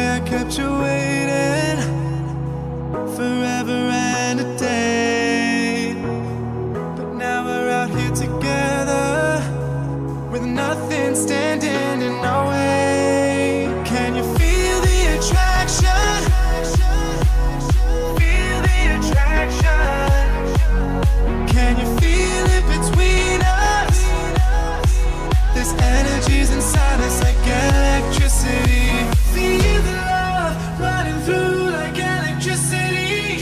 I kept you waiting forever and a day. But now we're out here together with nothing standing in our way. Can you feel the attraction? Feel the attraction. Can you feel it between us? This energy's inside us like electricity. Feel the love running through like electricity.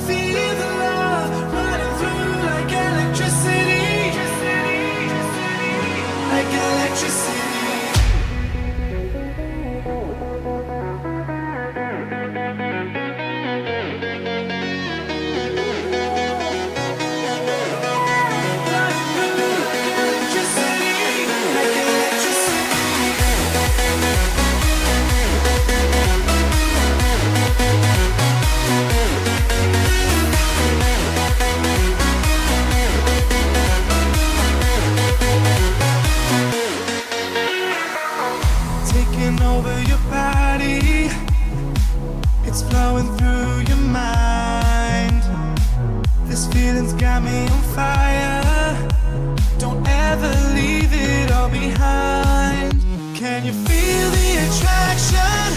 Feel the love running through like electricity. Like electricity. Taking over your body, it's flowing through your mind. This feeling's got me on fire. Don't ever leave it all behind. Can you feel the attraction?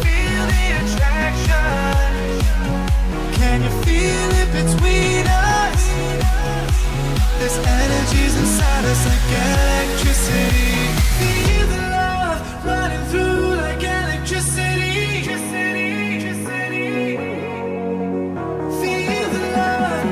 Feel the attraction. Can you feel it between us? This energy's inside us like electricity. Feel the love running through like electricity. Feel the love.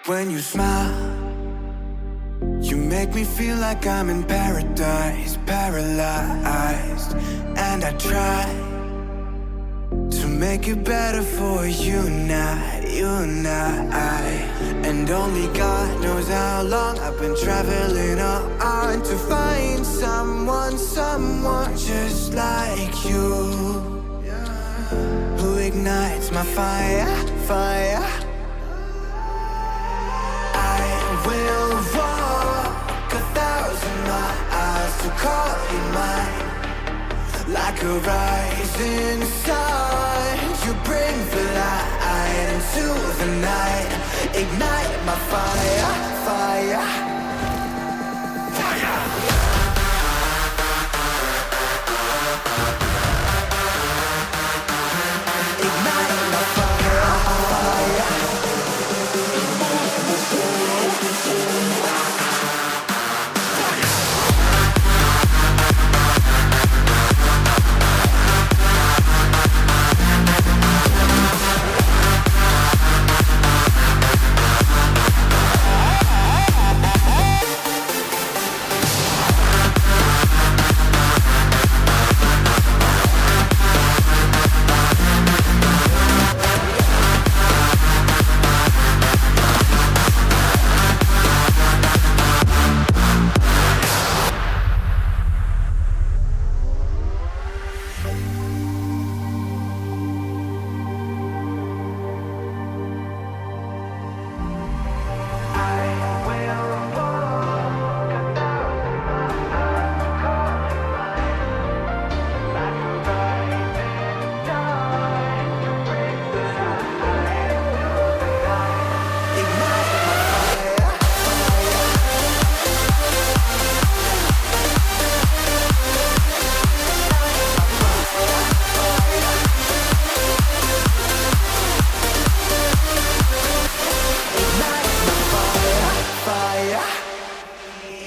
When you smile, you make me feel like I'm in paradise, paralyzed. And I try to make it better for you and I. And only God knows how long I've been traveling on to find someone just like you, who ignites my fire. We'll walk 1,000 miles to call you mine. Like a rising sun, you bring the light into the night. Ignite my fire.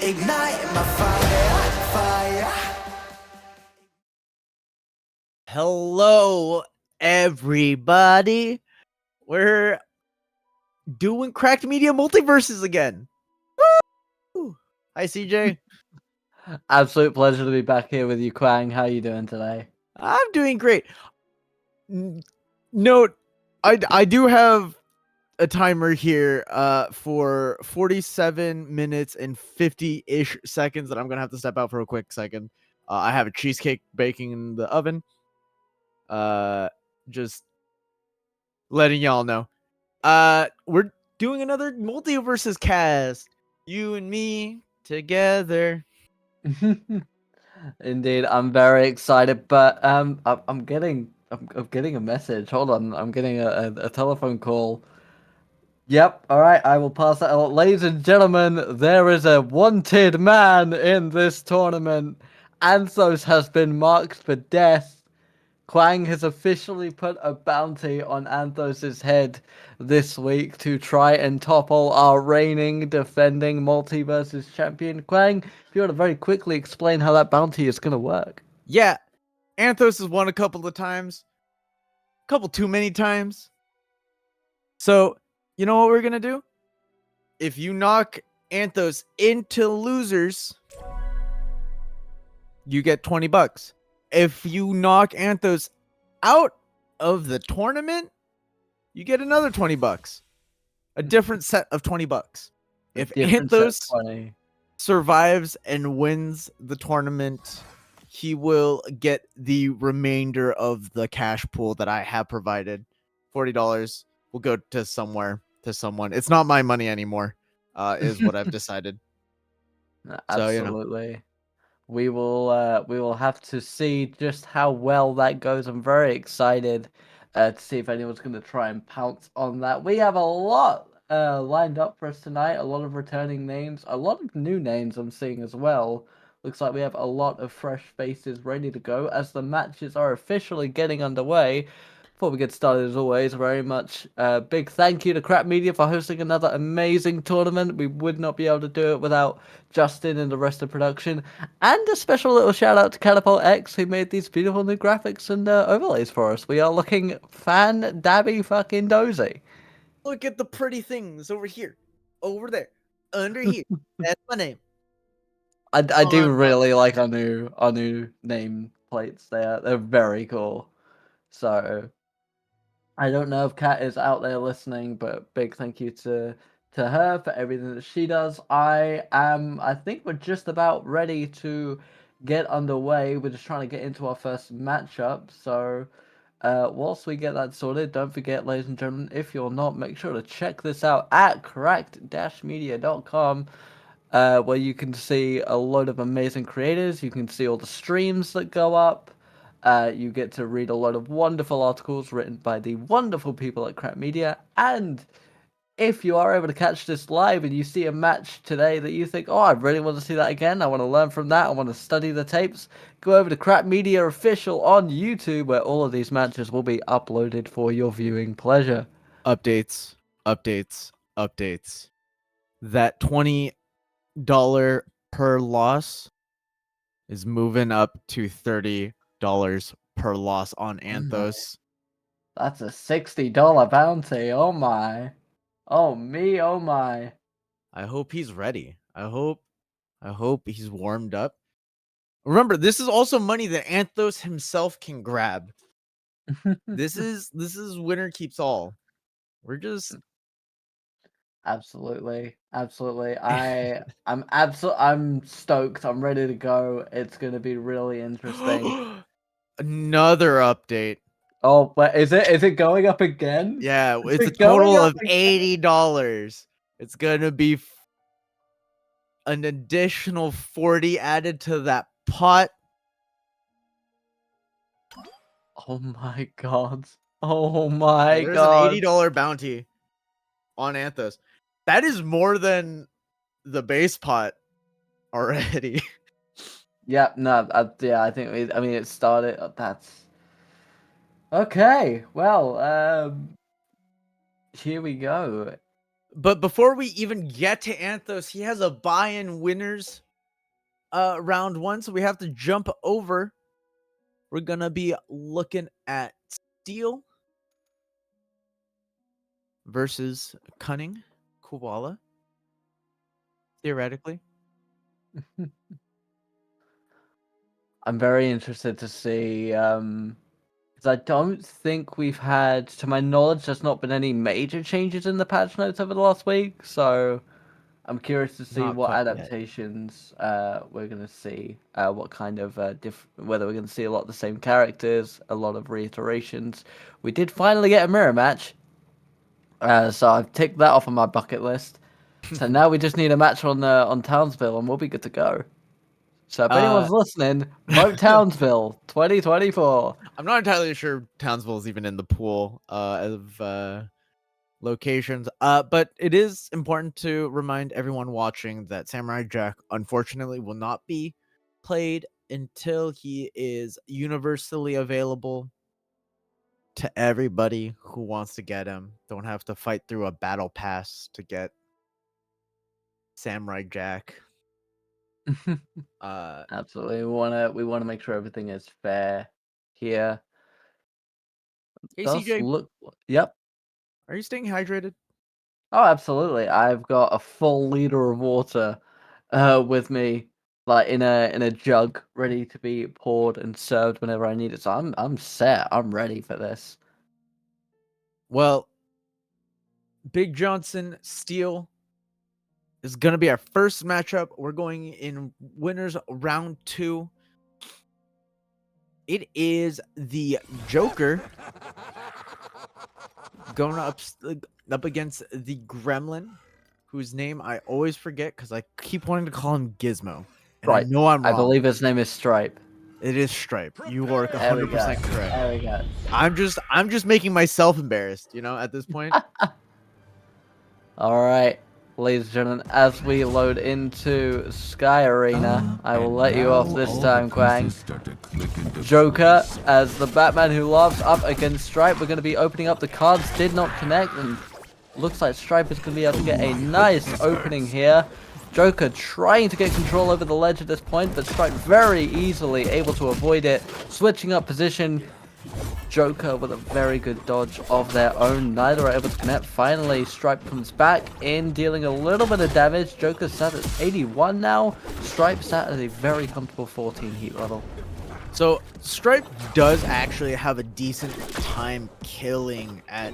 Ignite my fire, fire. Hello, everybody. We're doing Cracked Media Multiverses again. Woo! Hi, CJ. Absolute pleasure to be back here with you, Quang. How are you doing today? I'm doing great. Note, I do have a timer here for 47 minutes and 50-ish seconds that I'm gonna have to step out for a quick second. I have a cheesecake baking in the oven. Just letting y'all know. We're doing another MultiVersus cast. You and me together. Indeed, I'm very excited, but I'm getting a message. Hold on, I'm getting a telephone call. Yep, all right, I will pass that out. Ladies and gentlemen, there is a wanted man in this tournament. Anthos has been marked for death. Quang has officially put a bounty on Anthos' head this week to try and topple our reigning, defending MultiVersus champion. Quang, if you want to very quickly explain how that bounty is going to work. Yeah, Anthos has won a couple of times, a couple too many times. So, you know what we're gonna do? If you knock Anthos into losers, you get $20. If you knock Anthos out of the tournament, you get another $20. A different set of $20. If Different set Anthos 20. survives and wins the tournament, he will get the remainder of the cash pool that I have provided. $40 will go to somewhere, to someone. It's not my money anymore, is what I've decided. So, you know. Absolutely. We will have to see just how well that goes. I'm very excited to see if anyone's going to try and pounce on that. We have a lot lined up for us tonight. A lot of returning names, a lot of new names I'm seeing as well. Looks like we have a lot of fresh faces ready to go as the matches are officially getting underway. Before we get started, as always, very much big thank you to Crap Media for hosting another amazing tournament. We would not be able to do it without Justin and the rest of production. And a special little shout out to Catapult X who made these beautiful new graphics and overlays for us. We are looking fan dabby fucking dozy. Look at the pretty things over here, over there, under here. That's my name. I do On really like our new name plates. They're very cool. So I don't know if Kat is out there listening, but big thank you to her for everything that she does. I think we're just about ready to get underway. We're just trying to get into our first matchup. So whilst we get that sorted, don't forget, ladies and gentlemen, if you're not, make sure to check this out at cracked-media.com. Where you can see a load of amazing creators. You can see all the streams that go up. You get to read a lot of wonderful articles written by the wonderful people at Crap Media. And if you are able to catch this live and you see a match today that you think, oh, I really want to see that again, I want to learn from that, I want to study the tapes, go over to Crap Media Official on YouTube, where all of these matches will be uploaded for your viewing pleasure. updates, updates, updates. That $20 per loss is moving up to $30 per loss on Anthos. That's a $60 bounty. Oh my. Oh me, oh my. I hope he's ready. I hope he's warmed up. Remember, this is also money that Anthos himself can grab. This is winner keeps all. We're just Absolutely. Absolutely. I'm stoked. I'm ready to go. It's gonna be really interesting. another update. Oh, but is it going up again? Yeah, Is it's a it going total up of again? $80. It's gonna be an additional 40 added to that pot. Oh my god. Oh Yeah, my there's an god. $80 bounty on Anthos. That is more than the base pot already. Yeah, no, yeah, I mean it started that's okay. Well, here we go. But before we even get to Anthos, he has a buy-in winners round 1, so we have to jump over. We're gonna be looking at Steel versus Cunning Koala, theoretically. I'm very interested to see, because I don't think we've had, to my knowledge, there's not been any major changes in the patch notes over the last week, so I'm curious to see Not what quite yet. adaptations we're going to see, what kind of, whether we're going to see a lot of the same characters, a lot of reiterations. We did finally get a mirror match, so I've ticked that off on my bucket list. So now we just need a match on Townsville, and we'll be good to go. So if anyone's listening, vote Townsville 2024. I'm not entirely sure Townsville is even in the pool of locations. But it is important to remind everyone watching that Samurai Jack unfortunately will not be played until he is universally available to everybody who wants to get him. Don't have to fight through a battle pass to get Samurai Jack. Absolutely, we wanna make sure everything is fair here. Hey Does CJ, look, yep. are you staying hydrated? Oh, absolutely. I've got a full liter of water with me, like in a jug, ready to be poured and served whenever I need it. So I'm set. I'm ready for this. Well, Big Johnson Steel is going to be our first matchup. We're going in winners round 2. It is the Joker going up against the Gremlin, whose name I always forget because I keep wanting to call him Gizmo. And Right. I know I'm wrong. I believe his name is Stripe. It is Stripe. You are There we go. 100% correct. There we go. I'm just making myself embarrassed, at this point. All right, ladies and gentlemen, as we load into Sky Arena, I will let you off this time, Quang. Joker as the Batman who loves up against Stripe. We're going to be opening up. The cards did not connect, and looks like Stripe is going to be able to get a nice opening here. Joker trying to get control over the ledge at this point, but Stripe very easily able to avoid it. Switching up position. Joker with a very good dodge of their own. Neither are able to connect. Finally, Stripe comes back in, dealing a little bit of damage. Joker sat at 81 now. Stripe sat at a very comfortable 14 heat level. So Stripe does actually have a decent time killing at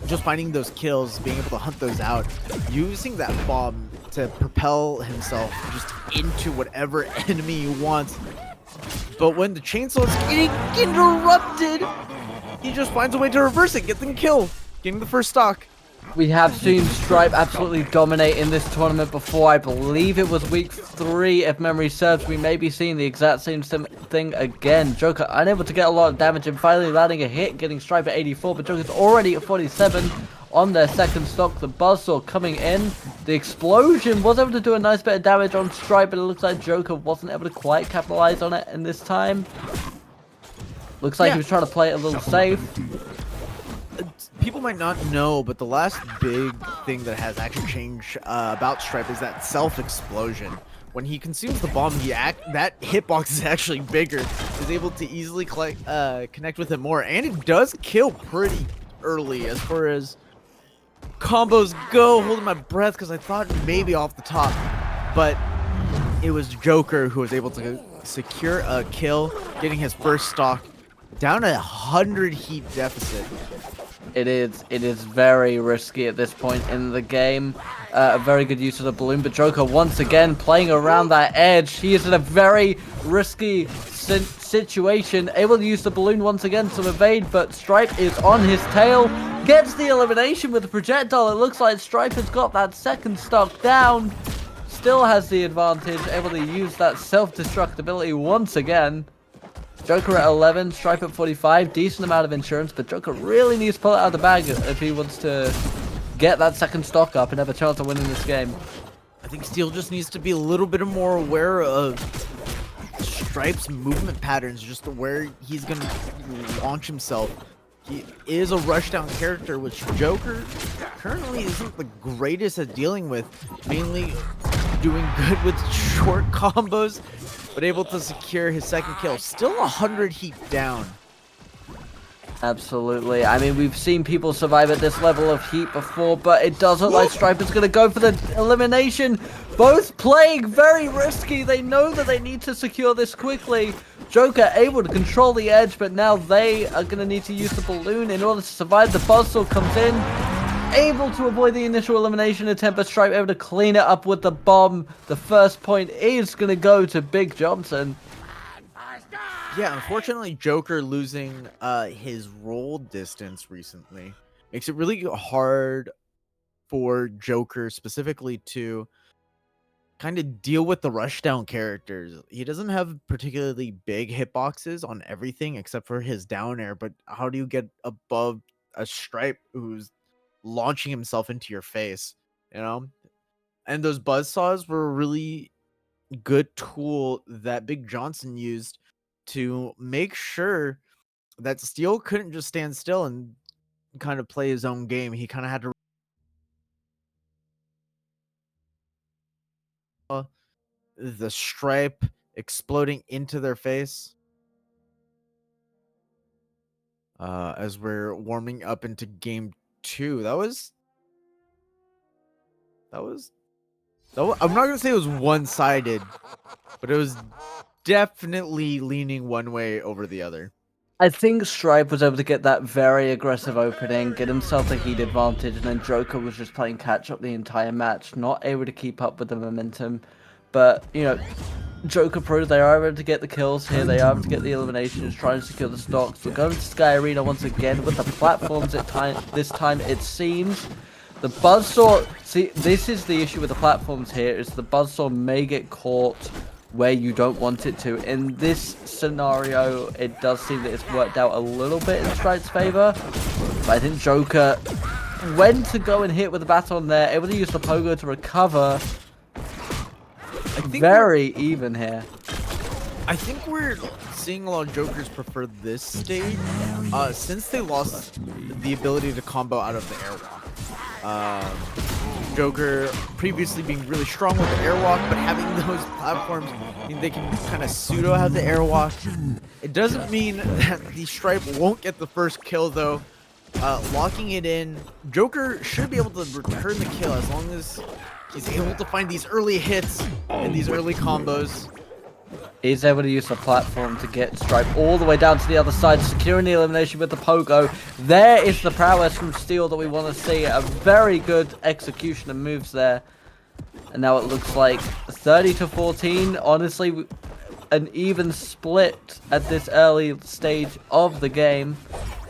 just finding those kills, being able to hunt those out, using that bomb to propel himself just into whatever enemy he wants. But when the chainsaw is getting interrupted, he just finds a way to reverse it, get them killed, getting the first stock. We have seen Stripe absolutely dominate in this tournament before. I believe it was week 3, if memory serves. We may be seeing the exact same thing again. Joker unable to get a lot of damage and finally landing a hit, getting Stripe at 84, but Joker's already at 47 on their second stock. The buzzsaw coming in. The explosion was able to do a nice bit of damage on Stripe, but it looks like Joker wasn't able to quite capitalize on it in this time. Looks like he was trying to play it a little safe. People might not know, but the last big thing that has actually changed about Stripe is that self-explosion. When he consumes the bomb, that hitbox is actually bigger. He's able to easily connect with it more, and it does kill pretty early as far as combos go. Holding my breath because I thought maybe off the top, but it was Joker who was able to secure a kill, getting his first stock down a 100 heat deficit. It is very risky at this point in the game. A very good use of the balloon, but Joker once again playing around that edge. He is in a very risky situation, able to use the balloon once again to evade, but Stripe is on his tail. Gets the elimination with the projectile. It looks like Stripe has got that second stock down. Still has the advantage, able to use that self-destruct ability once again. Joker at 11, Stripe at 45, decent amount of insurance, but Joker really needs to pull it out of the bag if he wants to get that second stock up and have a chance of winning this game. I think Steel just needs to be a little bit more aware of Stripe's movement patterns, just where he's going to launch himself. He is a rushdown character, which Joker currently isn't the greatest at dealing with, mainly doing good with short combos, but able to secure his second kill. Still 100 heat down. Absolutely. I mean, we've seen people survive at this level of heat before, but it does look like Stripe is going to go for the elimination. Both playing very risky. They know that they need to secure this quickly. Joker able to control the edge, but now they are going to need to use the balloon in order to survive. The buzzsaw comes in, able to avoid the initial elimination attempt, but Stripe able to clean it up with the bomb. The first point is going to go to Big Johnson. Yeah, unfortunately, Joker losing his roll distance recently makes it really hard for Joker specifically to kind of deal with the rushdown characters. He doesn't have particularly big hitboxes on everything except for his down air, but how do you get above a Stripe who's launching himself into your face, you know? And those buzzsaws were a really good tool that Big Johnson used to make sure that Steel couldn't just stand still and kind of play his own game. He kind of had to the Stripe exploding into their face as we're warming up into game 2. That was I'm not gonna say it was one-sided, but it was definitely leaning one way over the other. I think Stripe was able to get that very aggressive opening, get himself a heat advantage, and then Joker was just playing catch-up the entire match, not able to keep up with the momentum. But, you know, Joker Pro, they are able to get the kills here, they are able to get the eliminations, trying to secure the stocks. We're going to Sky Arena once again with the platforms this time, it seems. The buzzsaw, see, this is the issue with the platforms here, is the buzzsaw may get caught where you don't want it to. In this scenario, it does seem that it's worked out a little bit in Stripe's favor, but I think Joker went to go and hit with the baton there, able to use the pogo to recover. Very even here. I think we're seeing a lot of Jokers prefer this stage since they lost the ability to combo out of the airwalk. Joker previously being really strong with the airwalk, but having those platforms, I mean, they can kind of pseudo have the airwalk. It doesn't mean that the Stripe won't get the first kill though. Locking it in, Joker should be able to return the kill as long as he's able to find these early hits and these early combos. He's able to use the platform to get Stripe all the way down to the other side, securing the elimination with the pogo. There is the prowess from Steel that we want to see. A very good execution and moves there. And now it looks like 30-14. Honestly, an even split at this early stage of the game.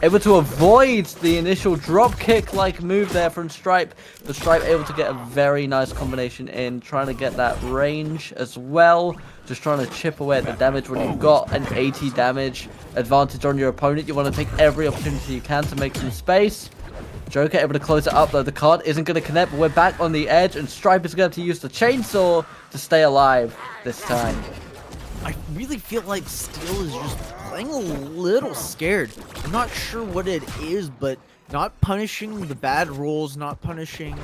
Able to avoid the initial drop kick like move there from Stripe. But Stripe able to get a very nice combination in, trying to get that range as well. Just trying to chip away at the damage. When you've got an 80 damage advantage on your opponent, you want to take every opportunity you can to make some space. Joker able to close it up though. The card isn't going to connect, but we're back on the edge, and Stripe is going to use the chainsaw to stay alive this time. I really feel like Steel is just playing a little scared. I'm not sure what it is, but not punishing the bad rolls, not punishing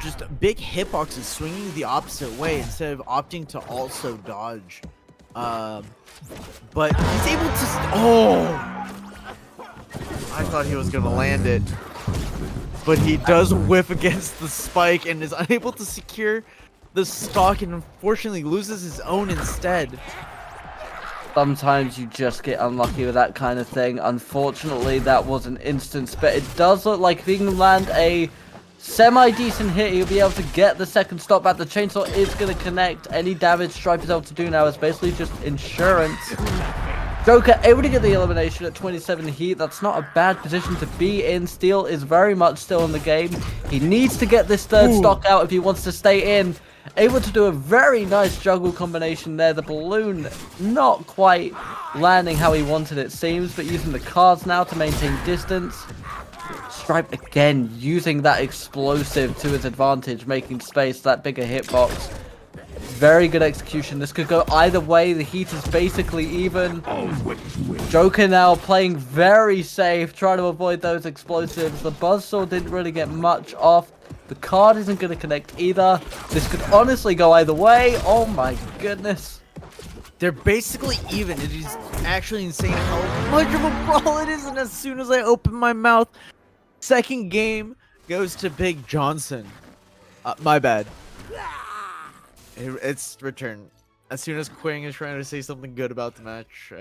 just big hitboxes, swinging the opposite way instead of opting to also dodge. But he's able to... Oh! I thought he was going to land it. But he does whiff against the spike and is unable to secure the stock and unfortunately loses his own instead. Sometimes you just get unlucky with that kind of thing. Unfortunately, that was an instance, but it does look like if he can land a semi-decent hit, he'll be able to get the second stop back. The chainsaw is going to connect. Any damage Stripe is able to do now is basically just insurance. Joker able to get the elimination at 27 heat. That's not a bad position to be in. Steel is very much still in the game. He needs to get this third stock out if he wants to stay in. Able to do a very nice juggle combination there. The balloon not quite landing how he wanted it seems, but using the cards now to maintain distance. Stripe again using that explosive to his advantage, making space, that bigger hitbox. Very good execution. This could go either way. The heat is basically even. Joker now playing very safe, trying to avoid those explosives. The buzzsaw didn't really get much off. The card isn't going to connect either. This could honestly go either way. Oh my goodness. They're basically even. It is actually insane how much of a brawl it is. And as soon as I open my mouth, second game goes to Big Johnson. My bad. It's return. As soon as Quang is trying to say something good about the match,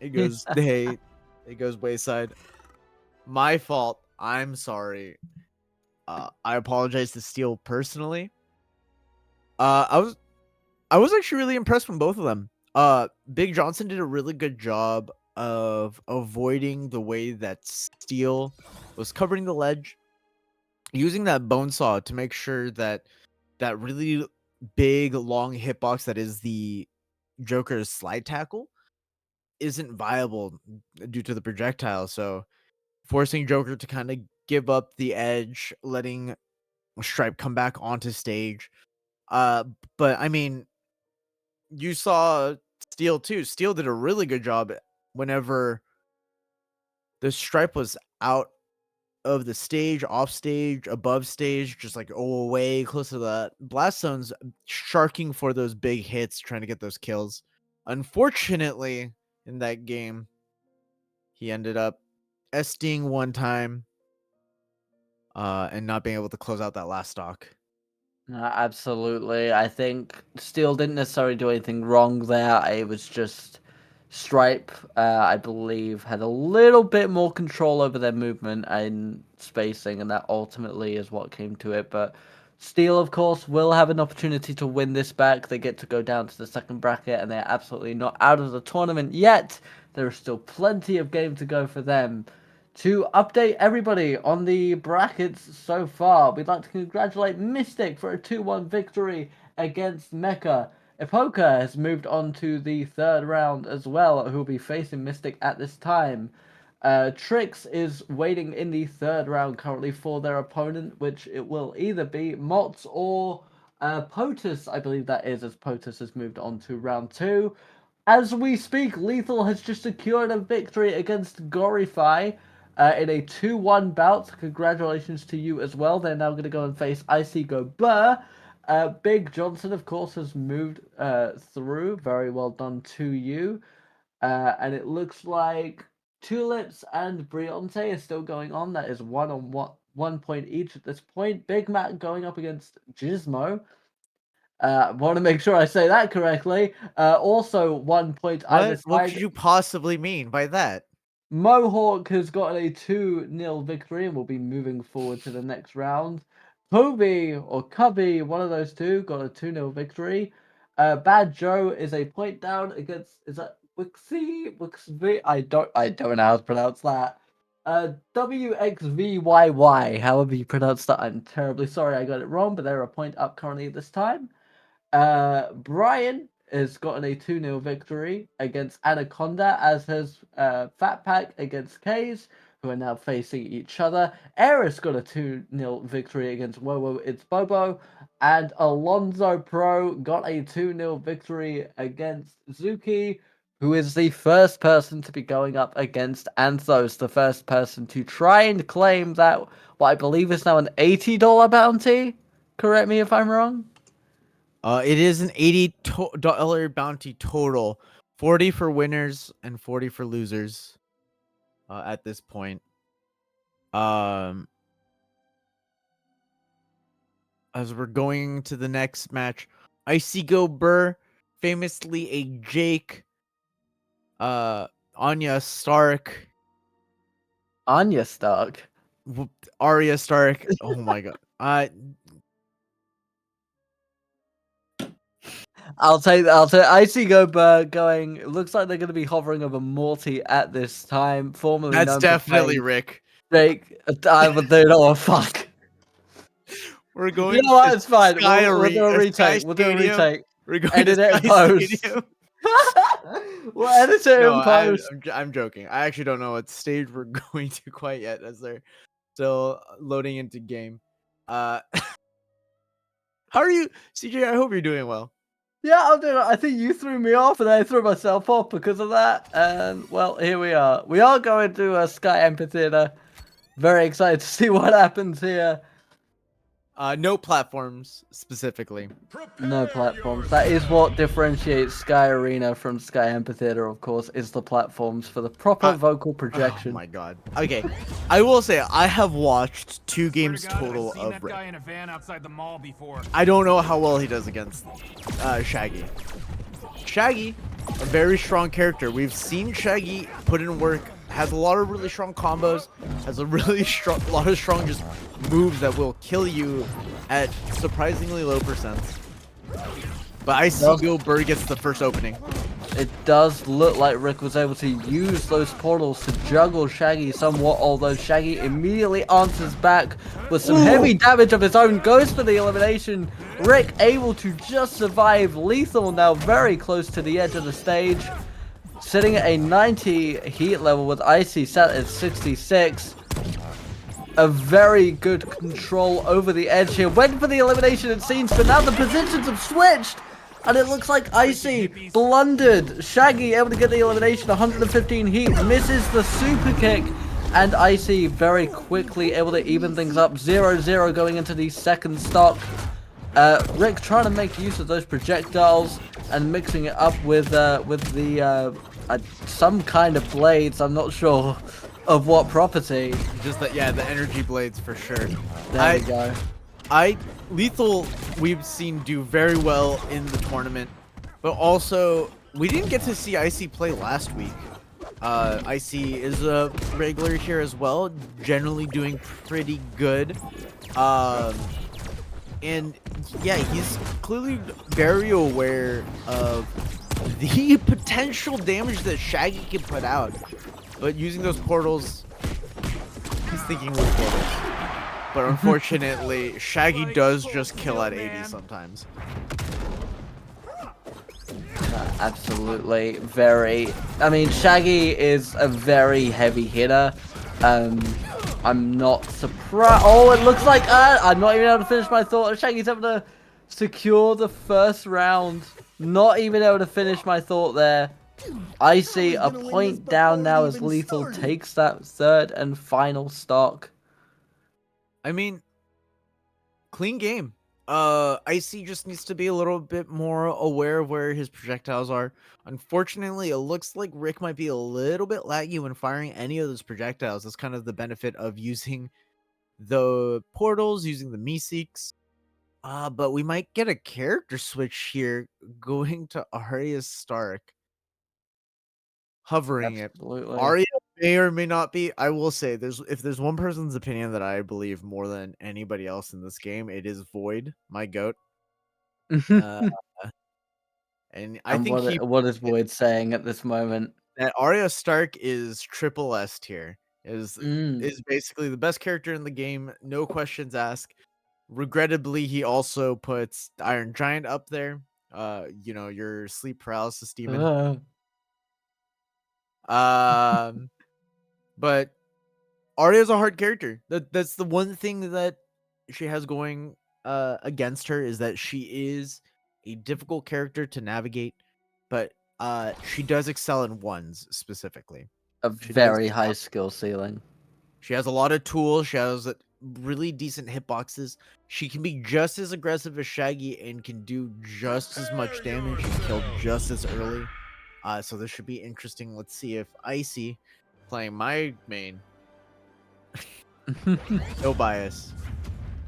it goes hey, it goes wayside. My fault. I'm sorry. I apologize to Steel personally. I was actually really impressed with both of them. Big Johnson did a really good job of avoiding the way that Steel was covering the ledge, using that bone saw to make sure that that really big long hitbox that is the Joker's slide tackle isn't viable due to the projectile. So forcing Joker to kind of give up the edge, letting Stripe come back onto stage. But I mean, you saw Steel too. Steel did a really good job whenever the Stripe was out of the stage, off stage, above stage, just like away, close to the blast zones, sharking for those big hits, trying to get those kills. Unfortunately, in that game, he ended up SDing one time, and not being able to close out that last stock. Absolutely. I think Steel didn't necessarily do anything wrong there. It was just Stripe, I believe, had a little bit more control over their movement and spacing, and that ultimately is what came to it. But Steel, of course, will have an opportunity to win this back. They get to go down to the second bracket, and they're absolutely not out of the tournament yet. There is still plenty of game to go for them. To update everybody on the brackets so far, we'd like to congratulate Mystic for a 2-1 victory against Mecha. Epoka has moved on to the third round as well, who will be facing Mystic at this time. Trix is waiting in the third round currently for their opponent, which it will either be Mots or POTUS, I believe that is, as POTUS has moved on to round 2. As we speak, Lethal has just secured a victory against Gorify in a 2-1 bout. Congratulations to you as well. They're now going to go and face Icy Go Burr. Big Johnson, of course, has moved through. Very well done to you. And it looks like Tulips and Briante are still going on. That is 1 point each at this point. Big Mac going up against Gizmo. Want to make sure I say that correctly. Also 1 point either What? What side. could you possibly mean by that? Mohawk has gotten a 2-0 victory and will be moving forward to the next round. Kobe or Cubby, one of those two, got a 2-0 victory. Bad Joe is a point down against, is that Wixby? I don't know how to pronounce that. WXVYY, however you pronounce that. I'm terribly sorry I got it wrong, but they're a point up currently at this time. Brian has gotten a 2-0 victory against Anaconda, as has Fat Pack against Kays, who are now facing each other. Eris got a 2-0 victory against Wowo It's Bobo, and Alonzo Pro got a 2-0 victory against Zuki, who is the first person to be going up against Anthos, the first person to try and claim that what I believe is now an $80 bounty. Correct me if I'm wrong. It is an $80 bounty total, 40 for winners and 40 for losers. At this point, as we're going to the next match, Icy Go Burr, famously a Jake, Anya Stark, Anya Stark. Arya Stark. Oh my god. I'll take Icy Goldberg going. It looks like they're going to be hovering over Morty at this time. Formerly That's known definitely for Rick. Jake. I would do no fuck. We're going You know what? to It's fine. Sky We'll do a Sky retake. We'll do a Stadium. retake. We're going Edit to it in Sky post. Stadium. We'll edit it No, in post. I'm joking. I actually don't know what stage we're going to quite yet, as they're still loading into game. How are you, CJ? I hope you're doing well. Yeah, I'm doing it. I think you threw me off, and I threw myself off because of that. And well, here we are. We are going to Sky Amphitheater. Very excited to see what happens here. No platforms specifically. No platforms. That is what differentiates Sky Arena from Sky Amphitheater, of course, is the platforms for the proper vocal Oh projection. my god. Okay, I will say I have watched 2 games total I've seen of that Rick. guy in a van outside the mall before. I don't know how well he does against Shaggy. Shaggy, a very strong character. We've seen Shaggy put in work, has a lot of really strong combos, has a really lot of strong just moves that will kill you at surprisingly low percents. But I see Bill Burr gets the first opening. It does look like Rick was able to use those portals to juggle Shaggy somewhat, although Shaggy immediately answers back with some heavy damage of his own, goes for the elimination. Rick able to just survive. Lethal now very close to the edge of the stage, sitting at a 90 heat level with Icy set at 66. A very good control over the edge here. Went for the elimination it seems, but now the positions have switched. And it looks like Icy blundered. Shaggy able to get the elimination, 115 heat, misses the super kick. And Icy very quickly able to even things up, 0-0 going into the second stock. Rick trying to make use of those projectiles and mixing it up with the some kind of blades. I'm not sure of what property. Just that, yeah, the energy blades for sure. There we go. Lethal, we've seen do very well in the tournament, but also we didn't get to see Icy play last week. Icy is a regular here as well, generally doing pretty good. And yeah, he's clearly very aware of the potential damage that Shaggy can put out, but using those portals, he's thinking with portals. But unfortunately, Shaggy does just kill at 80 sometimes. Absolutely, very. I mean, Shaggy is a very heavy hitter. I'm not surprised. Oh, it looks like I'm not even able to finish my thought. Shaggy's able to secure the first round. Not even able to finish my thought there. I see a point down now as Lethal takes that third and final stock. I mean, clean game. Icy just needs to be a little bit more aware of where his projectiles are. Unfortunately, it looks like Rick might be a little bit laggy when firing any of those projectiles. That's kind of the benefit of using the portals, using the Meeseeks. But we might get a character switch here, going to Arya Stark. Hovering Absolutely. it. Arya may or may not be. I will say, if there's one person's opinion that I believe more than anybody else in this game, it is Void, my goat. And I think what is Void saying at this moment? That Arya Stark is triple S tier. Is basically the best character in the game, no questions asked. Regrettably, he also puts Iron Giant up there. You know, your sleep paralysis demon. But Arya's a hard character. That's the one thing that she has going against her, is that she is a difficult character to navigate, but she does excel in ones specifically. A very high skill ceiling. She has a lot of tools. She has really decent hitboxes. She can be just as aggressive as Shaggy and can do just as much damage and kill just as early. So this should be interesting. Let's see if Icy, playing my main, no bias.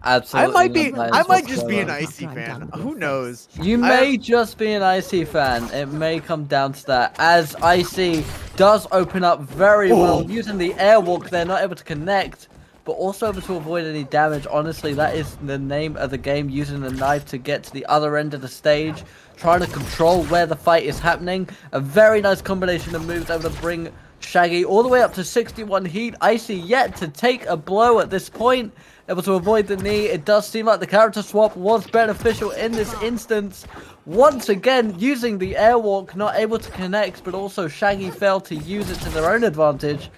Absolutely. I might just be an Icy fan. Who knows? You may just be an Icy fan. It may come down to that. As Icy does open up very well using the airwalk, they're not able to connect, but also able to avoid any damage. Honestly, that is the name of the game, using the knife to get to the other end of the stage, trying to control where the fight is happening. A very nice combination of moves able to bring Shaggy all the way up to 61 heat. Icy yet to take a blow at this point, able to avoid the knee. It does seem like the character swap was beneficial in this instance. Once again, using the airwalk, not able to connect, but also Shaggy failed to use it to their own advantage.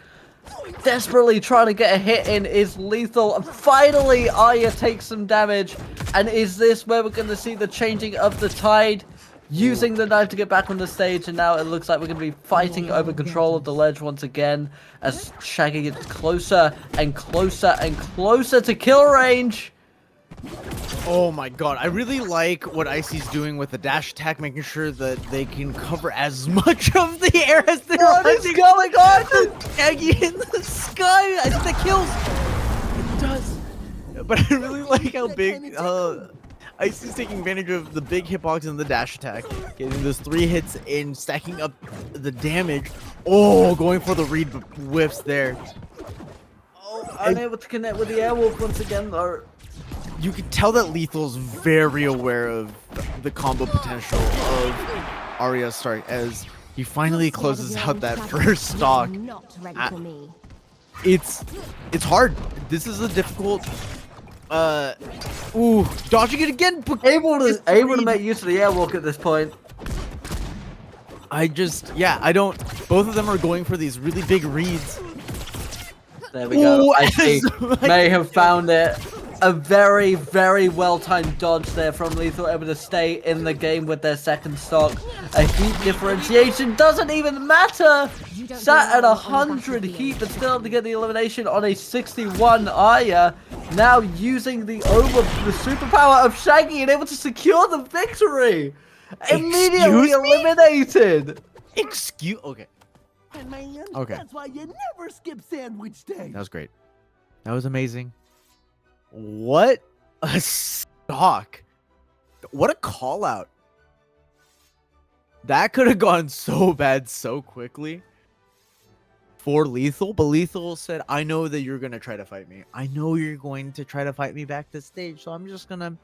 Desperately trying to get a hit in is Lethal. Finally, Arya takes some damage. And is this where we're going to see the changing of the tide? using the knife to get back on the stage, and now it looks like we're going to be fighting over control of the ledge once again as Shaggy gets closer and closer and closer to kill range. Oh my god, I really like what Icy's doing with the dash attack, making sure that they can cover as much of the air as they're What is landing. going on? Shaggy in the sky! I think that kills! It does! But I really like how big, Icy's taking advantage of the big hitbox and the dash attack, getting those 3 hits in, stacking up the damage. Oh, going for the read whiffs there. Oh, unable to connect with the Airwolf once again, though. You can tell that Lethal's very aware of the combo potential of Arya's start as he finally closes out that first stock. It's hard. This is a difficult. Ooh, dodging it again. Able to make use of the Airwalk at this point. I don't. Both of them are going for these really big reads. There we go. Ooh, I see. as- May have found it. A very, very well-timed dodge there from Lethal, able to stay in the game with their second stock. A heat differentiation doesn't even matter. Sat at 100 heat, but still able to get the elimination on a 61 Arya. Now using the superpower of Shaggy and able to secure the victory. Immediately Excuse me? eliminated. Okay. And man, Okay. that's why you never skip sandwich day. That was great. That was amazing. What a stock. What a call out. That could have gone so bad so quickly for Lethal, but Lethal said, I know that you're going to try to fight me. I know you're going to try to fight me back to stage, so I'm just going to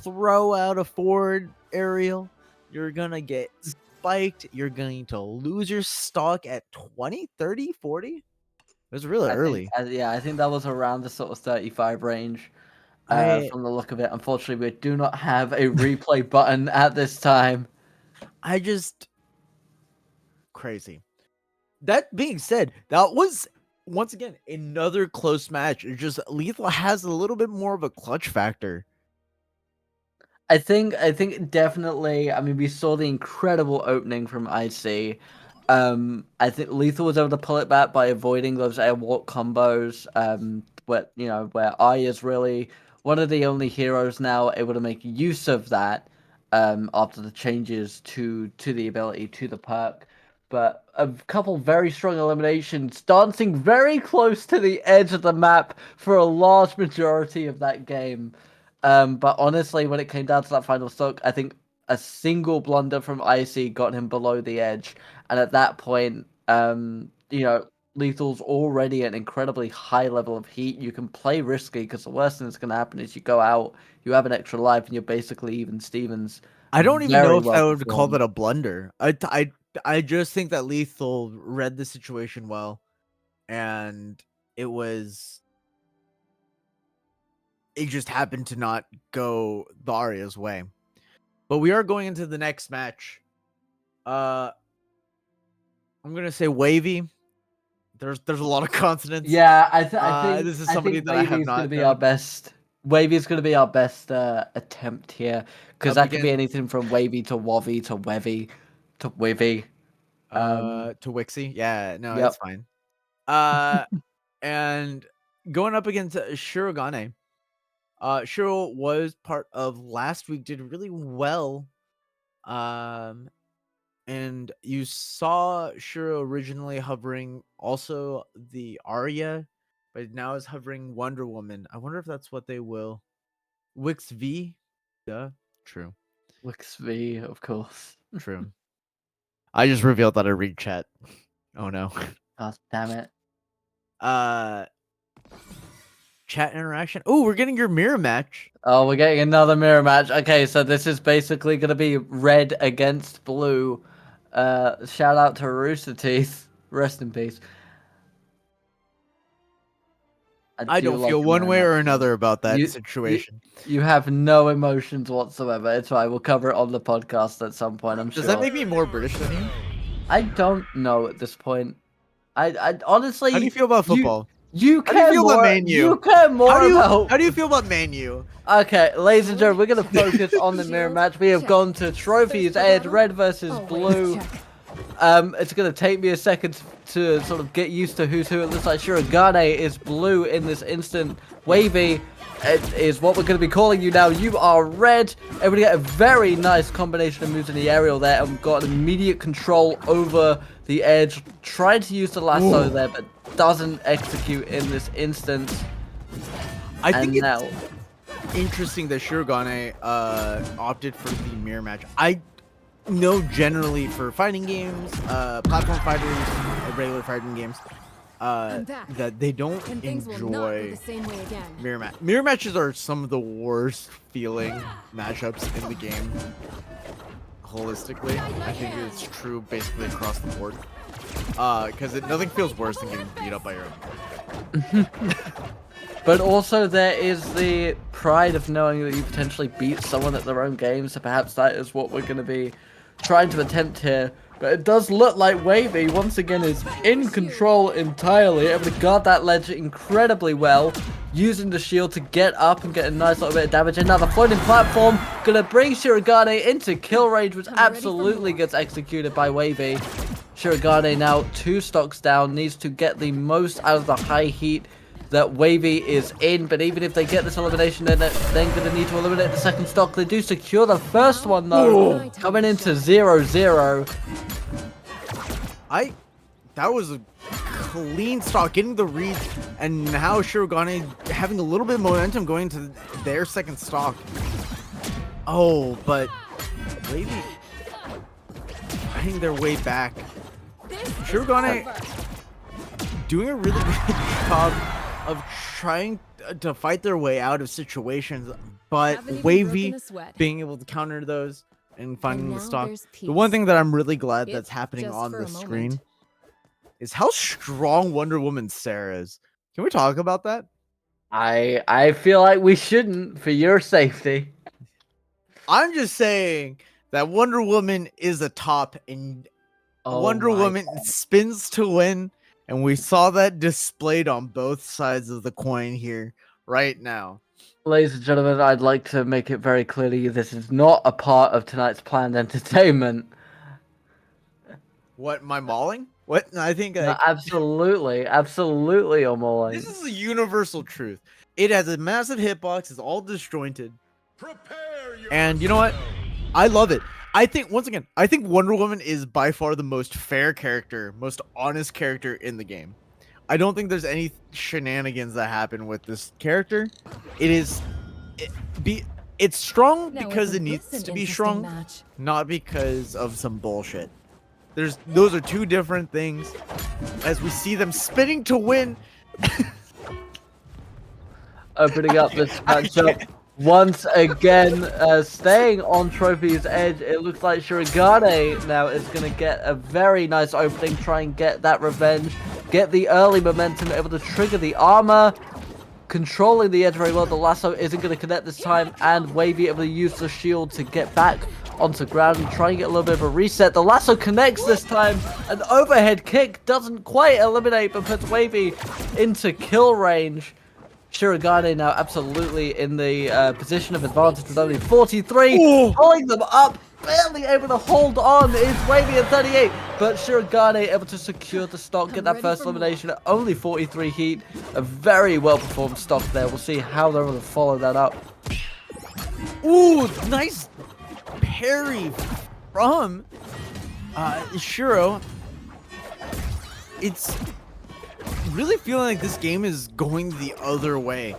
throw out a forward aerial. You're going to get spiked. You're going to lose your stock at 20, 30, 40. It was really early. I think that was around the sort of 35 range from the look of it. Unfortunately, we do not have a replay button at this time. Crazy. That being said, that was, once again, another close match. It's just Lethal has a little bit more of a clutch factor. I think definitely. I mean, we saw the incredible opening from IC. I think Lethal was able to pull it back by avoiding those airwalk combos. Where Arya's really one of the only heroes now able to make use of that. After the changes to the ability to the perk, but a couple very strong eliminations, dancing very close to the edge of the map for a large majority of that game. But honestly, when it came down to that final stock, I think a single blunder from IC got him below the edge. And at that point, Lethal's already at an incredibly high level of heat. You can play risky because the worst thing that's going to happen is you go out, you have an extra life, and you're basically even Stevens. I don't even Very know if well I would call performed. that a blunder. I just think that Lethal read the situation well, and it just happened to not go the Arya's way. But we are going into the next match. I'm gonna say Wavy. There's a lot of consonants. Yeah, I think this is somebody that I have Wavy's not gonna be known. our best. Wavy's gonna be our best attempt here because Up that could be against- anything from Wavy to Wovy to Wevy to Wivy. To Wixie. Yeah, no, Yep. it's fine. And going up against Shirogane. Shiro was part of last week, did really well. And you saw Shiro originally hovering also the Arya, but now is hovering Wonder Woman. I wonder if that's what they will. Wix V? Duh. True. Wix V, of course. True. I just revealed that I read chat. Oh no. God damn it. Chat interaction. Oh, we're getting your mirror match. Oh, we're getting another mirror match. Okay, so this is basically gonna be red against blue. Shout out to Rooster Teeth. Rest in peace. I do don't like feel the one mirror way or matches. another about that You- situation. You have no emotions whatsoever. It's fine. We'll cover it on the podcast at some point, I'm sure. Does that make me more British than you? I don't know at this point. I honestly. How do you feel about football? You How do you care feel more. about Man U? You care more about. How do you feel about Man U? Okay, ladies and gentlemen, we're gonna focus on the mirror match. We have gone to Trophy's Edge, red versus blue. It's gonna take me a second to sort of get used to who's who. It looks like Shirogane is blue in this instant. Wavy is what we're gonna be calling you now. You are red, and we get a very nice combination of moves in the aerial there, and we've got an immediate control over the edge. Trying to use the lasso there, but doesn't execute in this instance. I think it's now, interesting that Shirogane opted for the mirror match. I know generally for fighting games, platform fighters, regular fighting games, that they don't enjoy mirror match. Mirror matches are some of the worst feeling matchups in the game. Holistically, I think it's true basically across the board. Because nothing feels worse than getting beat up by your own. but also there is the pride of knowing that you potentially beat someone at their own game, so perhaps that is what we're going to be trying to attempt here. But it does look like Wavy once again is in control entirely, able to guard that ledge incredibly well, using the shield to get up and get a nice little bit of damage. And now the floating platform gonna bring Shirogane into kill range, which absolutely gets executed by Wavy. Shirogane now 2 stocks down, needs to get the most out of the high heat that Wavy is in, but even if they get this elimination, then they're going to need to eliminate the second stock. They do secure the first one, though, coming into 0-0. That was a clean stock, getting the read, and now Shirogane having a little bit of momentum going to their second stock. Oh, but Wavy finding their way back. Shirogane doing a really good job of trying to fight their way out of situations, but Wavy being able to counter those and finding the stock. The one thing that I'm really glad that's happening on the screen is how strong Wonder Woman Sarah is. Can we talk about that? I feel like we shouldn't, for your safety. I'm just saying that Wonder Woman is a top, and Wonder Woman spins to win. And we saw that displayed on both sides of the coin here right now. Ladies and gentlemen, I'd like to make it very clear to you this is not a part of tonight's planned entertainment. What, my mauling? What? I think No, absolutely you're mauling. This is a universal truth. It has a massive hitbox, it's all disjointed. And you know what? I love it. I think, once again, I think Wonder Woman is by far the most fair character, most honest character in the game. I don't think there's any shenanigans that happen with this character. It's strong because it needs to be strong, not because of some bullshit. Those are two different things. As we see them spinning to win. Opening up this matchup. Once again, staying on Trophy's Edge, it looks like Shirogane now is going to get a very nice opening, try and get that revenge, get the early momentum, able to trigger the armor, controlling the edge very well. The lasso isn't going to connect this time, and Wavy able to use the shield to get back onto ground and try and get a little bit of a reset. The lasso connects this time, an overhead kick doesn't quite eliminate, but puts Wavy into kill range. Shirogane now absolutely in the position of advantage with only 43, pulling them up, barely able to hold on is Wavy at 38, but Shirogane able to secure the stock, get that first elimination at only 43 heat. A very well performed stock there. We'll see how they're going to follow that up. Ooh, nice parry from Shiro. It's really feeling like this game is going the other way.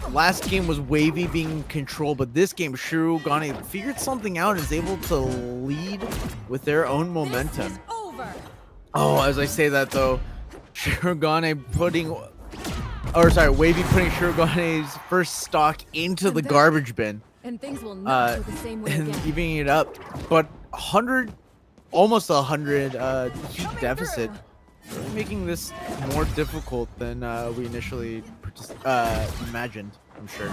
Last game was Wavy being in control, but this game Shirogane figured something out and is able to lead with their own momentum. Oh, as I say that though, Wavy putting Shirogane's first stock into the garbage bin. And things will not go the same way and again. evening it up, but almost 100 heat deficit, really making this more difficult than we initially imagined. I'm sure.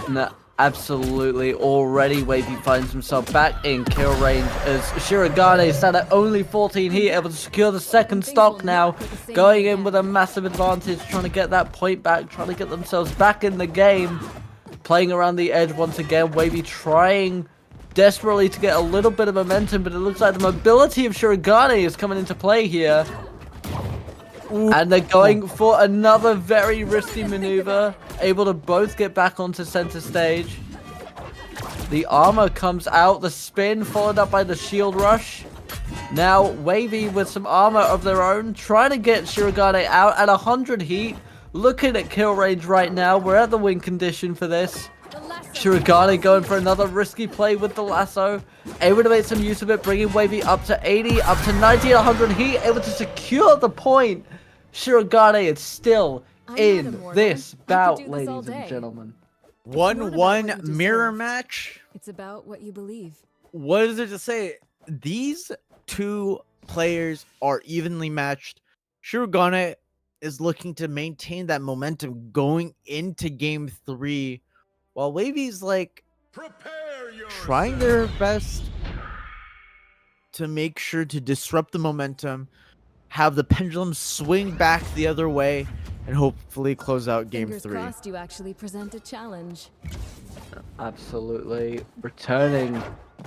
Absolutely. Already, Wavy finds himself back in kill range as Shirogane is at only 14 heat, able to secure the second stock now. Going in with a massive advantage, trying to get that point back, trying to get themselves back in the game. Playing around the edge once again, Wavy trying desperately to get a little bit of momentum, but it looks like the mobility of Shirogane is coming into play here. And they're going for another very risky maneuver, able to both get back onto center stage. The armor comes out, the spin followed up by the shield rush. Now Wavy with some armor of their own, trying to get Shirogane out at 100 heat. Looking at kill range right now, we're at the win condition for this. Shirogane going for another risky play with the lasso. Able to make some use of it, bringing Wavy up to 80, up to 90 and 100 heat. Able to secure the point. Shirogane is still in this bout, ladies and gentlemen. 1-1 mirror match. It's about what you believe. What is there to say? These two players are evenly matched. Shirogane is looking to maintain that momentum going into game 3, while Wavy's like trying their best to make sure to disrupt the momentum, have the pendulum swing back the other way, and hopefully close out game Fingers 3. crossed you actually present a challenge. Absolutely. Returning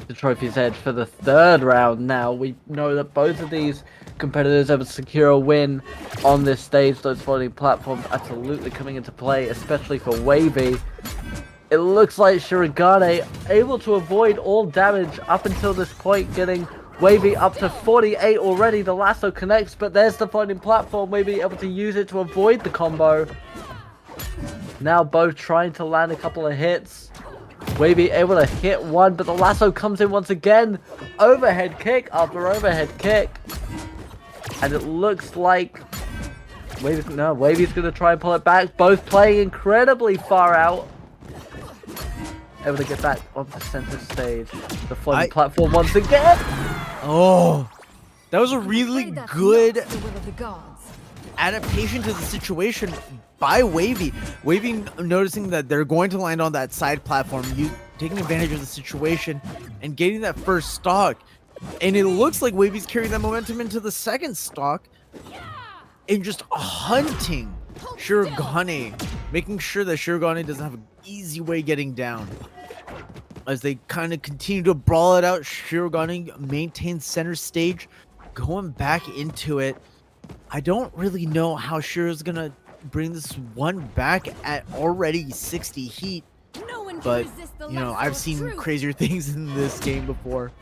to Trophy's Edge for the third round now. We know that both of these competitors have a secure win on this stage. Those floating platforms absolutely coming into play, especially for Wavy. It looks like Shirogane able to avoid all damage up until this point, getting Wavy up to 48 already. The lasso connects, but there's the floating platform. Wavy able to use it to avoid the combo. Now both trying to land a couple of hits. Wavy able to hit one, but the lasso comes in once again. Overhead kick after overhead kick. And it looks like Wavy's going to try and pull it back. Both playing incredibly far out. Able to get back onto center stage. The floating platform once again. Oh, that was a really good The will of the gods. adaptation to the situation by Wavy. Wavy noticing that they're going to land on that side platform, you taking advantage of the situation and getting that first stock. And it looks like Wavy's carrying that momentum into the second stock and just hunting Shirogane, making sure that Shirogane doesn't have an easy way getting down. As they kind of continue to brawl it out, Shirogane maintains center stage, going back into it. I don't really know how Shiro's gonna bring this one back at already 60 heat, No one can but resist the you know, lasso I've of seen truth. crazier things in this game before.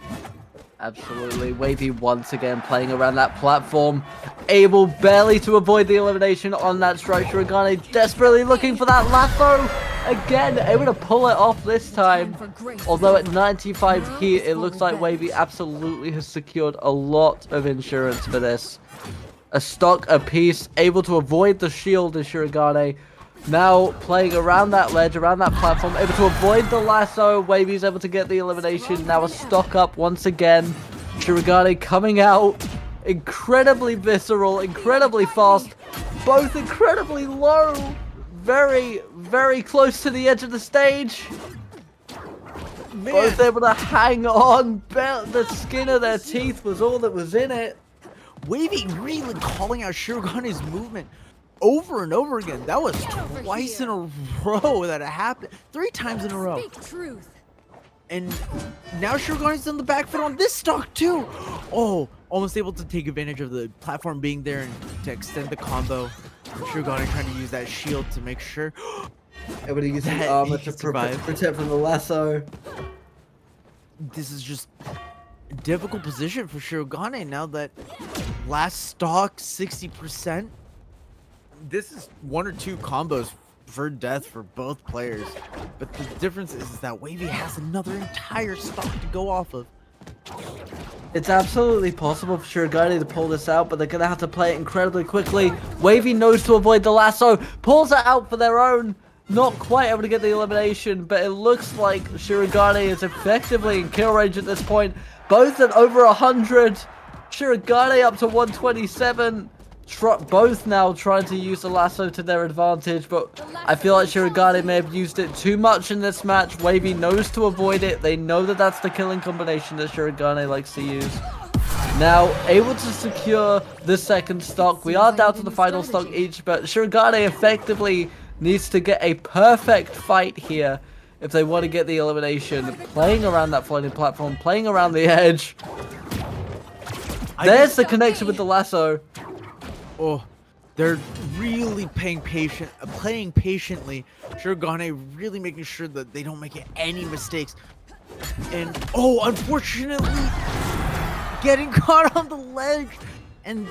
Absolutely. Wavy once again playing around that platform. Able barely to avoid the elimination on that strike. Shirogane desperately looking for that lasso. Again, able to pull it off this time. For grace. Although at 95 heat, it looks like Wavy absolutely has secured a lot of insurance for this. A stock apiece, able to avoid the shield of Shirogane. Now playing around that ledge, around that platform, able to avoid the lasso. Wavy's able to get the elimination. Now a stock up once again. Shirogane coming out. Incredibly visceral, incredibly fast. Both incredibly low. Very, very close to the edge of the stage. Man, Both able to hang on. The skin of their teeth was all that was in it. Wavy really calling out Shirogane's movement over and over again. That was over twice here. in a row that it happened. 3 times in a row. Speak truth. And now Shirogane's on the back foot on this stock too. Oh, almost able to take advantage of the platform being there and to extend the combo. Shirogane trying to use that shield to make sure. Able to use That the armor he to survived. protect from the lasso. This is just a difficult position for Shirogane now that last stock 60%. This is 1 or 2 combos for death for both players. But the difference is that Wavy has another entire stock to go off of. It's absolutely possible for Shirogane to pull this out, but they're going to have to play it incredibly quickly. Wavy knows to avoid the lasso, pulls it out for their own. Not quite able to get the elimination, but it looks like Shirogane is effectively in kill range at this point. Both at over 100. Shirogane up to 127. both now trying to use the lasso to their advantage, but I feel like Shirogane may have used it too much in this match. Wavy knows to avoid it. They know that that's the killing combination that Shirogane likes to use. Now, able to secure the second stock. We are down to the final stock each, but Shirogane effectively needs to get a perfect fight here if they want to get the elimination. Playing around that floating platform, playing around the edge. There's the connection with the lasso. Oh, they're really playing patiently. Shirogane really making sure that they don't make any mistakes. And oh, unfortunately, getting caught on the ledge. And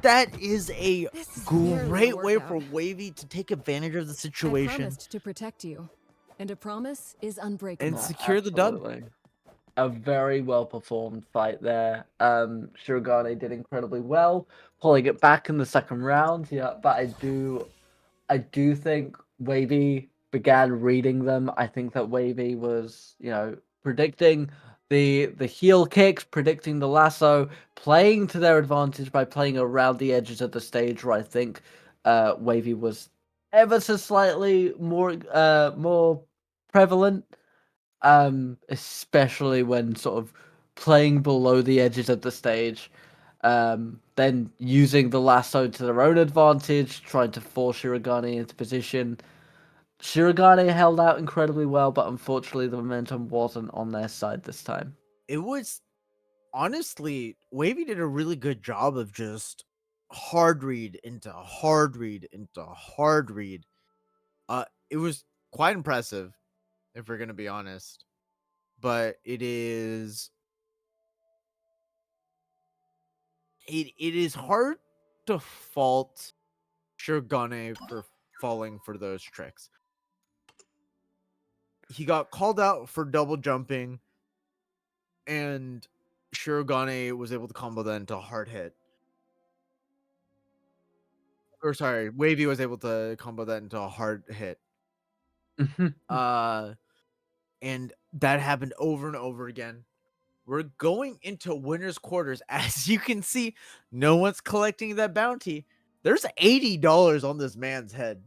that is a great way for Wavy to take advantage of the I situation promised to protect you, and a promise is unbreakable. and secure the dub. Absolutely. A very well performed fight there. Shirogane did incredibly well, pulling it back in the second round. Yeah, but I do think Wavy began reading them. I think that Wavy was, predicting the heel kicks, predicting the lasso, playing to their advantage by playing around the edges of the stage, where I think Wavy was ever so slightly more prevalent. Especially when sort of playing below the edges of the stage, then using the lasso to their own advantage, trying to force Shirogane into position. Shirogane held out incredibly well, but unfortunately the momentum wasn't on their side this time. It was honestly, Wavy did a really good job of just hard read into hard read into hard read. It was quite impressive, if we're gonna be honest. But it is hard to fault Shirogane for falling for those tricks. He got called out for double jumping, and Shirogane was able to combo that into a hard hit. Or sorry, Wavy was able to combo that into a hard hit. And that happened over and over again. We're going into winner's quarters. As you can see, no one's collecting that bounty. There's $80 on this man's head.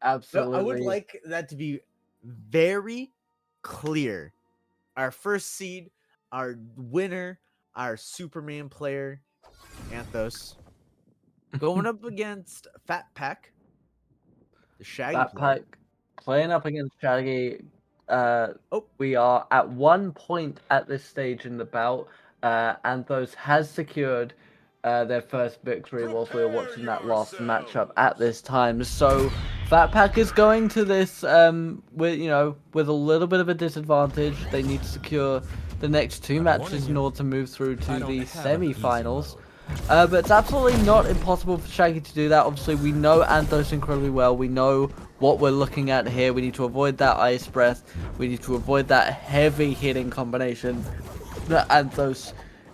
Absolutely. I would like that to be very clear. Our first seed, our winner, our Superman player, Anthos, going up against Fat Pack, the Shaggy Fat player. Pack playing up against Shaggy. We are at 1 point at this stage in the bout. Anthos has secured their first victory whilst we were watching that last matchup at this time. So Fat Pack is going to this with a little bit of a disadvantage. They need to secure the next two matches in order to move through to the semi-finals. But it's absolutely not impossible for Shaggy to do that. Obviously, we know Anthos incredibly well. We know what we're looking at here. We need to avoid that Ice Breath. We need to avoid that heavy hitting combination that Anthos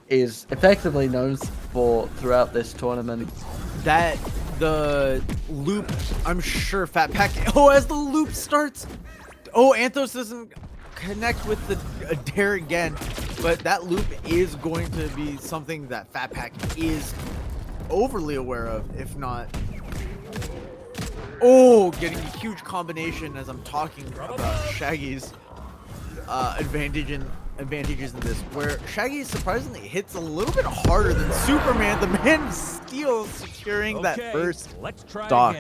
is effectively known for throughout this tournament. That the loop, I'm sure Fat Pack. Oh, as the loop starts, Anthos doesn't connect with the dare again, but that loop is going to be something that Fat Pack is overly aware of, if not. Getting a huge combination as I'm talking about Shaggy's advantages in this, where Shaggy surprisingly hits a little bit harder than Superman. The Man of Steel securing that first stock.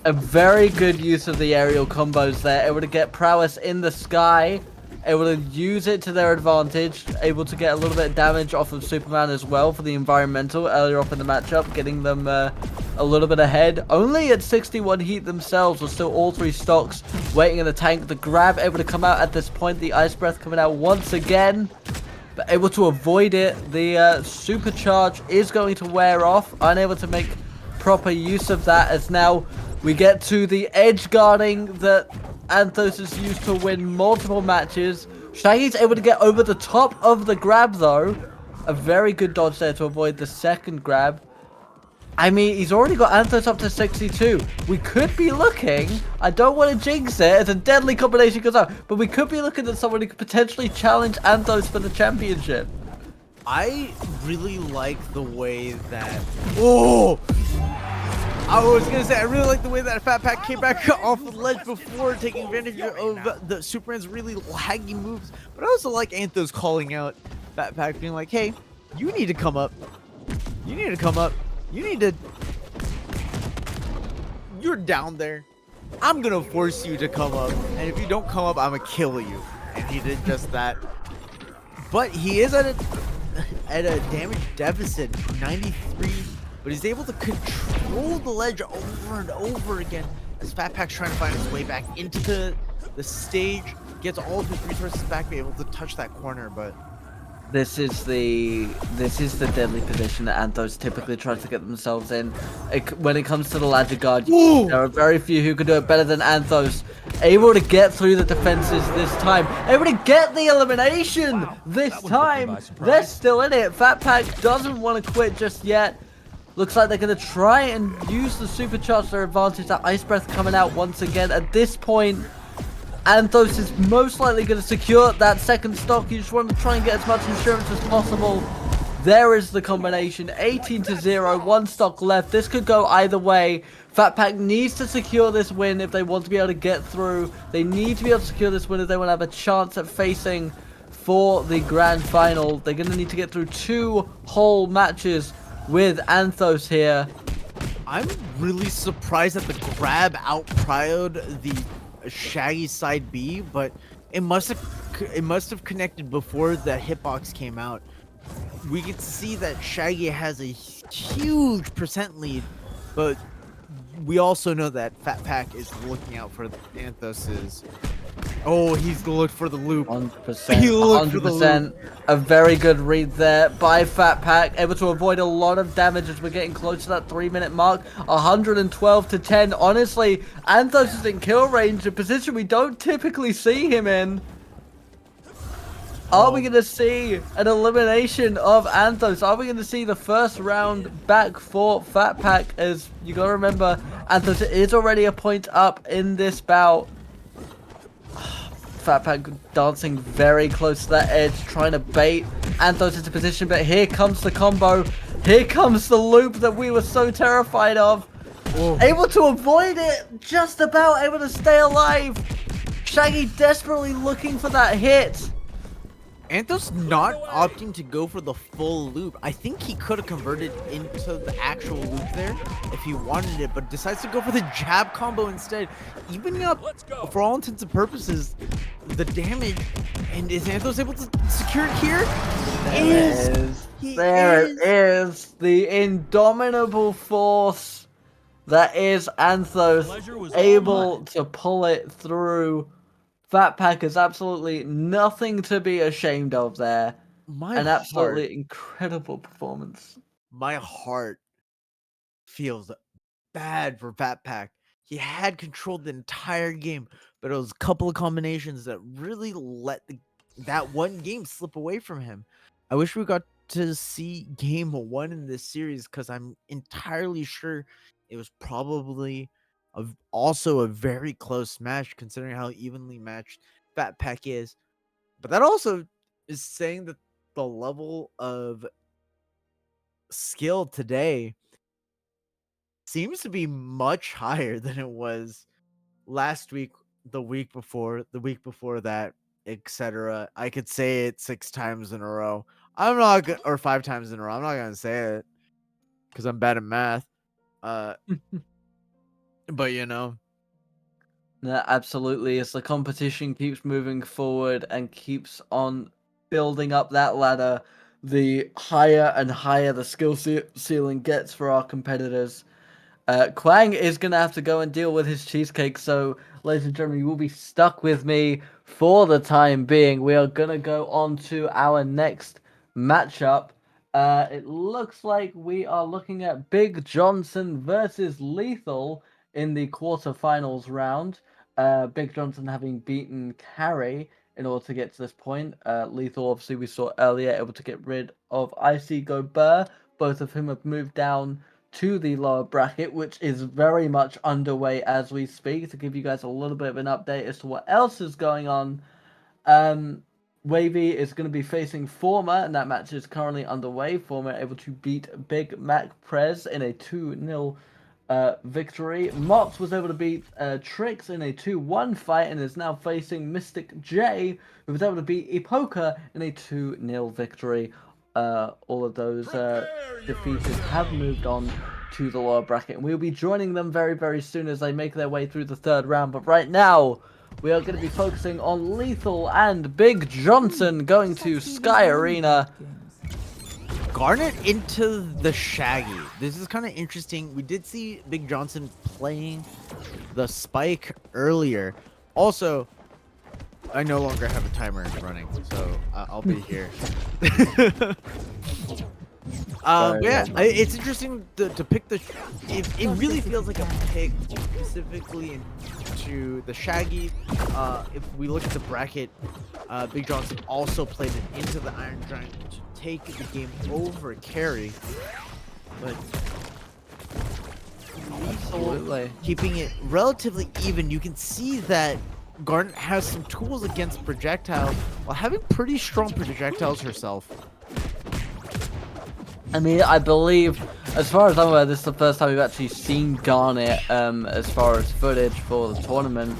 A very good use of the aerial combos there, able to get prowess in the sky, able to use it to their advantage, able to get a little bit of damage off of Superman as well for the environmental earlier up in the matchup, getting them a little bit ahead. Only at 61 heat themselves, with still all three stocks waiting in the tank. The grab able to come out at this point, the Ice Breath coming out once again, but able to avoid it. The supercharge is going to wear off, unable to make proper use of that, as now we get to the edge guarding that Anthos has used to win multiple matches. Shaggy's able to get over the top of the grab though. A very good dodge there to avoid the second grab. I mean, he's already got Anthos up to 62. We could be looking, I don't want to jinx it, as a deadly combination goes out, but we could be looking at someone who could potentially challenge Anthos for the championship. I really like the way that I was gonna say I really like the way that Fat Pack came back off the ledge before taking advantage of the Superman's really laggy moves, but I also like Anthos calling out Fat Pack, being like, "Hey, you need to come up. You need to come up. You need to. You're down there. I'm gonna force you to come up, and if you don't come up, I'm gonna kill you." And he did just that. But he is at a damage deficit, 93. But he's able to control the ledge over and over again as Fat Pack's trying to find his way back into the stage, gets all of his resources back, be able to touch that corner, but This is the deadly position that Anthos typically tries to get themselves in. When it comes to the ladder guard, Ooh. there are very few who can do it better than Anthos. Able to get through the defenses this time. Able to get the elimination this time. They're still in it. Fat Pack doesn't want to quit just yet. Looks like they're going to try and use the supercharge to their advantage. That Ice Breath coming out once again. At this point, Anthos is most likely going to secure that second stock. You just want to try and get as much insurance as possible. There is the combination. 18-0, one stock left. This could go either way. Fat Pack needs to secure this win if they want to be able to get through. They need to be able to secure this win if they want to have a chance at facing for the grand final. They're going to need to get through 2 whole matches with Anthos here. I'm really surprised that the grab out-prioed the Shaggy side B, but it must have connected before the hitbox came out. We can see that Shaggy has a huge percent lead, but we also know that Fat Pack is looking out for Anthos's. Oh, he's looked for the loop. 100%. He looked for the 100%. A very good read there by Fat Pack. Able to avoid a lot of damage as we're getting close to that 3-minute mark. 112-10. Honestly, Anthos is in kill range, a position we don't typically see him in. Are we going to see an elimination of Anthos? Are we going to see the first round back for Fat Pack? As you got to remember, Anthos is already a point up in this bout. Fat Pack dancing very close to that edge, trying to bait Anthos into position, but here comes the combo. Here comes the loop that we were so terrified of. Whoa. Able to avoid it, just about able to stay alive. Shaggy desperately looking for that hit. Anthos not opting to go for the full loop. I think he could have converted into the actual loop there if he wanted it, but decides to go for the jab combo instead, evening up, for all intents and purposes, the damage. And is Anthos able to secure it here? There it is. The indomitable force that is Anthos, able to pull it through. Fat Pack is absolutely nothing to be ashamed of there. An absolutely incredible performance. My heart feels bad for Fat Pack. He had controlled the entire game, but it was a couple of combinations that really let that one game slip away from him. I wish we got to see game 1 in this series, because I'm entirely sure it was probably also a very close match, considering how evenly matched Fat Pack is. But that also is saying that the level of skill today seems to be much higher than it was last week, the week before that, etc. I could say it 6 times in a row. I'm not gonna, or 5 times in a row. I'm not gonna say it because I'm bad at math. But you know. Yeah, absolutely. As the competition keeps moving forward and keeps on building up that ladder, the higher and higher the skill ceiling gets for our competitors. Quang is going to have to go and deal with his cheesecake, so ladies and gentlemen, you will be stuck with me for the time being. We are going to go on to our next matchup. It looks like we are looking at Big Johnson versus Lethal in the quarterfinals round. Big Johnson having beaten Carry in order to get to this point. Lethal, obviously, we saw earlier, able to get rid of Icy Gobert. Both of whom have moved down to the lower bracket, which is very much underway as we speak. To give you guys a little bit of an update as to what else is going on, Wavy is going to be facing Former, and that match is currently underway. Former able to beat Big Mac Prez in a 2-0 victory. Mox was able to beat Trix in a 2-1 fight and is now facing Mystic J, who was able to beat Epoka in a 2-0 victory. All of those defeated have moved on to the lower bracket, and we'll be joining them very, very soon as they make their way through the third round. But right now, we are going to be focusing on Lethal and Big Johnson going to Sky Arena. Garnet into the Shaggy. This is kind of interesting. We did see Big Johnson playing the Spike earlier. Also, I no longer have a timer running, so I'll be here. Yeah, it's interesting to pick the. It really feels like a pick specifically into the Shaggy. If we look at the bracket, Big Johnson also played it into the Iron Giant to take the game over carry, but Lethal keeping it relatively even. You can see that Garnet has some tools against projectiles while having pretty strong projectiles herself. I mean, I believe, as far as I'm aware, this is the first time we've actually seen Garnet as far as footage for the tournament.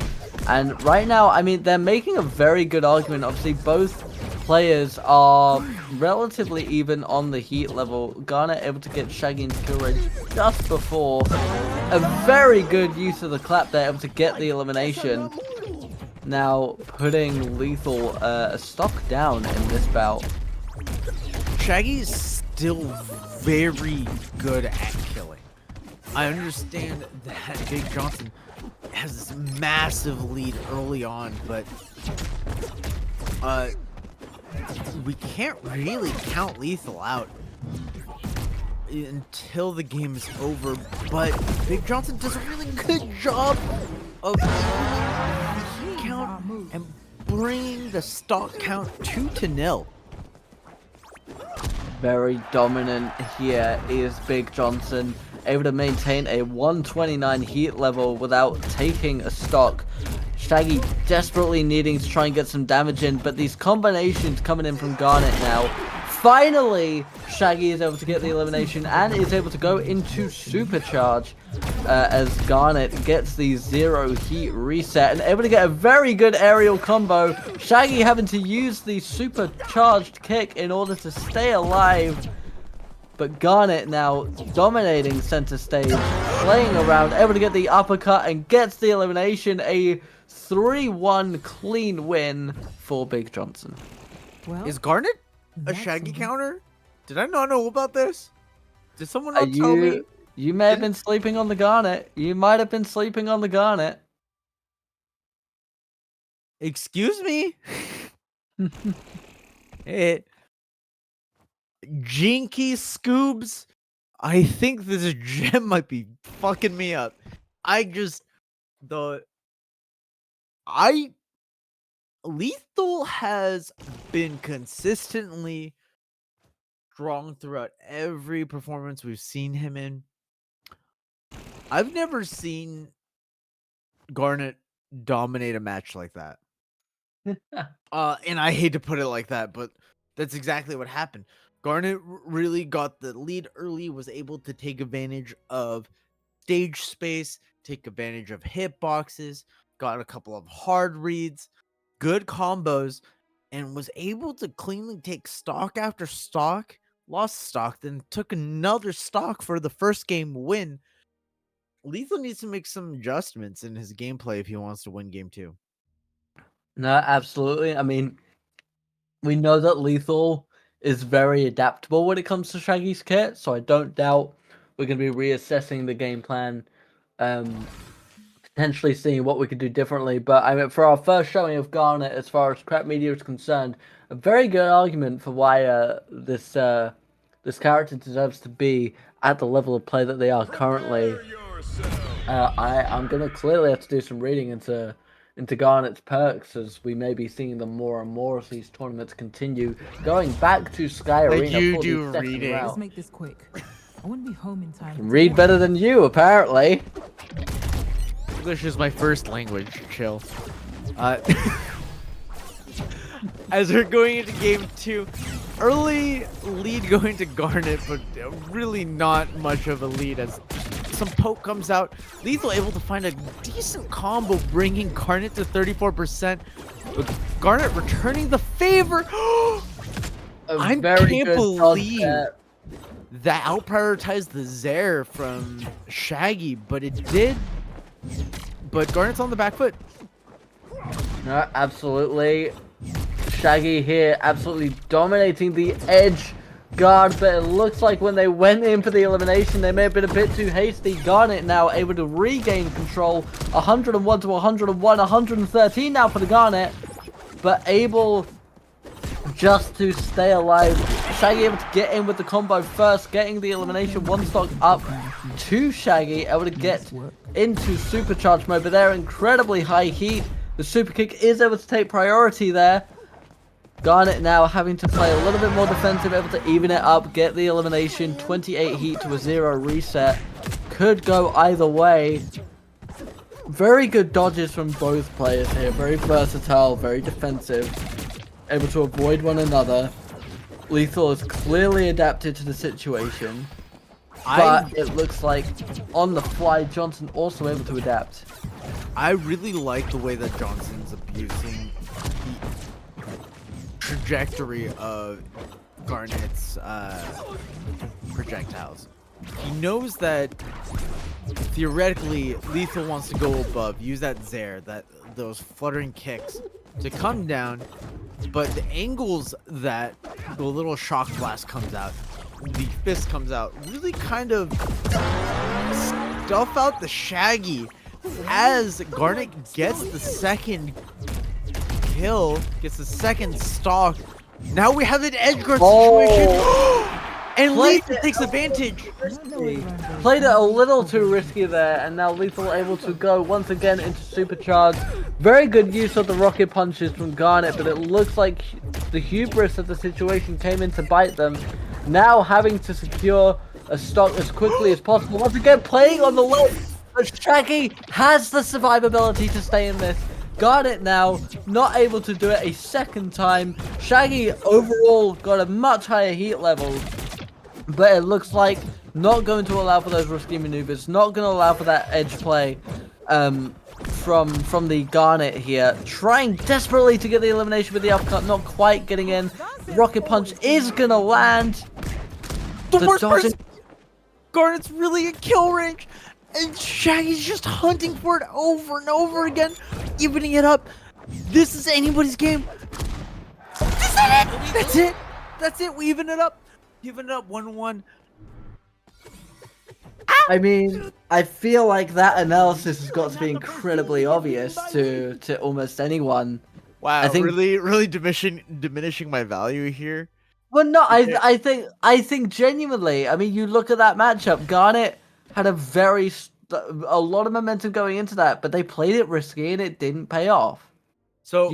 And right now, I mean, they're making a very good argument. Obviously, both players are relatively even on the heat level. Garnet able to get Shaggy into kill range just before. A very good use of the clap there, able to get the elimination. Now putting Lethal a stock down in this bout. Shaggy's still very good at killing. I understand that Big Johnson has this massive lead early on, but we can't really count Lethal out until the game is over. But Big Johnson does a really good job of count and bringing the stock count 2-0. Very dominant here is Big Johnson, able to maintain a 129 heat level without taking a stock. Shaggy desperately needing to try and get some damage in, but these combinations coming in from Garnet now. Finally, Shaggy is able to get the elimination and is able to go into Supercharge as Garnet gets the 0 heat reset and able to get a very good aerial combo. Shaggy having to use the supercharged kick in order to stay alive. But Garnet now dominating center stage, playing around, able to get the uppercut and gets the elimination. A 3-1 clean win for Big Johnson. Well, Is Garnet a Shaggy counter? Did I not know about this? Did someone not tell me? You may have been sleeping on the Garnet. You might have been sleeping on the Garnet. Excuse me? Jinky Scoobs, I think this gem might be fucking me up. Lethal has been consistently strong throughout every performance we've seen him in. I've never seen Garnet dominate a match like that. And I hate to put it like that, but that's exactly what happened. Garnet really got the lead early, was able to take advantage of stage space, take advantage of hitboxes, got a couple of hard reads, good combos, and was able to cleanly take stock after stock, lost stock, then took another stock for the first game win. Lethal needs to make some adjustments in his gameplay if he wants to win game 2. No, absolutely. I mean, we know that Lethal is very adaptable when it comes to Shaggy's kit, so I don't doubt we're going to be reassessing the game plan, potentially seeing what we could do differently. But I mean, for our first showing of Garnet, as far as Crap Media is concerned, a very good argument for why this character deserves to be at the level of play that they are currently. I'm going to clearly have to do some reading into Garnet's perks, as we may be seeing them more and more as these tournaments continue. Going back to Sky Arena you for do the second reading. Let's round. make this quick. I wouldn't be home in time. Read better than you, apparently. English is my first language. Chill. As we're going into game 2, early lead going to Garnet, but really not much of a lead as some poke comes out. Lethal able to find a decent combo, bringing Garnet to 34%. But Garnet returning the favor. I can't believe that out-prioritized the Zaire from Shaggy, but it did. But Garnet's on the back foot. No, absolutely. Shaggy here absolutely dominating the edge guard, but it looks like when they went in for the elimination, they may have been a bit too hasty. Garnet now able to regain control. 101 to 101, 113 now for the Garnet, but able just to stay alive. Shaggy able to get in with the combo first, getting the elimination one stock up to Shaggy, able to get into supercharge mode, but they're incredibly high heat. The super kick is able to take priority there. Garnet now having to play a little bit more defensive, able to even it up, get the elimination, 28 heat to a 0 reset. Could go either way. Very good dodges from both players here, very versatile, very defensive, able to avoid one another. Lethal is clearly adapted to the situation, but it looks like on the fly, Johnson also able to adapt. I really like the way that Johnson's abusing the trajectory of Garnet's projectiles. He knows that theoretically Lethal wants to go above, use that Zaire, those fluttering kicks to come down, but the angles that the little shock blast comes out, the fist comes out, really kind of stuff out the Shaggy as Garnet gets the second kill, gets the second stock. Now we have an edge guard situation. And Lethal takes advantage. Played it a little too risky there, and now Lethal able to go once again into supercharge. Very good use of the rocket punches from Garnet, but it looks like the hubris of the situation came in to bite them. Now having to secure a stock as quickly as possible. Once again playing on the low, but Shaggy has the survivability to stay in this. Garnet now not able to do it a second time. Shaggy overall got a much higher heat level, but it looks like not going to allow for those risky maneuvers, not going to allow for that edge play from the Garnet here. Trying desperately to get the elimination with the uppercut, not quite getting in. The rocket punch is going to land. The worst person. Garnet's really in kill range, and Shaggy's just hunting for it over and over again, evening it up. This is anybody's game. Is that it? That's it. That's it. We even it up. Even it up 1-1. I mean, I feel like that analysis has got to be incredibly obvious to almost anyone. Wow, I think really diminishing my value here. Well, no, I think genuinely. I mean, you look at that matchup. Garnet had a lot of momentum going into that, but they played it risky and it didn't pay off. So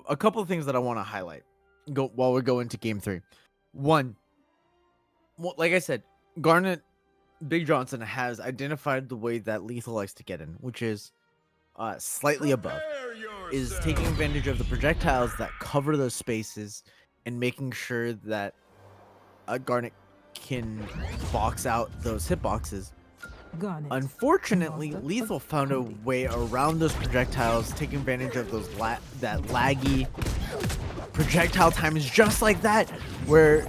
a couple of things that I want to highlight while we go into game 3. One, like I said, Garnet, Big Johnson has identified the way that Lethal likes to get in, which is slightly above, is taking advantage of the projectiles that cover those spaces and making sure that Garnet can box out those hitboxes. Unfortunately, Lethal found a way around those projectiles, taking advantage of those that laggy projectile time is just like that, where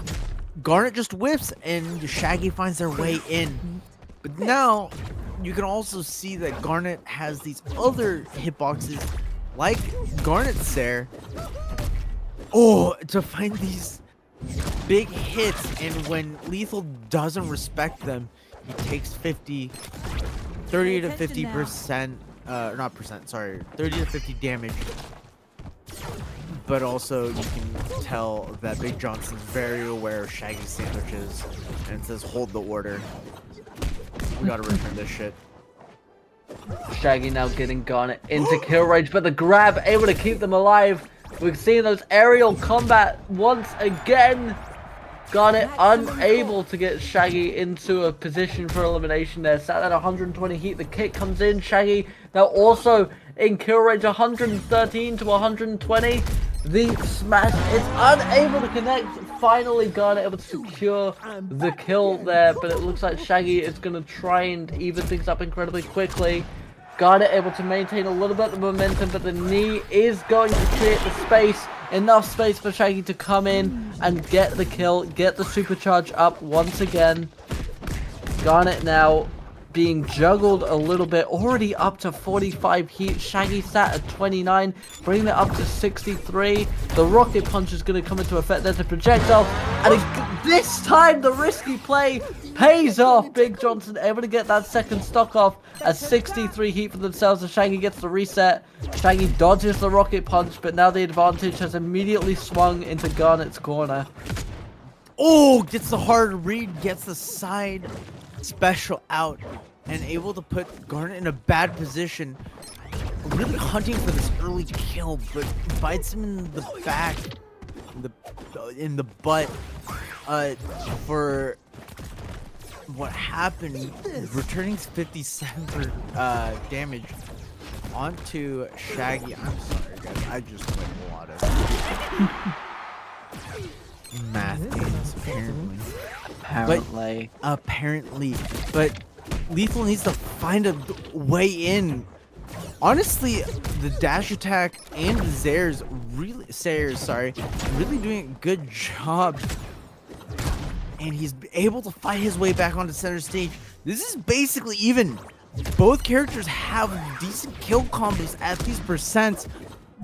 Garnet just whiffs and Shaggy finds their way in. But now you can also see that Garnet has these other hitboxes like Garnet's there. Oh, to find these big hits, and when Lethal doesn't respect them, he takes 30 to 50%, not percent, sorry, 30 to 50 damage. But also, you can tell that Big Johnson's very aware of Shaggy's sandwiches and says, hold the order. We gotta return this shit. Shaggy now getting Garnet into kill range, but the grab able to keep them alive. We've seen those aerial combat once again. Garnet unable to get Shaggy into a position for elimination there. Sat at 120 heat. The kick comes in. Shaggy now also in kill range, 113 to 120. The smash is unable to connect. finally Garnet able to secure the kill there, but it looks like Shaggy is going to try and even things up incredibly quickly. Garnet able to maintain a little bit of momentum, but the knee is going to create the space, enough space for Shaggy to come in and get the kill, get the supercharge up once again. Garnet now being juggled a little bit, already up to 45 heat. Shaggy sat at 29, bringing it up to 63. The rocket punch is going to come into effect. There's a projectile, and this time the risky play pays off. Big Johnson able to get that second stock off at 63 heat for themselves, and Shaggy gets the reset. Shaggy dodges the rocket punch, but now the advantage has immediately swung into Garnet's corner. Oh, gets the hard read, gets the side special out, and able to put Garnet in a bad position. Really hunting for this early kill, but bites him in the back, in the butt, for what happened. Returning 57 for damage onto Shaggy. I'm sorry, guys. I just played a lot of math games, apparently. Apparently. But Lethal needs to find a way in. Honestly, the dash attack and the Sayers really doing a good job. And he's able to fight his way back onto center stage. This is basically even. Both characters have decent kill combos at these percents.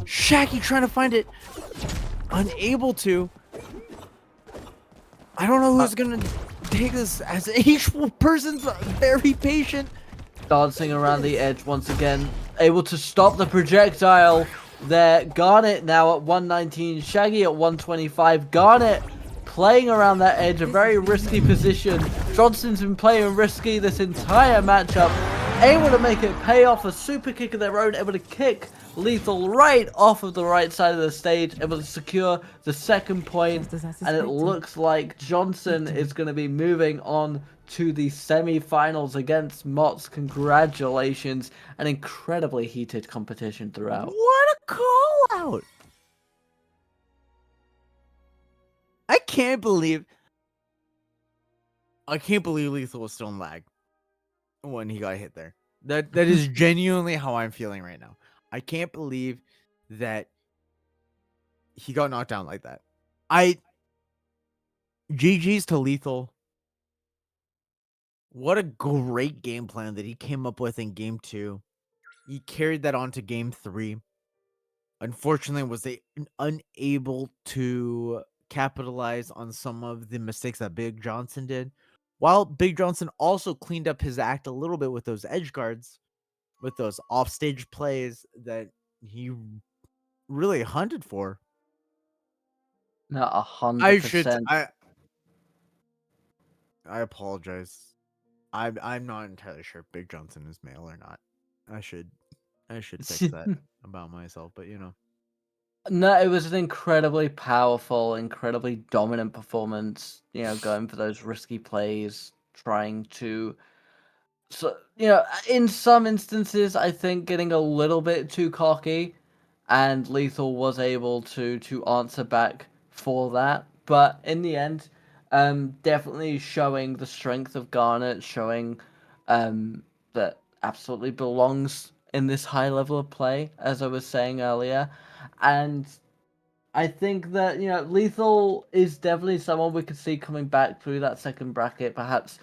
Shaggy trying to find it. Unable to. I don't know who's gonna take this, as each person's very patient. Dancing around the edge once again, able to stop the projectile there. Garnet now at 119, Shaggy at 125. Garnet playing around that edge, a very risky position. Johnson's been playing risky this entire matchup, able to make it pay off. A super kick of their own, able to kick Lethal right off of the right side of the stage, able to secure the second point, and it looks like Johnson is going to be moving on to the semi-finals against Mott's. Congratulations. An incredibly heated competition throughout. What a call out! I can't believe Lethal was still in lag when he got hit there. That is genuinely how I'm feeling right now. I can't believe that he got knocked down like that. GG's to Lethal. What a great game plan that he came up with in game 2. He carried that on to game 3. Unfortunately, was unable to capitalize on some of the mistakes that Big Johnson did. While Big Johnson also cleaned up his act a little bit with those edge guards, with those offstage plays that he really hunted for. Not 100%. I apologize. I'm not entirely sure if Big Johnson is male or not. I should fix that about myself, but you know. No, it was an incredibly powerful, incredibly dominant performance. You know, going for those risky plays, trying to. So, you know, in some instances, I think getting a little bit too cocky, and Lethal was able to answer back for that. But in the end, definitely showing the strength of Garnet, showing that absolutely belongs in this high level of play, as I was saying earlier. And I think that, you know, Lethal is definitely someone we could see coming back through that second bracket, perhaps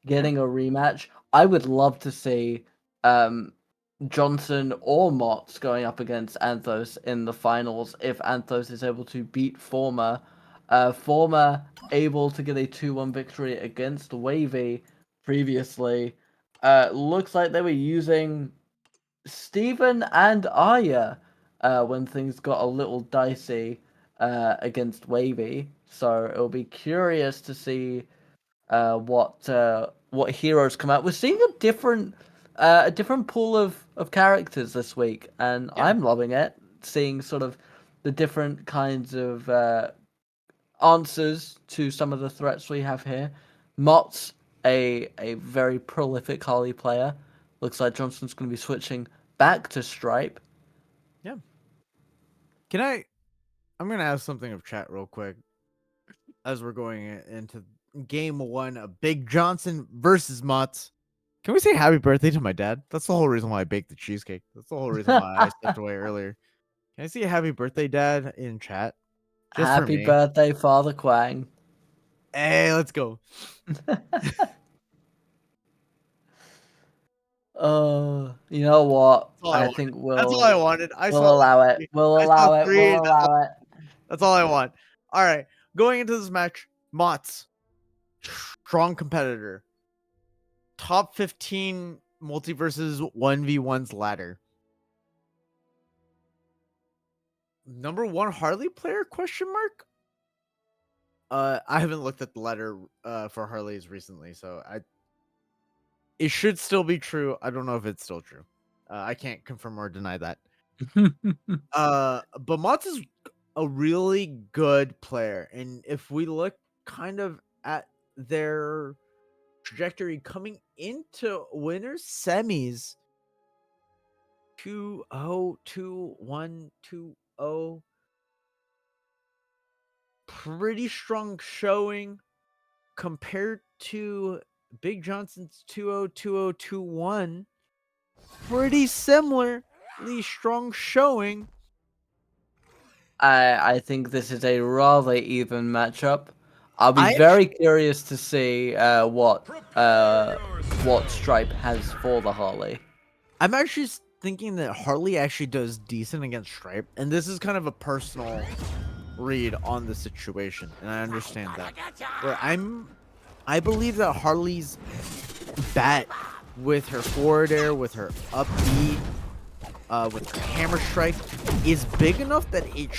getting a rematch. I would love to see Johnson or Motts going up against Anthos in the finals if Anthos is able to beat Former. Former able to get a 2-1 victory against Wavy previously. Looks like they were using Steven and Arya when things got a little dicey against Wavy. So it'll be curious to see what heroes come out. We're seeing a different pool of characters this week, and Yeah. I'm loving it. Seeing sort of the different kinds of answers to some of the threats we have here. Mott's a very prolific Harley player. Looks like Johnson's going to be switching back to Stripe. Yeah. I'm going to ask something of chat real quick. as we're going into game 1 of Big Johnson versus Mutts. Can we say happy birthday to my dad? That's the whole reason why I baked the cheesecake. That's the whole reason why I stepped away earlier. Can I see a happy birthday, Dad, in chat? Just for Happy me. birthday, Father Quang. Hey, let's go. Oh, you know what? That's all I I wanted. think That's all I wanted. we'll allow it. We'll I saw allow it. 3. We'll allow it. That's all I want. All right, going into this match, Motts, strong competitor, top 15 MultiVersus 1v1s ladder. Number 1 Harley player? Question mark. I haven't looked at the ladder for Harley's recently, so it should still be true. I don't know if it's still true. I can't confirm or deny that. But Motts is a really good player, and if we look kind of at their trajectory coming into winners semis, 2-0, 2-1, 2-0, pretty strong showing compared to Big Johnson's 2-0, 2-0, 2-1. Pretty similarly strong showing. I think this is a rather even matchup. I'll be very curious to see what Stripe has for the Harley. I'm actually thinking that Harley actually does decent against Stripe, and this is kind of a personal read on the situation, and I understand that. Where I believe that Harley's bat with her forward air, with her up B, with her hammer strike, is big enough that it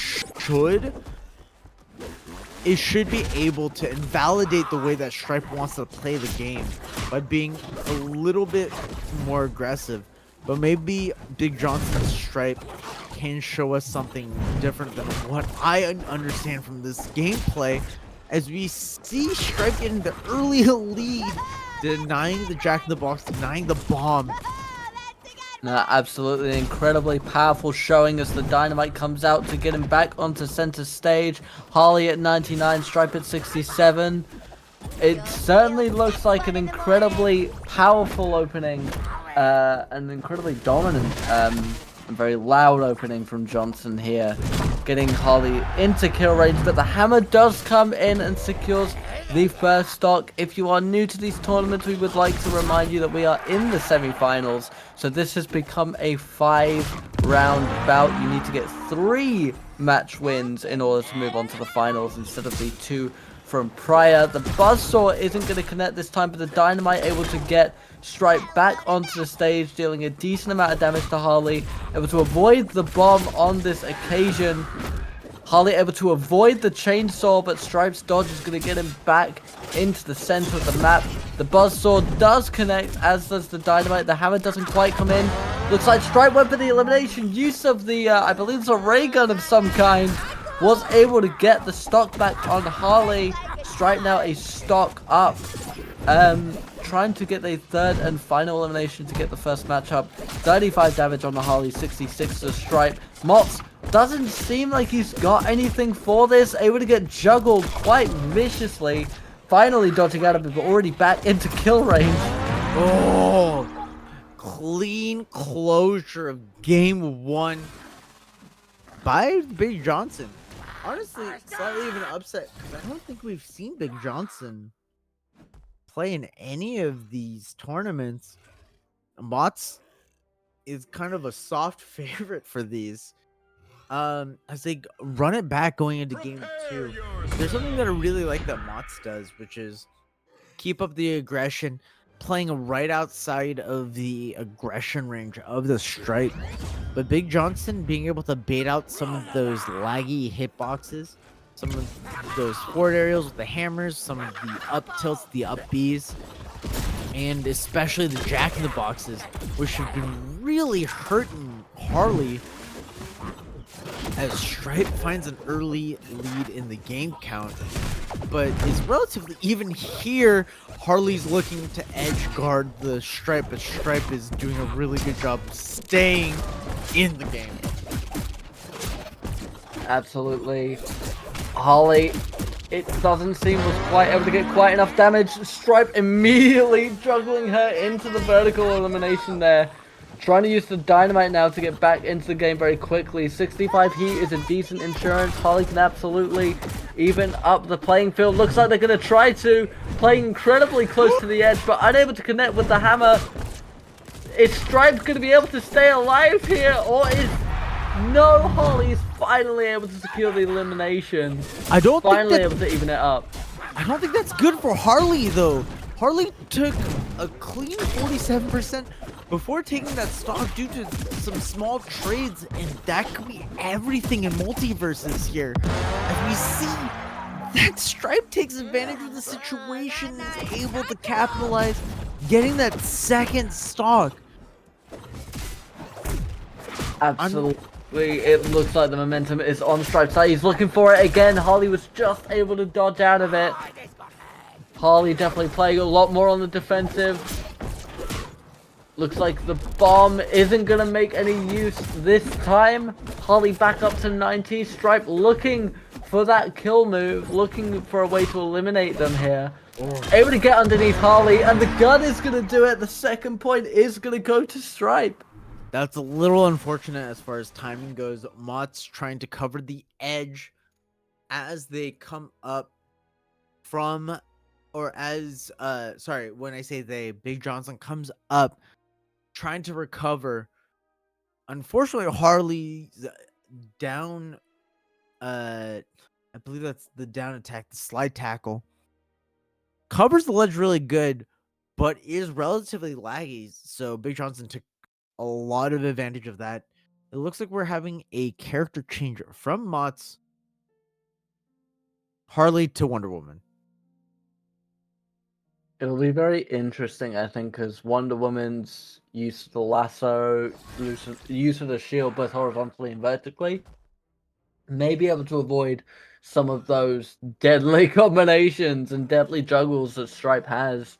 should be able to invalidate the way that Stripe wants to play the game by being a little bit more aggressive. But maybe Big Johnson's Stripe can show us something different than what I understand from this gameplay, as we see Stripe getting the early lead, denying the Jack in the Box, denying the bomb. No, absolutely incredibly powerful showing as the Dynamite comes out to get him back onto center stage. Harley at 99, Stripe at 67. It certainly looks like an incredibly powerful opening, an incredibly dominant and very loud opening from Johnson here, getting Harley into kill range, but the hammer does come in and secures the first stock. If you are new to these tournaments, we would like to remind you that we are in the semi-finals, so this has become a 5-round bout. You need to get 3 match wins in order to move on to the finals instead of the 2 from prior. The Buzzsaw isn't going to connect this time, but the Dynamite able to get Stripe back onto the stage, dealing a decent amount of damage to Harley, able to avoid the bomb on this occasion. Harley able to avoid the chainsaw, but Stripe's dodge is going to get him back into the center of the map. The Buzzsaw does connect, as does the Dynamite. The hammer doesn't quite come in. Looks like Stripe went for the elimination. Use of the, I believe it's a ray gun of some kind. Was able to get the stock back on Harley. Stripe now a stock up. Trying to get a 3rd and final elimination to get the first matchup. 35 damage on the Harley, 66 to Stripe. Motts doesn't seem like he's got anything for this. Able to get juggled quite viciously. Finally dodging out of it, but already back into kill range. Oh, clean closure of game 1 by Big Johnson. Honestly, slightly even upset, because I don't think we've seen Big Johnson play in any of these tournaments. Motts is kind of a soft favorite for these. As they run it back going into game 2, there's something that I really like that Motts does, which is keep up the aggression, playing right outside of the aggression range of the Stripe. But Big Johnson being able to bait out some of those laggy hitboxes, some of those forward aerials with the hammers, some of the up tilts, the up Bs, and especially the Jack in the Boxes, which have been really hurting Harley, as Stripe finds an early lead in the game count, but is relatively even here. Harley's looking to edge guard the Stripe, but Stripe is doing a really good job of staying in the game. Absolutely. Harley It doesn't seem was quite able to get quite enough damage. Stripe immediately juggling her into the vertical elimination there. Trying to use the dynamite now to get back into the game very quickly. 65 heat is a decent insurance. Holly can absolutely even up the playing field. Looks like they're going to try to. Playing incredibly close to the edge, but unable to connect with the hammer. Is Stripe going to be able to stay alive here, or is... No, Holly's finally able to secure the elimination. I don't finally think able to even it up. I don't think that's good for Harley though. Harley took a clean 47% before taking that stock due to some small trades, and that could be everything in MultiVersus here. As we see, that Stripe takes advantage of the situation, is able to capitalize, getting that second stock. Absolutely. It looks like the momentum is on Stripe's side. He's looking for it again. Harley was just able to dodge out of it. Harley definitely playing a lot more on the defensive. Looks like the bomb isn't going to make any use this time. Harley back up to 90. Stripe looking for that kill move. Looking for a way to eliminate them here. Able to get underneath Harley. And the gun is going to do it. The second point is going to go to Stripe. That's a little unfortunate as far as timing goes. Mott's trying to cover the edge as they come up from, or as, sorry, when I say they, Big Johnson comes up trying to recover. Unfortunately, Harley's down, I believe that's the down attack, the slide tackle. Covers the ledge really good, but is relatively laggy. So Big Johnson took a lot of advantage of that. It looks like we're having a character change from Mott's Harley to Wonder Woman. It'll be very interesting, I think, because Wonder Woman's use of the lasso, use of the shield both horizontally and vertically, may be able to avoid some of those deadly combinations and deadly juggles that Stripe has.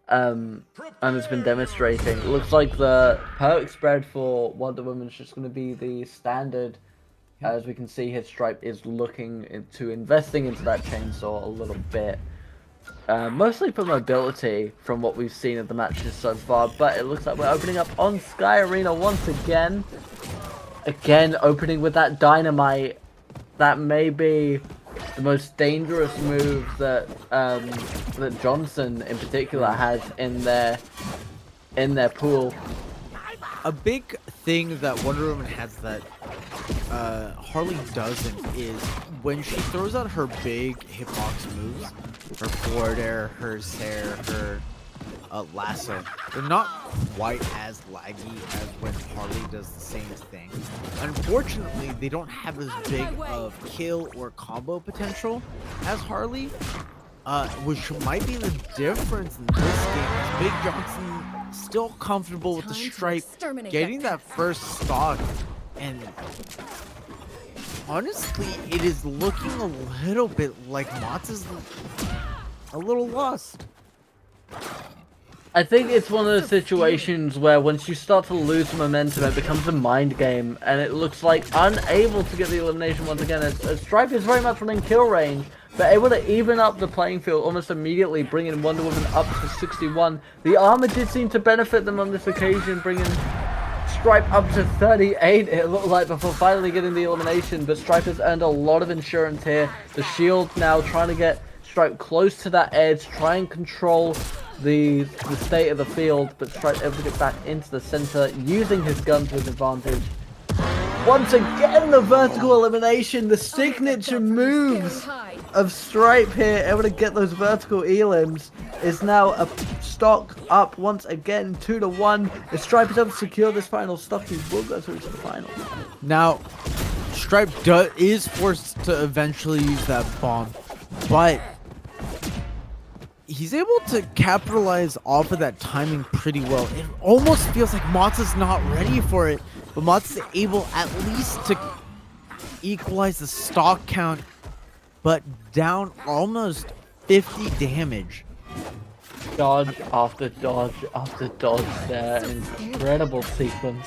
And it's been demonstrating. It looks like the perk spread for Wonder Woman is just going to be the standard. As we can see, his Stripe is looking into investing into that chainsaw a little bit. Mostly for mobility from what we've seen of the matches so far. But it looks like we're opening up on Sky Arena once again. Again, opening with that dynamite. That may be the most dangerous move that that Johnson in particular has in their pool. A big thing that Wonder Woman has that Harley doesn't is when she throws out her big hitbox moves, her forward air, her Sair, her lasso, they're not quite as laggy as when Harley does the same thing. Unfortunately, they don't have as big of kill or combo potential as Harley, which might be the difference in this game. Big Johnson still comfortable with the Stripe, getting that first stock, and honestly, it is looking a little bit like Mott's is a little lost. I think it's one of those situations where once you start to lose momentum, it becomes a mind game, and it looks like unable to get the elimination once again, as Stripe is very much within kill range, but able to even up the playing field almost immediately, bringing Wonder Woman up to 61. The armor did seem to benefit them on this occasion, bringing Stripe up to 38, it looked like, before finally getting the elimination, but Stripe has earned a lot of insurance here. The shield now trying to get Stripe close to that edge, try and control the state of the field, but Stripe able to get back into the center, using his gun to his advantage. Once again, the vertical elimination, the signature moves of Stripe here, able to get those vertical elims, is now a stock up once again, 2-1. If Stripe is able to secure this final stock, he will go through to the final. Now, Stripe is forced to eventually use that bomb, but he's able to capitalize off of that timing pretty well. It almost feels like Mott's is not ready for it, but Mott's is able at least to equalize the stock count, but down almost 50 damage. Dodge after dodge after dodge there. An incredible sequence.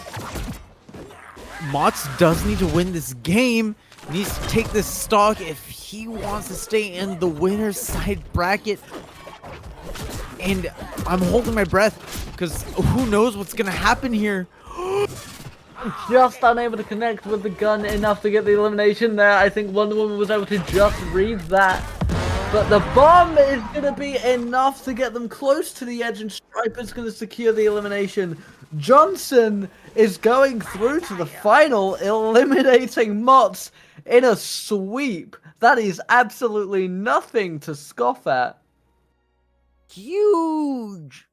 Mott's does need to win this game. Needs to take this stock. If he wants to stay in the winner's side bracket. And I'm holding my breath because who knows what's going to happen here. Just unable to connect with the gun enough to get the elimination there. I think Wonder Woman was able to just read that. But the bomb is going to be enough to get them close to the edge, and Striper's going to secure the elimination. Johnson is going through to the final, eliminating Mott's in a sweep. That is absolutely nothing to scoff at. Huge.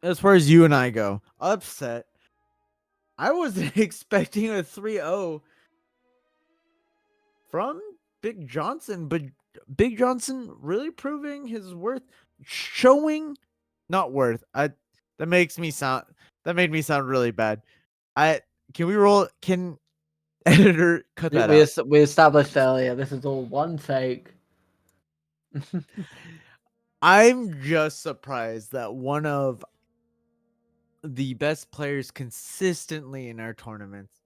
As far as you and I go, upset. I wasn't expecting a 3-0 from Big Johnson, but Big Johnson really proving his worth, showing not worth. That made me sound really bad. Can we roll? Can editor cut that out? We established earlier, this is all one take. I'm just surprised that one of the best players consistently in our tournaments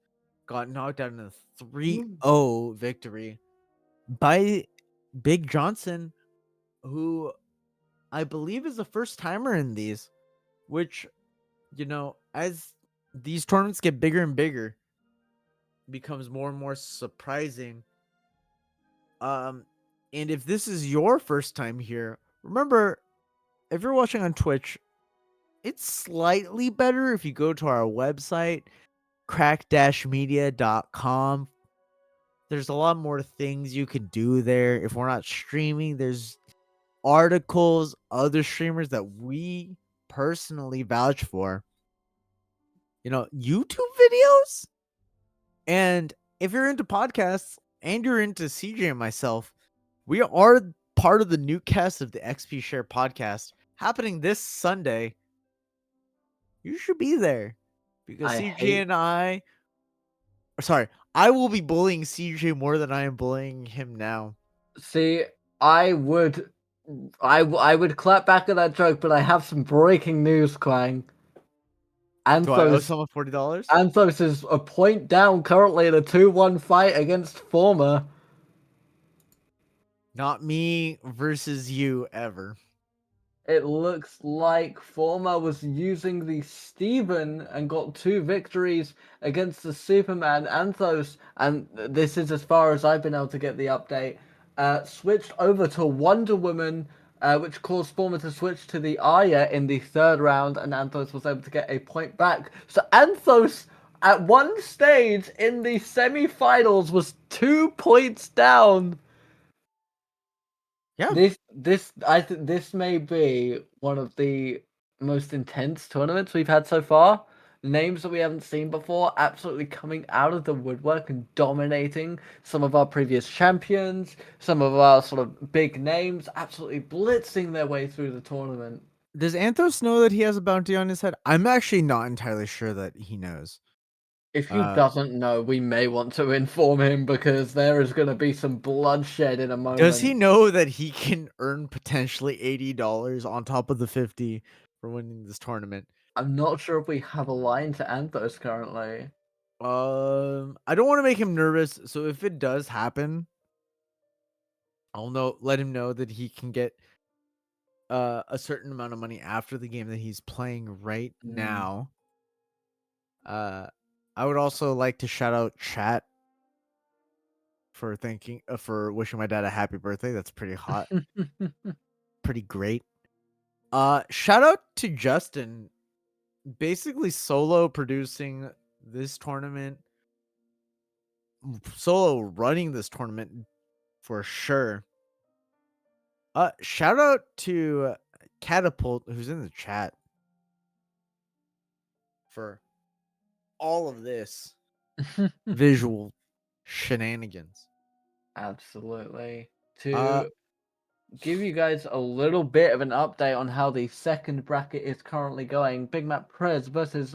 got knocked out in a 3-0 victory by Big Johnson, who I believe is a first timer in these, which, as these tournaments get bigger and bigger, becomes more and more surprising. And if this is your first time here, remember, if you're watching on Twitch, it's slightly better if you go to our website, crack-media.com. There's a lot more things you can do there. If we're not streaming, there's articles, other streamers that we personally vouch for. YouTube videos. And if you're into podcasts and you're into CJ and myself, we are part of the new cast of the XP Share podcast happening this Sunday. You should be there because I will be bullying CJ more than I am bullying him now. See, I would clap back at that joke, but I have some breaking news, Quang. Do I owe someone $40? Anthos is a point down currently in a 2-1 fight against Former. Not me versus you ever. It looks like Former was using the Steven and got 2 victories against the Superman. Anthos, and this is as far as I've been able to get the update, switched over to Wonder Woman, which caused Former to switch to the Arya in the 3rd round, and Anthos was able to get a point back. So Anthos, at one stage in the semi-finals, was 2 points down. Yeah. This may be one of the most intense tournaments we've had so far. Names that we haven't seen before absolutely coming out of the woodwork and dominating some of our previous champions, some of our sort of big names, absolutely blitzing their way through the tournament. Does Anthos know that he has a bounty on his head? I'm actually not entirely sure that he knows. If he doesn't know, we may want to inform him because there is going to be some bloodshed in a moment. Does he know that he can earn potentially $80 on top of the 50 for winning this tournament? I'm not sure if we have a line to Anthos currently. I don't want to make him nervous, so if it does happen, let him know that he can get a certain amount of money after the game that he's playing right now. I would also like to shout out chat for wishing my dad a happy birthday. That's pretty hot. Pretty great. Shout out to Justin, basically solo producing this tournament, solo running this tournament for sure. Shout out to Catapult, who's in the chat, for all of this visual shenanigans. Absolutely. To give you guys a little bit of an update on how the second bracket is currently going, Big Mac Prez versus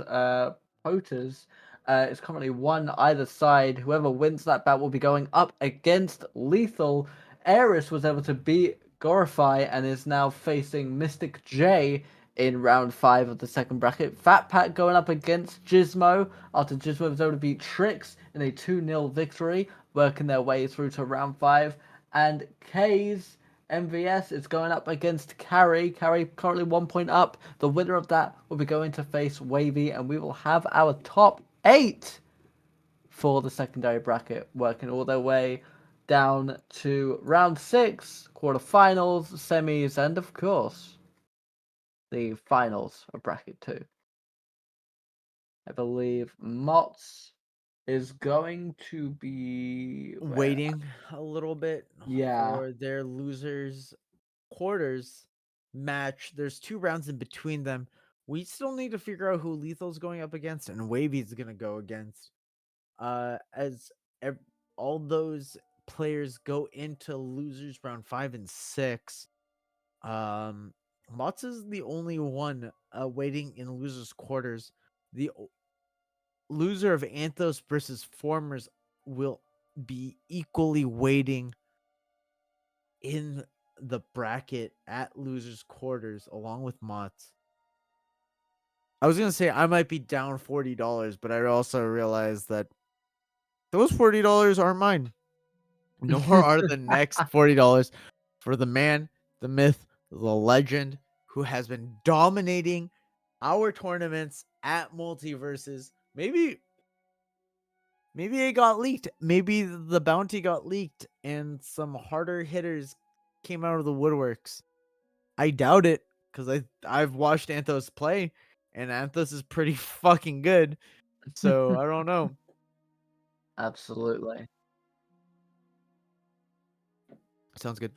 Poters is currently 1 either side. Whoever wins that bat will be going up against Lethal. Eris was able to beat Gorify and is now facing Mystic J in round 5 of the second bracket. Fat Pat going up against Gizmo after Gizmo was able to beat Trix in a 2-0 victory, working their way through to round 5. And K's MVS is going up against Carrie. Carrie currently 1 point up. The winner of that will be going to face Wavy, and we will have our top 8 for the secondary bracket, working all their way down to round 6, quarterfinals, semis, and of course, the finals of bracket 2. I believe Mott's is going to be Waiting a little bit Yeah. for their losers quarters match. There's 2 rounds in between them. We still need to figure out who Lethal's going up against and Wavy's gonna go against. As all those players go into losers round 5 and 6. Mott's is the only one waiting in losers quarters. The loser of Anthos versus Formers will be equally waiting in the bracket at losers quarters along with Mott's. I was gonna say I might be down $40, but I also realized that those $40 aren't mine. Nor are the next $40 for the man, the myth, the legend who has been dominating our tournaments at MultiVersus. Maybe it got leaked. Maybe the bounty got leaked and some harder hitters came out of the woodworks. I doubt it because I've watched Anthos play and Anthos is pretty fucking good. So I don't know. Absolutely. Sounds good.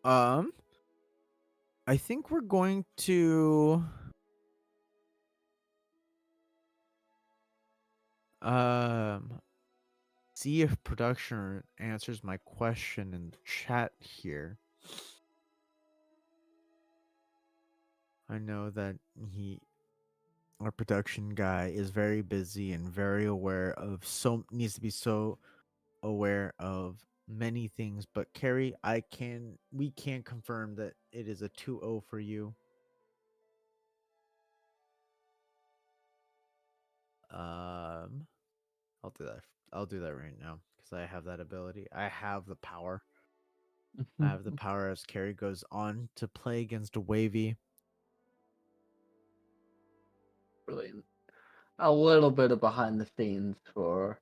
I think we're going to see if production answers my question in the chat here. I know that our production guy is very busy and very aware of needs to be so aware of many things, but Carrie, we can confirm that it is a 2-0 for you. I'll do that. I'll do that right now because I have that ability. I have the power. I have the power as Carrie goes on to play against a Wavy. Brilliant. A little bit of behind the scenes for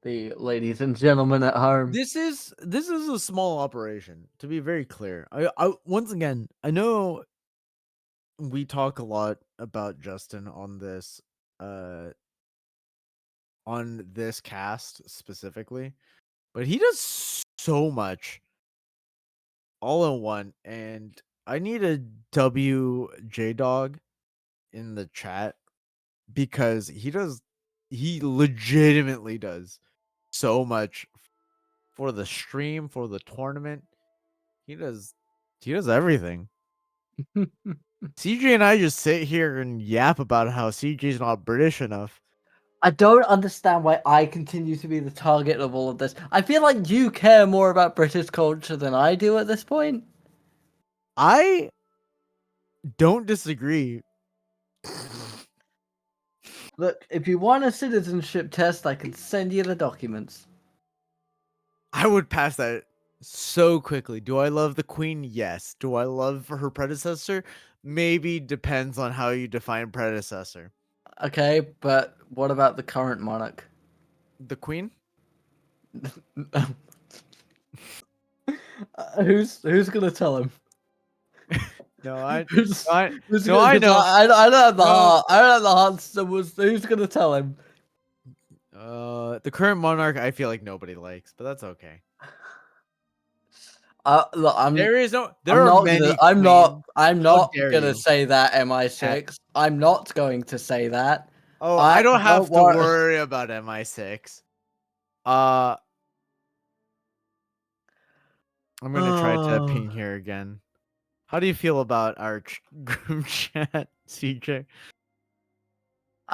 the ladies and gentlemen at home. This is a small operation, to be very clear. I once again, I know we talk a lot about Justin on this cast specifically, but he does so much all in one, and I need a WJ dog in the chat because he legitimately does so much for the stream, for the tournament. He does everything. CJ and I just sit here and yap about how CJ's not British enough. I don't understand why I continue to be the target of all of this. I feel like you care more about British culture than I do at this point. I don't disagree. Look, if you want a citizenship test, I can send you the documents. I would pass that so quickly. Do I love the queen? Yes. Do I love her predecessor? Maybe, depends on how you define predecessor. Okay, but what about the current monarch? The queen? Who's gonna tell him? No, I Who's no, gonna, I 'cause know. I don't have the No. heart. I don't have the heart. So who's gonna tell him? The current monarch I feel like nobody likes, but that's okay. Look, There are many I'm queens. How not dare gonna you? say that, MI6. I'm not going to say that. Oh, I don't have to worry. worry about MI6. I'm gonna try to Oh, ping here again. How do you feel about our group chat, CJ?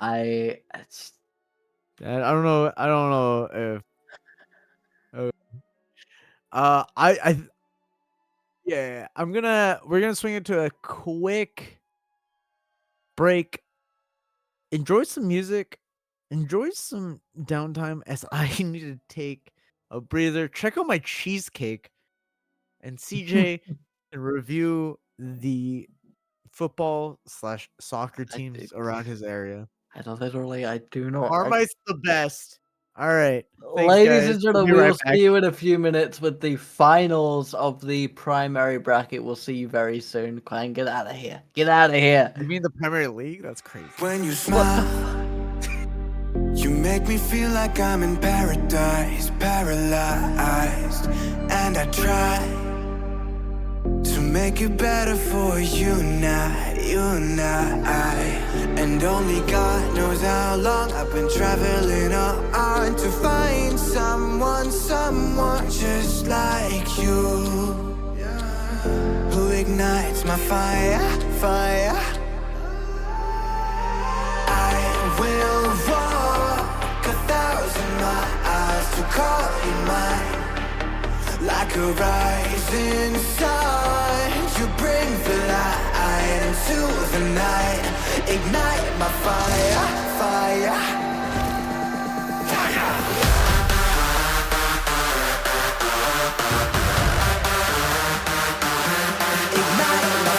it's I don't know. I don't know if. Uh, I yeah. We're gonna swing into a quick break. Enjoy some music. Enjoy some downtime as I need to take a breather. Check out my cheesecake, and CJ can review the football/soccer teams around his area. I do not. Marmite's the best. All right. Thanks, Ladies guys. and We'll gentlemen, be we right will back. see you in a few minutes with the finals of the primary bracket. We'll see you very soon. Klein, get out of here. Get out of here. You mean the Premier League? That's crazy. When you smile, you make me feel like I'm in paradise, paralyzed. And I try to make it better for you and I. And only God knows how long I've been traveling on to find someone just like you, who ignites my fire. I will walk 1,000 miles to call you mine. Like a rising sun, you bring the light into the night. Ignite my fire. Ignite my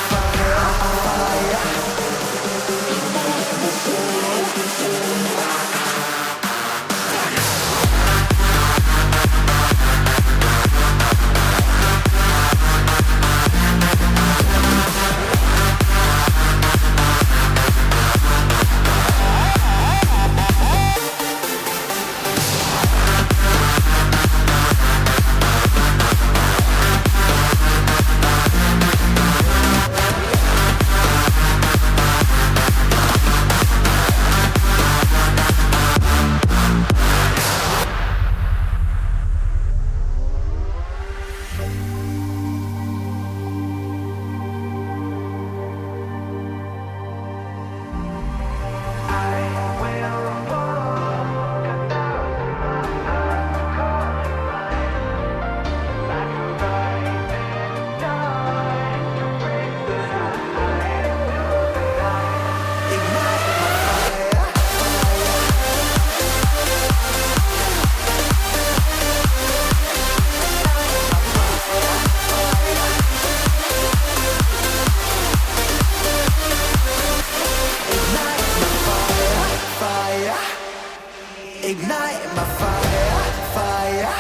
Ignite my fire.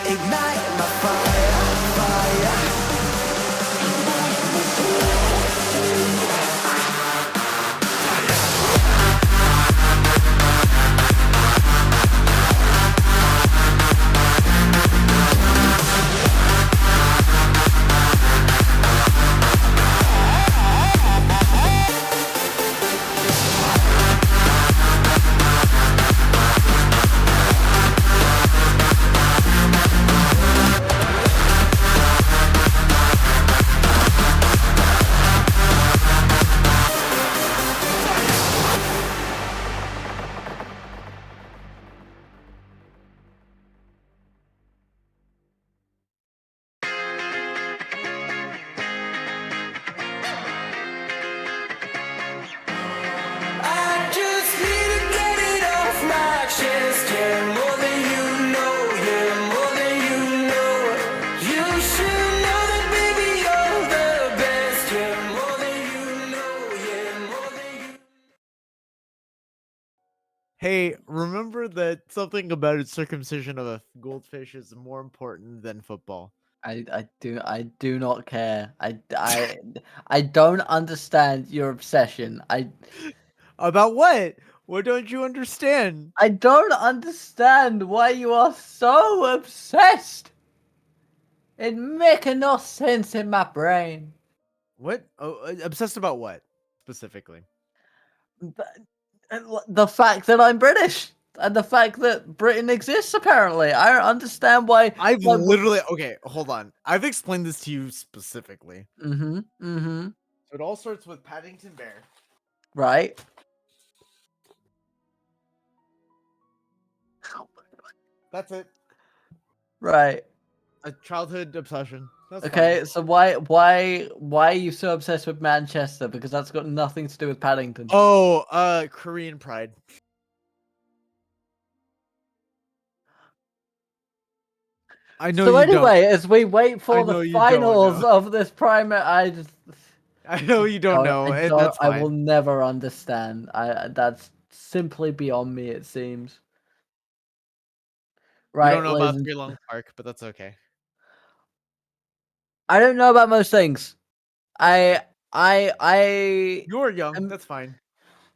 Ignite my fire. I just need to get it off my chest. Yeah, more than you know. Yeah, more than you know. You should know that, baby, you're the best. Yeah, more than you know. Yeah, more than you. Hey, remember that something about a circumcision of a goldfish is more important than football. I do not care. I don't understand your obsession. About what? What don't you understand? I don't understand why you are so obsessed. It makes no sense in my brain. What? Oh, obsessed about what specifically? The fact that I'm British and the fact that Britain exists. Apparently, I don't understand why. I've literally okay. Hold on. I've explained this to you specifically. Mm-hmm. So it all starts with Paddington Bear. Right. That's it. Right. A childhood obsession. That's Okay. fine. So why are you so obsessed with Manchester? Because that's got nothing to do with Paddington. Oh, Korean pride. I know So you don't. anyway, as we wait for know the you don't finals know. of this primary, I know you don't know, I and don't, that's I fine. will never understand. That's simply beyond me, it seems. You don't Right, know ladies about and Three Long Park, but that's okay. I don't know about most things. I You're young. am That's fine.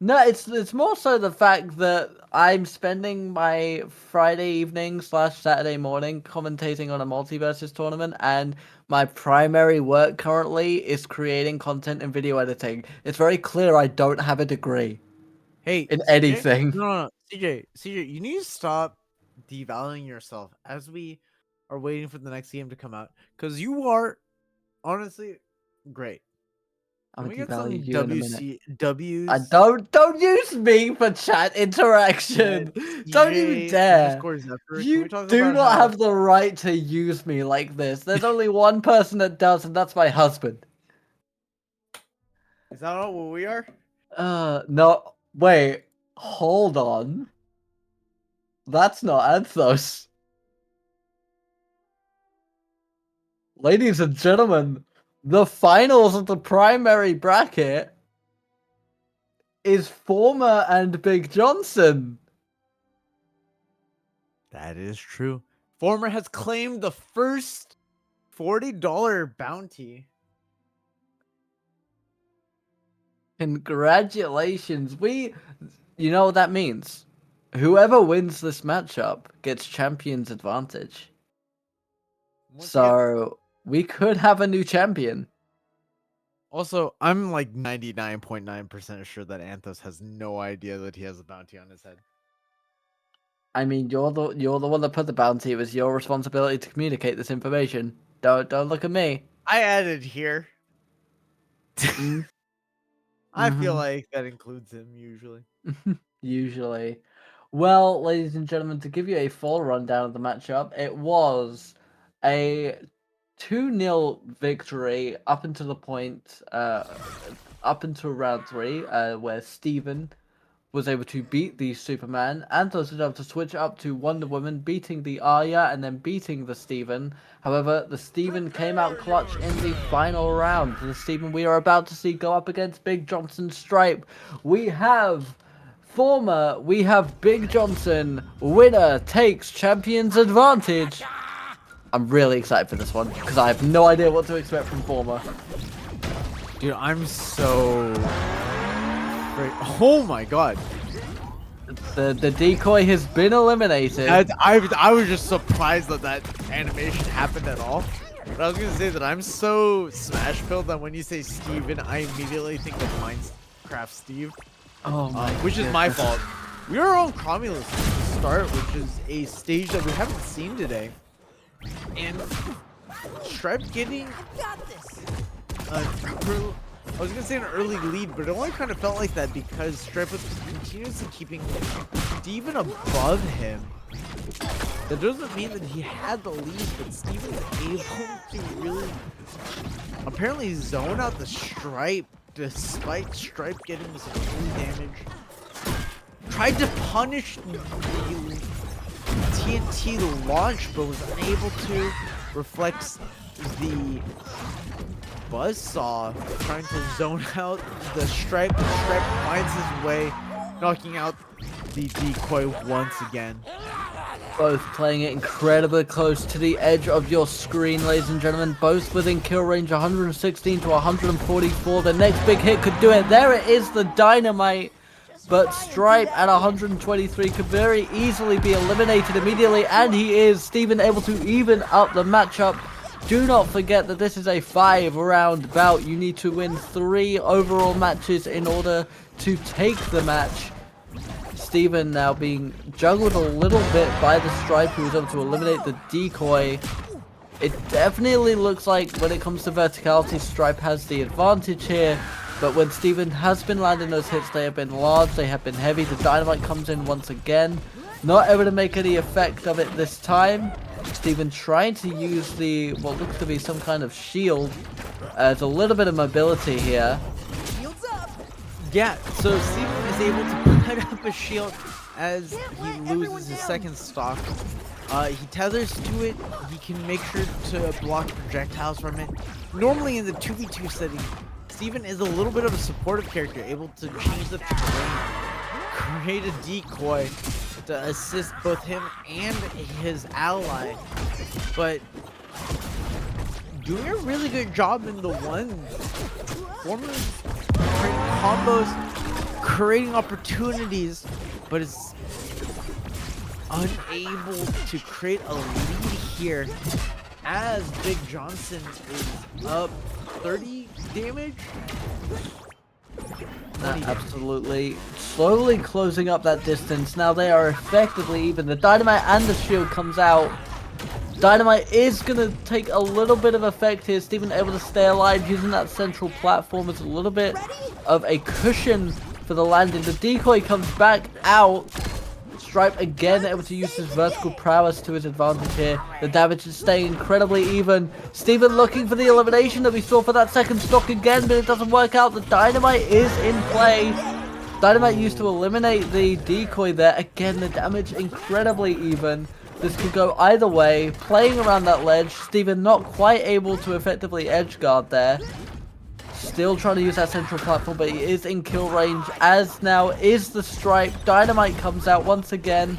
no, it's more so the fact that I'm spending my Friday evening / Saturday morning commentating on a MultiVersus tournament, and my primary work currently is creating content and video editing. It's very clear I don't have a degree Hey, in CJ. anything. No. CJ, you need to stop devaluing yourself as we are waiting for the next game to come out, because you are honestly great. I'm Can we gonna get some devalue you in a minute. W's? Don't use me for chat interaction. Don't you CJ dare. underscore Zephyr. Can we You talk do about not how? have the right to use me like this. There's only one person that does, and that's my husband. Is that not what we are? No, wait, hold on. That's not Anthos. Ladies and gentlemen, the finals of the primary bracket is Former and Big Johnson. That is true. Former has claimed the first $40 bounty. Congratulations. You know what that means? Whoever wins this matchup gets champion's advantage. Once again, So we could have a new champion. also, I'm like 99.9% sure that Anthos has no idea that he has a bounty on his head. I mean, you're the one that put the bounty. It was your responsibility to communicate this information. Don't look at me. I added here. Mm. I feel Mhm. like that includes him usually. Usually. Well, ladies and gentlemen, to give you a full rundown of the matchup, it was a 2-0 victory up until the point, up until round 3, where Steven was able to beat the Superman. Anthos was able to switch up to Wonder Woman, beating the Arya and then beating the Steven. However, the Steven came out clutch in the final round. The Steven we are about to see go up against Big Johnson Stripe. We have Big Johnson. Winner takes champion's advantage. I'm really excited for this one because I have no idea what to expect from Former. Dude, I'm so... Oh my god. The decoy has been eliminated. I was just surprised that that animation happened at all. But I was gonna say that I'm so smash filled that when you say Steven, I immediately think of Minecraft Steve. Oh my Which is my fault. We are on Cromulus to start, which is a stage that we haven't seen today. And Stripe getting I was gonna say an early lead, but it only kind of felt like that because Stripe was continuously keeping Steven above him. That doesn't mean that he had the lead, but Steven was able to really apparently zone out the Stripe despite Stripe getting some early damage. Tried to punish the TNT launch, but was unable to. Reflects the Buzzsaw trying to zone out the Stripe. Stripe finds his way, knocking out the decoy once again. Both playing it incredibly close to the edge of your screen, ladies and gentlemen. Both within kill range, 116 to 144. The next big hit could do it. There it is, the dynamite. But Stripe at 123 could very easily be eliminated immediately, and he is. Steven able to even up the matchup. Do not forget that this is a 5-round bout. You need to win 3 overall matches in order to take the match. Steven now being juggled a little bit by the Stripe, who was able to eliminate the decoy. It definitely looks like when it comes to verticality, Stripe has the advantage here. But when Steven has been landing those hits, they have been large, they have been heavy. The dynamite comes in once again. Not able to make any effect of it this time. Steven trying to use the, what looks to be some kind of shield. There's a little bit of mobility here. Yeah, so Steven is able to put up a shield as he loses his second stock. He tethers to it. He can make sure to block projectiles from it. Normally in the 2v2 setting, Steven is a little bit of a supportive character, able to change the terrain, create a decoy to assist both him and his ally. But doing a really good job in the one forming, creating combos, creating opportunities, but is unable to create a lead here as Big Johnson is up 30 damage. Absolutely. Slowly closing up that distance. Now they are effectively even. The dynamite and the shield comes out. Dynamite is going to take a little bit of effect here. Steven able to stay alive using that central platform as a little bit of a cushion for the landing. The decoy comes back out. Stripe again able to use his vertical prowess to his advantage here. The damage is staying incredibly even. Steven looking for the elimination that we saw for that second stock again, but it doesn't work out. The dynamite is in play. Dynamite used to eliminate the decoy there. Again, the damage incredibly even. This could go either way. Playing around that ledge. Steven not quite able to effectively edge guard there. Still trying to use that central platform, but he is in kill range, as now is the Stripe. Dynamite comes out once again.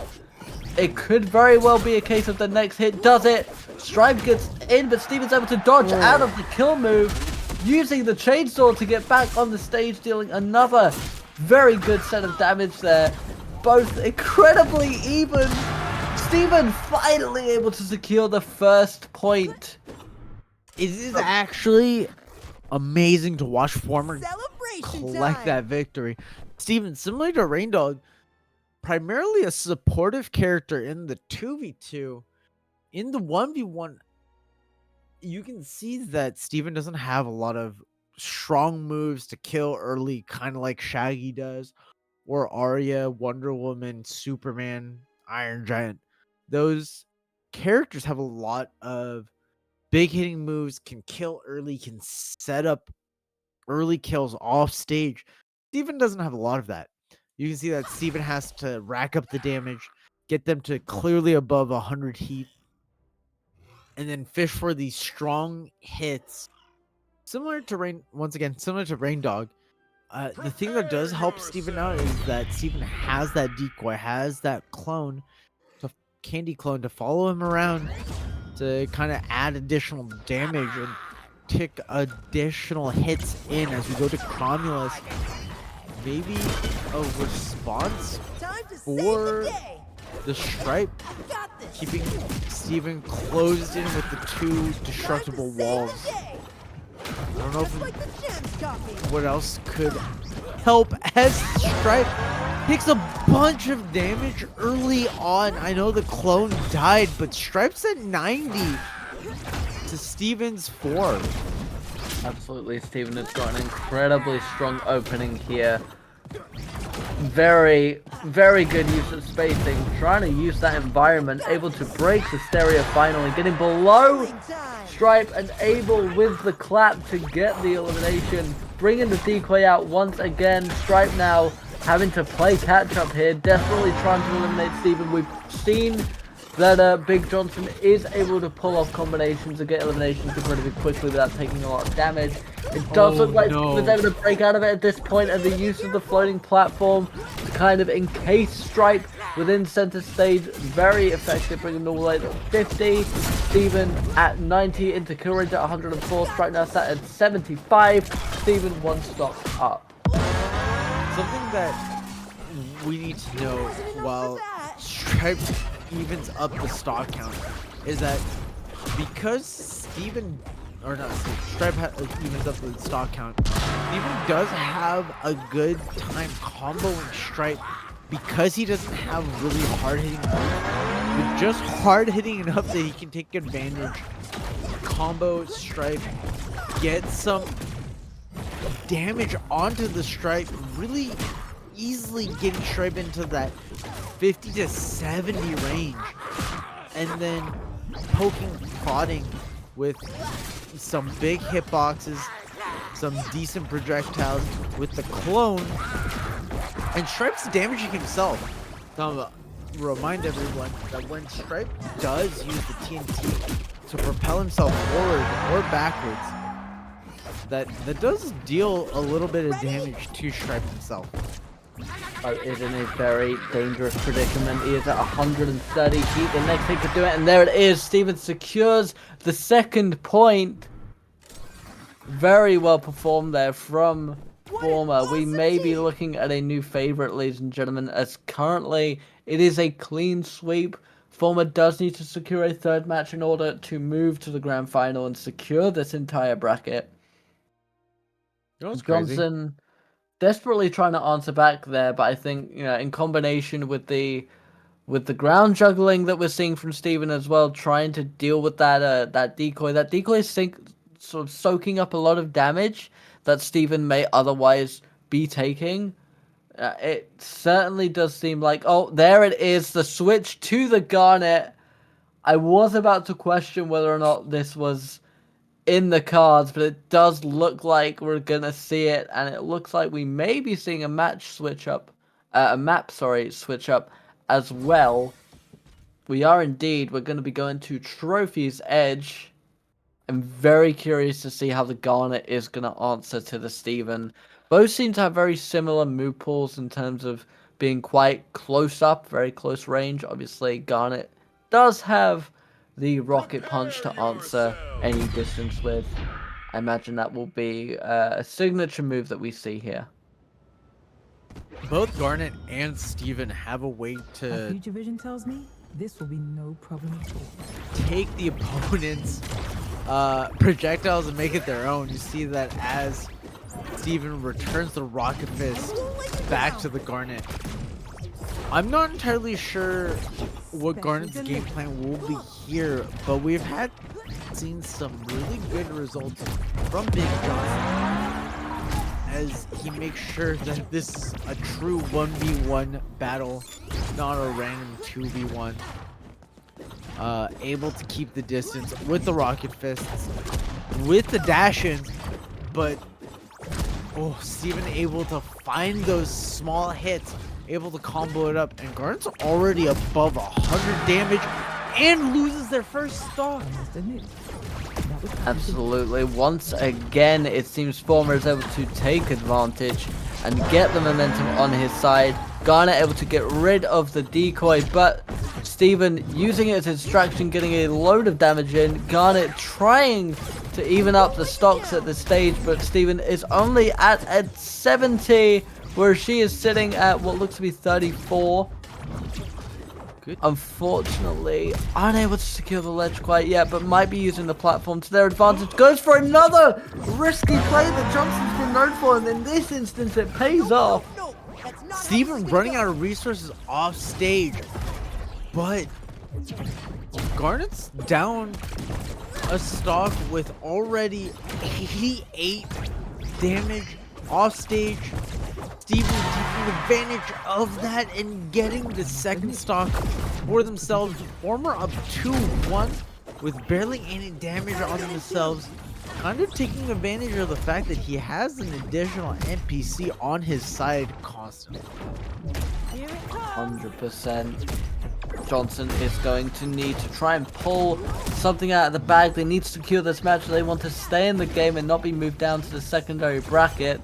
It could very well be a case of the next hit does it. Stripe gets in, but Steven's able to dodge out of the kill move, using the chainsaw to get back on the stage, dealing another very good set of damage there. Both incredibly even. Steven finally able to secure the first point. It is actually amazing to watch Former collect that victory. Steven, similar to Rain Dog, primarily a supportive character in the 2v2. In the 1v1, you can see that Steven doesn't have a lot of strong moves to kill early, kind of like Shaggy does, or Arya, Wonder Woman, Superman, Iron Giant. Those characters have a lot of big hitting moves, can kill early, can set up early kills off stage. Steven doesn't have a lot of that. You can see that Steven has to rack up the damage, get them to clearly above 100 heat, and then fish for these strong hits. Similar to Rain Dog. The thing that does help Steven out is that Steven has that decoy, has that candy clone to follow him around, to kind of add additional damage and tick additional hits in as we go to Cromulus. Maybe a response for the Stripe, keeping Steven closed in with the two destructible walls. I don't know what else could help as Stripe takes a bunch of damage early on. I know the clone died, but Stripe's at 90 to Steven's 4. Absolutely, Steven has got an incredibly strong opening here. Very, very good use of spacing. Trying to use that environment. Able to break the stereo finally. Getting below Stripe and able with the clap to get the elimination. Bringing the decoy out once again. Stripe now having to play catch up here. Desperately trying to eliminate Steven. We've seen that Big Johnson is able to pull off combinations and get eliminations incredibly quickly without taking a lot of damage. It does look like Steven's able to break out of it at this point, and the use of the floating platform to kind of encase Stripe within center stage, very effective, bringing the all at 50. Steven at 90 into kill range at 104. Stripe now sat at 75. Steven one stock up. Something that we need to know while Stripe evens up the stock count is that because Stripe evens up the stock count, Steven does have a good time comboing Stripe because he doesn't have really hard-hitting moves, but just hard-hitting enough that he can take advantage, combo Stripe, get some damage onto the Stripe, really easily getting Stripe into that 50 to 70 range, and then poking, prodding with some big hitboxes, some decent projectiles with the clone, and Stripe's damaging himself. remind everyone that when Stripe does use the TNT to propel himself forward or backwards, that does deal a little bit of damage to Stripe himself. But is in a very dangerous predicament. He is at 130 feet. The next thing could do it, and there it is. Steven secures the second point. Very well performed there from Former. We may be looking at a new favorite, ladies and gentlemen, as currently it is a clean sweep. Former does need to secure a third match in order to move to the grand final and secure this entire bracket. Johnson desperately trying to answer back there, but I think, you know, in combination with the ground juggling that we're seeing from Steven as well, trying to deal with that decoy. That decoy is sort of soaking up a lot of damage that Steven may otherwise be taking. It certainly does seem like, oh, there it is, the switch to the Garnet. I was about to question whether or not this was in the cards, but it does look like we're gonna see it, and it looks like we may be seeing a map switch up as well. We are indeed. We're going to be going to Trophy's Edge. I'm very curious to see how the Garnet is going to answer to the Steven. Both seem to have very similar move pools in terms of being quite close up, very close range. Obviously, Garnet does have the rocket punch to answer any distance with. I imagine that will be a signature move that we see here. Both Garnet and Steven have a way My to future vision tells me this will be no problem at all. take the opponent's projectiles and make it their own. You see that as Steven returns the rocket fist back to the Garnet. I'm not entirely sure what Garnet's game plan will be here, but we've seen some really good results from Big Johnson as he makes sure that this is a true 1v1 battle, not a random 2v1. Able to keep the distance with the rocket fists, with the dash-ins, but Steven able to find those small hits, able to combo it up, and Garnet's already above 100 damage and loses their first stock. I must admit, that was Absolutely. Once again, it seems Former is able to take advantage and get the momentum on his side. Garnet able to get rid of the decoy, but Steven using it as a distraction, getting a load of damage in. Garnet trying to even up the stocks at this stage, but Steven is only at 70, where she is sitting at what looks to be 34. Good. Unfortunately, unable to secure the ledge quite yet, but might be using the platform to their advantage. Goes for another risky play that Johnson's been known for, and in this instance, it pays off. Steven running out of resources off stage, but Garnet's down a stock with already 88 damage off stage. Steven taking advantage of that and getting the second stock for themselves. Former up 2-1 with barely any damage on themselves. Kind of taking advantage of the fact that he has an additional NPC on his side constantly. 100%. Johnson is going to need to try and pull something out of the bag. They need to secure this match. They want to stay in the game and not be moved down to the secondary bracket.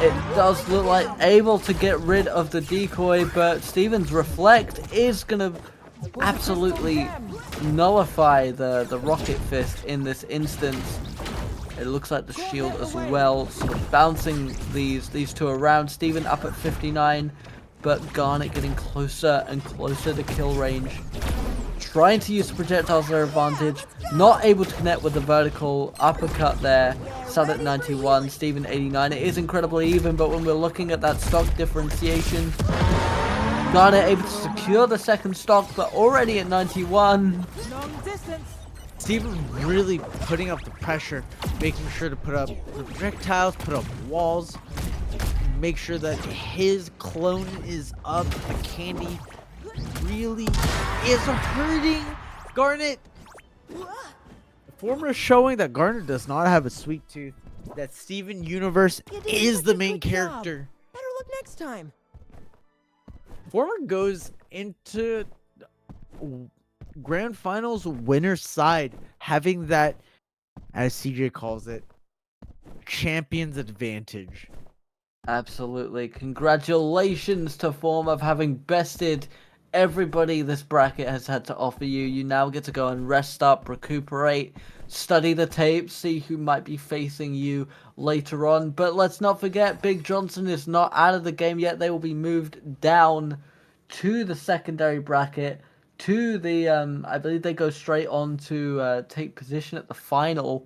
It does look like able to get rid of the decoy, but Steven's Reflect is going to absolutely nullify the rocket fist in this instance. It looks like the shield as well, sort of bouncing these two around. Steven up at 59, but Garnet getting closer and closer to kill range. Trying to use the projectiles to their advantage, not able to connect with the vertical uppercut there. Sad at 91, Steven 89. It is incredibly even, but when we're looking at that stock differentiation, Garnet able to secure the second stock, but already at 91. long distance. Steven really putting up the pressure, making sure to put up projectiles, put up walls, make sure that his clone is up. The candy really is hurting Garnet. Former showing that Garnet does not have a sweet tooth, that Steven Universe is the main character. Better look next time. Former goes into grand finals winner's side, having that, as CJ calls it, champion's advantage. Absolutely. Congratulations to Form of having bested everybody this bracket has had to offer you. You now get to go and rest up, recuperate, study the tapes, see who might be facing you later on. But let's not forget, Big Johnson is not out of the game yet. They will be moved down to the secondary bracket. To the, I believe they go straight on to take position at the final.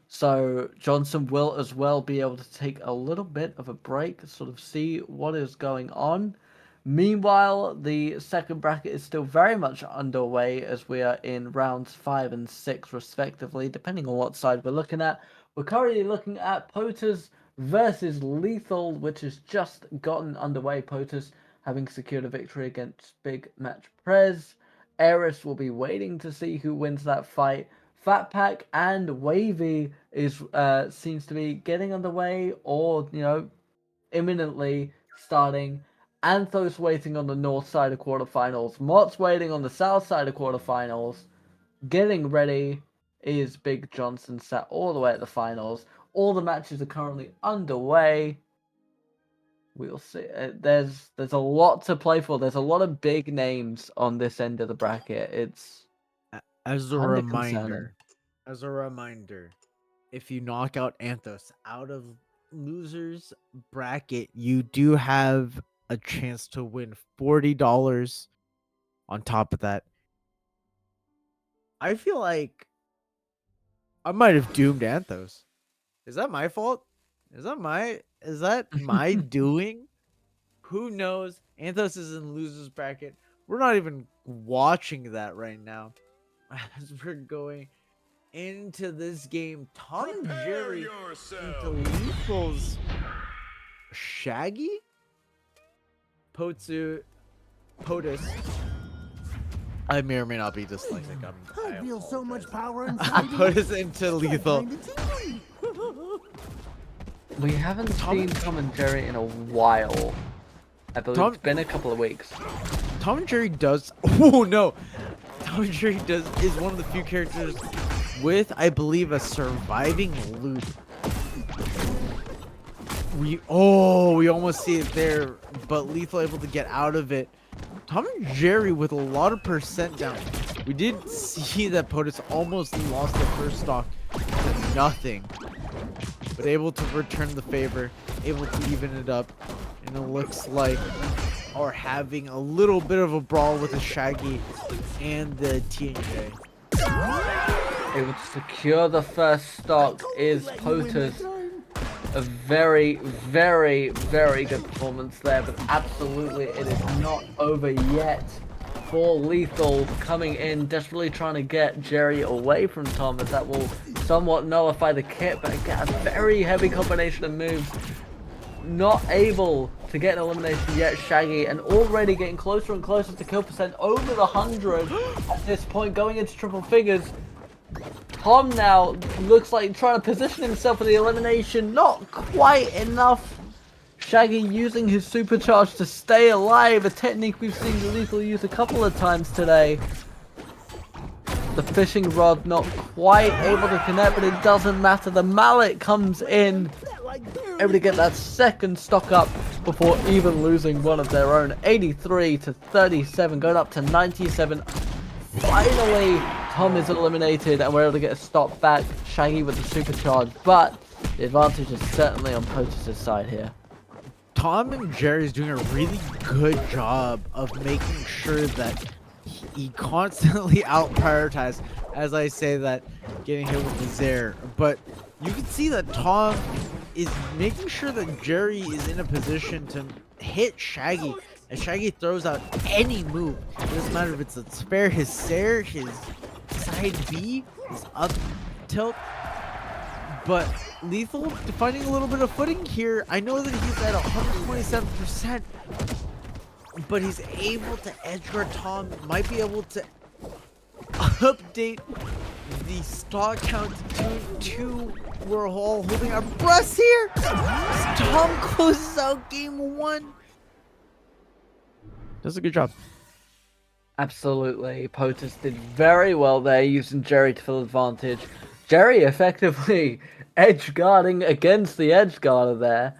So Johnson will as well be able to take a little bit of a break, sort of see what is going on. Meanwhile, the second bracket is still very much underway as we are in rounds 5 and 6 respectively, depending on what side we're looking at. We're currently looking at POTUS versus Lethal, which has just gotten underway. POTUS having secured a victory against Big Match Prez. Eris will be waiting to see who wins that fight. Fat Pack and Wavy is seems to be getting underway, or imminently starting. Anthos waiting on the north side of quarterfinals. Mott's waiting on the south side of quarterfinals. Getting ready is Big Johnson, sat all the way at the finals. All the matches are currently underway. We'll see. There's a lot to play for. There's a lot of big names on this end of the bracket. It's As a kinda reminder, if you knock out Anthos out of losers bracket, you do have a chance to win $40 on top of that. I feel like I might have doomed Anthos. Is that my fault? Is that my doing? Who knows? Anthos is in losers bracket. We're not even watching that right now. As we're going into this game, Tom and Jerry into Lethal's Shaggy? POTUS. I may or may not be dyslexic. I feel so much power and POTUS into Lethal. We haven't seen Tom and Jerry in a while. I believe it's been a couple of weeks. Tom and Jerry does. Oh no! Tom and Jerry is one of the few characters with, I believe, a surviving loop. We almost see it there, but Lethal able to get out of it. Tom and Jerry with a lot of percent down. We did see that POTUS almost lost the first stock to nothing, but able to return the favor, able to even it up, and it looks like are having a little bit of a brawl with the Shaggy and the TNJ. Able to secure the first stock is POTUS. A very, very, very good performance there, but absolutely it is not over yet for Lethal, coming in, desperately trying to get Jerry away from Tom, as that will somewhat nullify the kit, but again, a very heavy combination of moves. Not able to get an elimination yet, Shaggy, and already getting closer and closer to kill percent, over the 100 at this point, going into triple figures. Tom now looks like trying to position himself for the elimination, not quite enough. Shaggy using his supercharge to stay alive, a technique we've seen Lethal use a couple of times today. The fishing rod not quite able to connect, but it doesn't matter. The mallet comes in, able to get that second stock up before even losing one of their own. 83 to 37, going up to 97. Finally, Tom is eliminated, and we're able to get a stop back. Shaggy with the supercharge, but the advantage is certainly on POTUS' side here. Tom and Jerry is doing a really good job of making sure that he constantly out-prioritizes, as I say that, getting hit with the Zaire. But you can see that Tom is making sure that Jerry is in a position to hit Shaggy. As Shaggy throws out any move, it doesn't matter if it's a spare, his Zaire, his side B, his up tilt. But Lethal finding a little bit of footing here. I know that he's at 127%, but he's able to edge guard Tom. Might be able to update the stock count to 2. We're all holding our breaths here. Tom closes out game 1. Does a good job. Absolutely. POTUS did very well there using Jerry to full advantage. Jerry effectively edge guarding against the edge guarder there.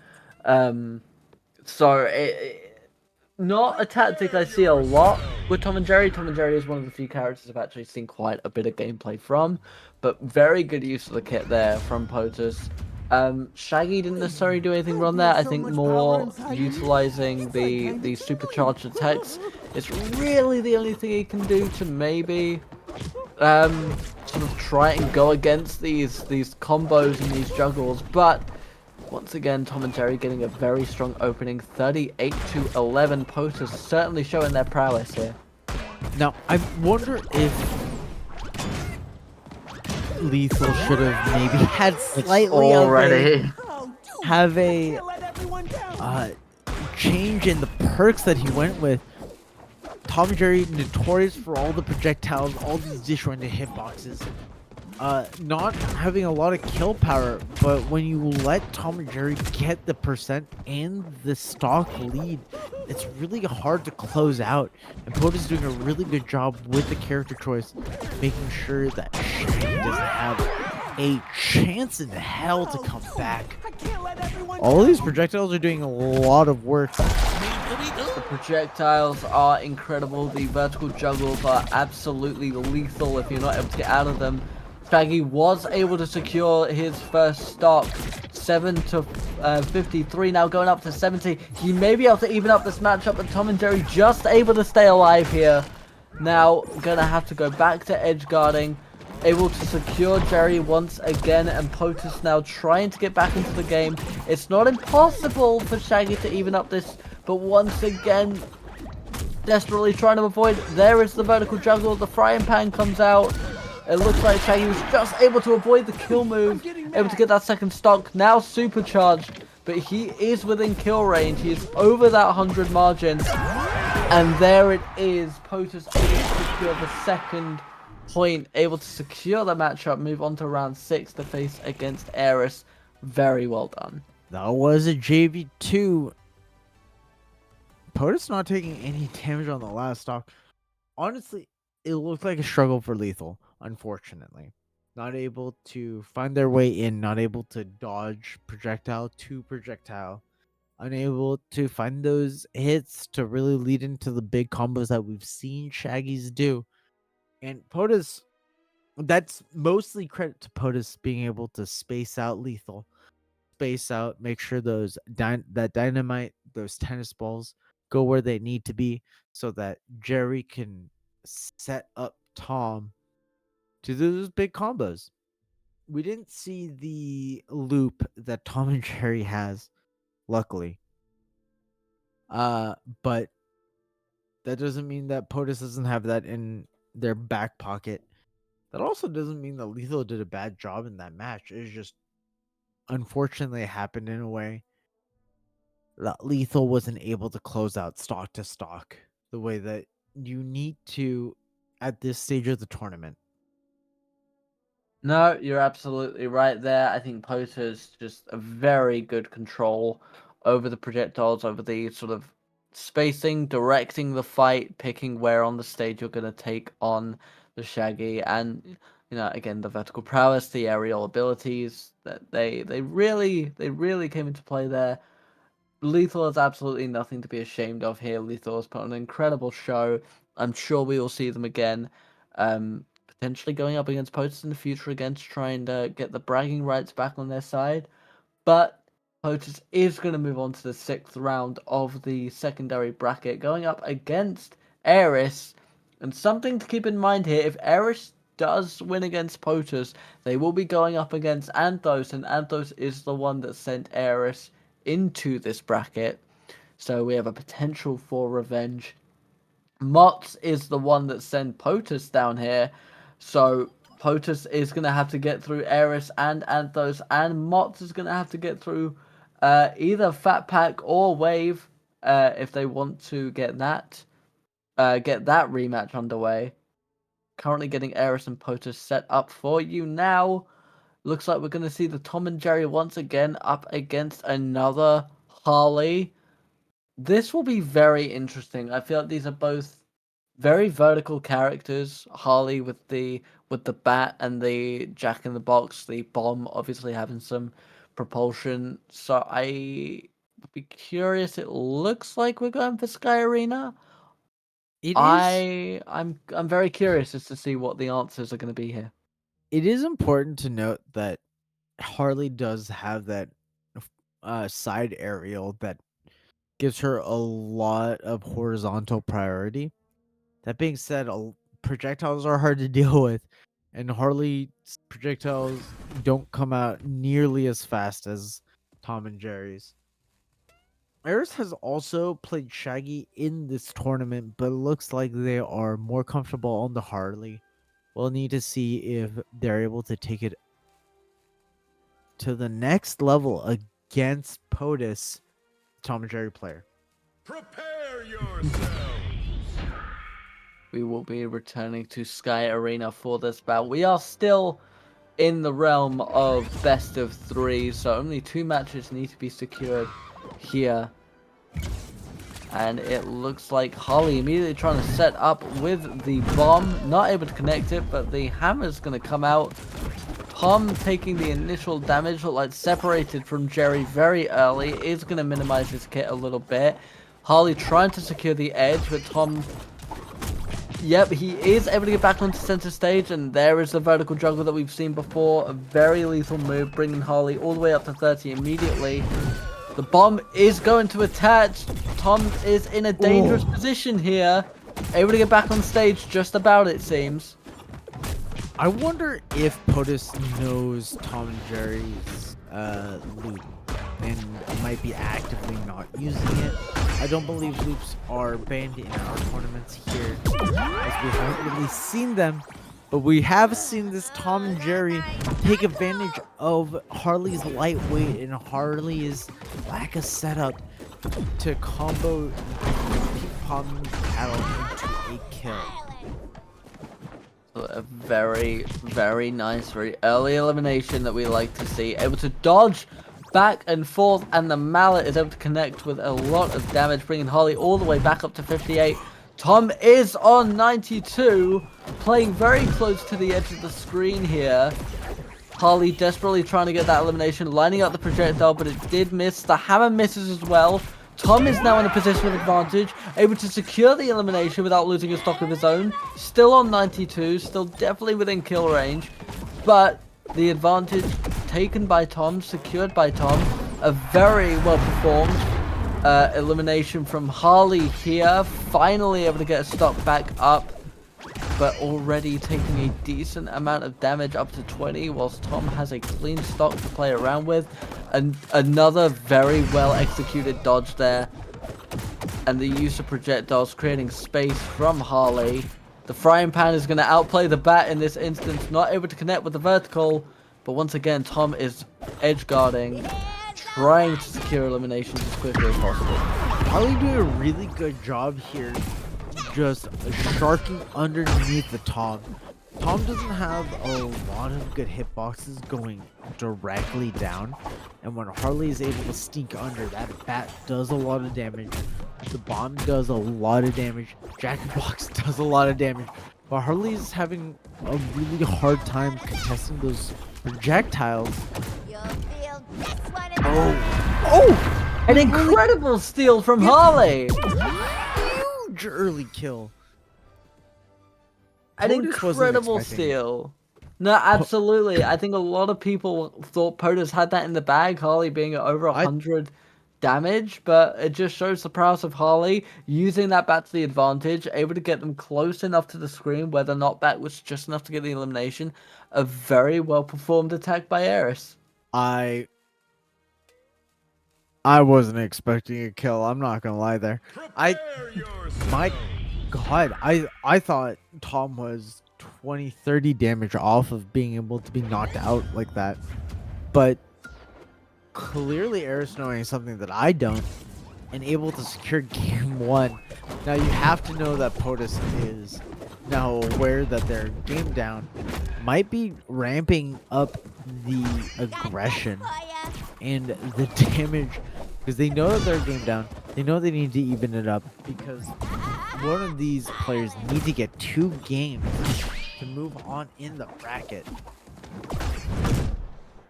Not a tactic I see a lot with Tom and Jerry. Tom and Jerry is one of the few characters I've actually seen quite a bit of gameplay from, but very good use of the kit there from POTUS. Shaggy didn't necessarily do anything wrong there. I think more utilizing the supercharged attacks is really the only thing he can do to maybe sort of try and go against these combos and these juggles, but once again, Tom and Jerry getting a very strong opening, 38-11. POTUS certainly showing their prowess here. Now, I wonder if Lethal should have maybe had slightly already. have a change in the perks that he went with. Tom and Jerry notorious for all the projectiles, all these disjointed hitboxes. Not having a lot of kill power, but when you let Tom and Jerry get the percent and the stock lead, it's really hard to close out. And POTUS doing a really good job with the character choice, making sure that Shaggy doesn't have a chance in hell to come back. All these projectiles are doing a lot of work. The projectiles are incredible. The vertical juggles are absolutely lethal if you're not able to get out of them. Shaggy was able to secure his first stock, 7 to 53, now going up to 70. He may be able to even up this matchup, but Tom and Jerry just able to stay alive here. Now gonna have to go back to edge guarding, able to secure Jerry once again, and POTUS now trying to get back into the game. It's not impossible for Shaggy to even up this, but once again, desperately trying to avoid. There is the vertical juggle, the frying pan comes out. It looks like Shaggy was just able to avoid the kill move, able to get that second stock, now supercharged, but he is within kill range. He is over that 100 margin, and there it is. POTUS able to secure the second point, able to secure the matchup, move on to round 6 to face against Ares. Very well done. That was a JV2. POTUS not taking any damage on the last stock. Honestly, it looked like a struggle for Lethal, unfortunately. Not able to find their way in, not able to dodge projectile to projectile, unable to find those hits to really lead into the big combos that we've seen Shaggy's do. And POTUS, that's mostly credit to POTUS being able to space out Lethal, space out, make sure those that dynamite, those tennis balls go where they need to be so that Jerry can set up Tom to do those big combos. We didn't see the loop that Tom and Jerry has, luckily. But that doesn't mean that POTUS doesn't have that in their back pocket. That also doesn't mean that Lethal did a bad job in that match. It's just unfortunately it happened in a way that Lethal wasn't able to close out stock to stock the way that you need to at this stage of the tournament. No, you're absolutely right there. I think POTUS just a very good control over the projectiles, over the sort of spacing, directing the fight, picking where on the stage you're going to take on the Shaggy, and again the vertical prowess, the aerial abilities that they really came into play there. Lethal has absolutely nothing to be ashamed of here. Lethal has put on an incredible show. I'm sure we will see them again. Potentially going up against POTUS in the future again to try and get the bragging rights back on their side. But POTUS is going to move on to the 6th round of the secondary bracket, going up against Ares. And something to keep in mind here, if Ares does win against POTUS, they will be going up against Anthos, and Anthos is the one that sent Ares into this bracket. So we have a potential for revenge. Mott's is the one that sent POTUS down here. So POTUS is going to have to get through Ares and Anthos, and Mott's is going to have to get through either Fat Pack or Wave if they want to get that rematch underway. Currently getting Ares and POTUS set up for you now. Looks like we're going to see the Tom and Jerry once again up against another Harley. This will be very interesting. I feel like these are both very vertical characters. Harley with the bat and the Jack in the Box, the bomb obviously having some propulsion. So I would be curious. It looks like we're going for Sky Arena. It is. I'm very curious as to see what the answers are going to be here. It is important to note that Harley does have that side aerial that gives her a lot of horizontal priority. That being said, projectiles are hard to deal with, and Harley's projectiles don't come out nearly as fast as Tom and Jerry's. Eris has also played Shaggy in this tournament, but it looks like they are more comfortable on the Harley. We'll need to see if they're able to take it to the next level against POTUS, Tom and Jerry player. Prepare yourselves. We will be returning to Sky Arena for this bout. We are still in the realm of best of 3, so only 2 matches need to be secured here. And it looks like Holly immediately trying to set up with the bomb, not able to connect it, but the hammer's going to come out. Tom taking the initial damage, look like separated from Jerry very early, is going to minimize his kit a little bit. Harley trying to secure the edge, but Tom, yep, he is able to get back onto center stage, and there is the vertical juggle that we've seen before. A very lethal move, bringing Harley all the way up to 30 immediately. The bomb is going to attach. Tom is in a dangerous position here. Able to get back on stage just about, it seems. I wonder if POTUS knows Tom and Jerry's loop and might be actively not using it. I don't believe loops are banned in our tournaments here, as we haven't really seen them. But we have seen this Tom and Jerry take advantage of Harley's lightweight and Harley's lack of setup to combo ping-pong cattle into a kill. A very, very nice, very early elimination that we like to see. Able to dodge back and forth, and the mallet is able to connect with a lot of damage, bringing Harley all the way back up to 58. Tom is on 92, playing very close to the edge of the screen here. Harley desperately trying to get that elimination, lining up the projectile, but it did miss. The hammer misses as well. Tom is now in a position of advantage, able to secure the elimination without losing a stock of his own. Still on 92, still definitely within kill range, but the advantage taken by Tom, secured by Tom. A very well performed elimination from Harley here, finally able to get a stock back up, but already taking a decent amount of damage, up to 20, whilst Tom has a clean stock to play around with. And another very well executed dodge there, and the use of projectiles creating space from Harley. The frying pan is going to outplay the bat in this instance, not able to connect with the vertical, but once again Tom is edge guarding, trying to secure eliminations as quickly as possible. Harley doing a really good job here, just sharking underneath the Tom. Tom doesn't have a lot of good hitboxes going directly down, and when Harley is able to sneak under, that bat does a lot of damage. The bomb does a lot of damage. Jack in the Box does a lot of damage, but Harley is having a really hard time contesting those projectiles. Oh! An incredible steal from Harley! Huge early kill. An POTUS wasn't incredible expecting it. steal. No, absolutely. I think a lot of people thought POTUS had that in the bag, Harley being at over 100 damage, but it just shows the prowess of Harley using that bat to the advantage, able to get them close enough to the screen where the knockback was just enough to get the elimination. A very well performed attack by Eris. I wasn't expecting a kill. I'm not gonna lie there. My God, I thought Tom was 20-30 damage off of being able to be knocked out like that, but clearly Eris knowing something that I don't, and able to secure game 1. Now you have to know that POTUS is now aware that their game down might be ramping up the aggression and the damage, because they know that they're game down. They know they need to even it up because one of these players need to get 2 games to move on in the bracket.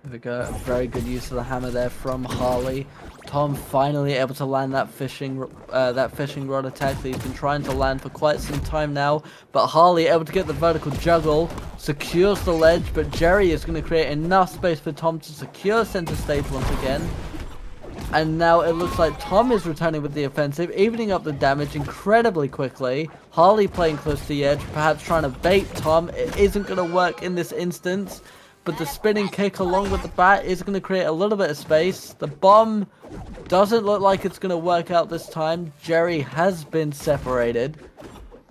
There we go. Very good use of the hammer there from Harley. Tom finally able to land that fishing rod attack that he's been trying to land for quite some time now. But Harley able to get the vertical juggle, secures the ledge, but Jerry is going to create enough space for Tom to secure center stage once again. And now it looks like Tom is returning with the offensive, evening up the damage incredibly quickly. Harley playing close to the edge, perhaps trying to bait Tom. It isn't going to work in this instance, but the spinning kick along with the bat is going to create a little bit of space. The bomb doesn't look like it's going to work out this time. Jerry has been separated.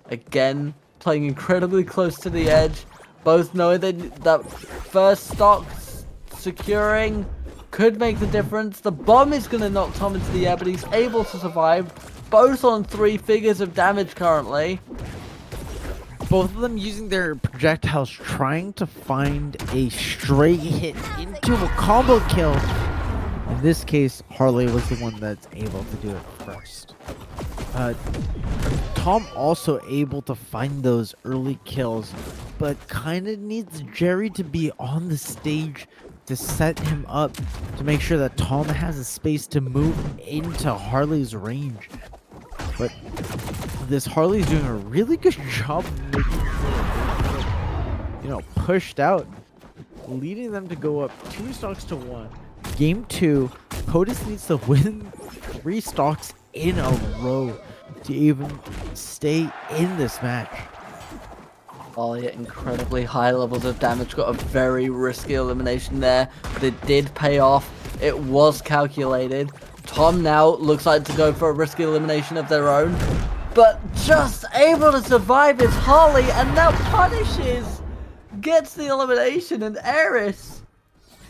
Again, playing incredibly close to the edge. Both knowing that first stock securing could make the difference. The bomb is going to knock Tom into the air, but he's able to survive. Both on 3 figures of damage currently. Both of them using their projectiles trying to find a straight hit into a combo kill. In this case, Harley was the one that's able to do it first. Tom also able to find those early kills, but kind of needs Jerry to be on the stage to set him up to make sure that Tom has a space to move into Harley's range. But this Harley's doing a really good job of making sure they're, pushed out, leading them to go up 2 stocks to 1. Game 2, POTUS needs to win 3 stocks in a row to even stay in this match. Harley at incredibly high levels of damage, got a very risky elimination there, but it did pay off. It was calculated. Tom now looks like to go for a risky elimination of their own, but just able to survive is Harley, and now punishes, gets the elimination, and Eris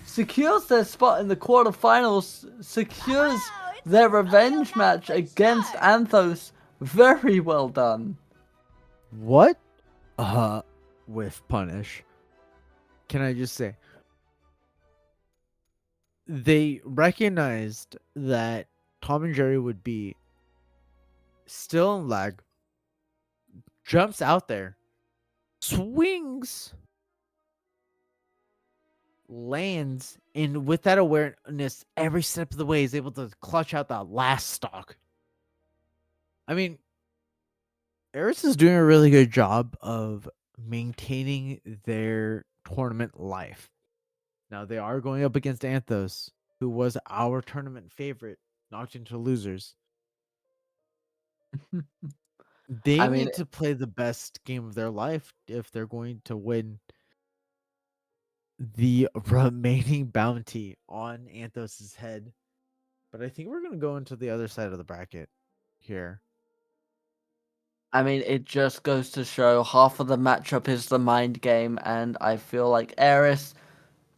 secures their spot in the quarterfinals, secures their revenge match against Anthos. Very well done. What? With punish. Can I just say? They recognized that Tom and Jerry would be still in lag. Jumps out there. Swings. Lands. And with that awareness, every step of the way is able to clutch out that last stock. I mean, Eris is doing a really good job of maintaining their tournament life. Now, they are going up against Anthos, who was our tournament favorite, knocked into losers. They I mean, need to play the best game of their life if they're going to win the remaining bounty on Anthos's head. But I think we're going to go into the other side of the bracket here. it just goes to show half of the matchup is the mind game, and I feel like Eris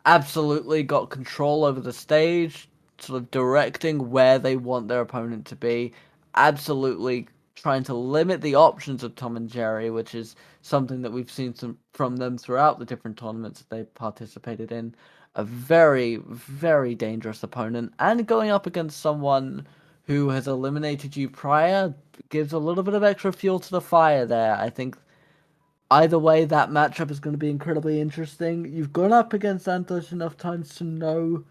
absolutely got control over the stage, sort of directing where they want their opponent to be, absolutely trying to limit the options of Tom and Jerry, which is something that we've seen from them throughout the different tournaments that they've participated in. A very, very dangerous opponent, and going up against someone who has eliminated you prior gives a little bit of extra fuel to the fire there. I think either way, that matchup is going to be incredibly interesting. You've gone up against Santos enough times to know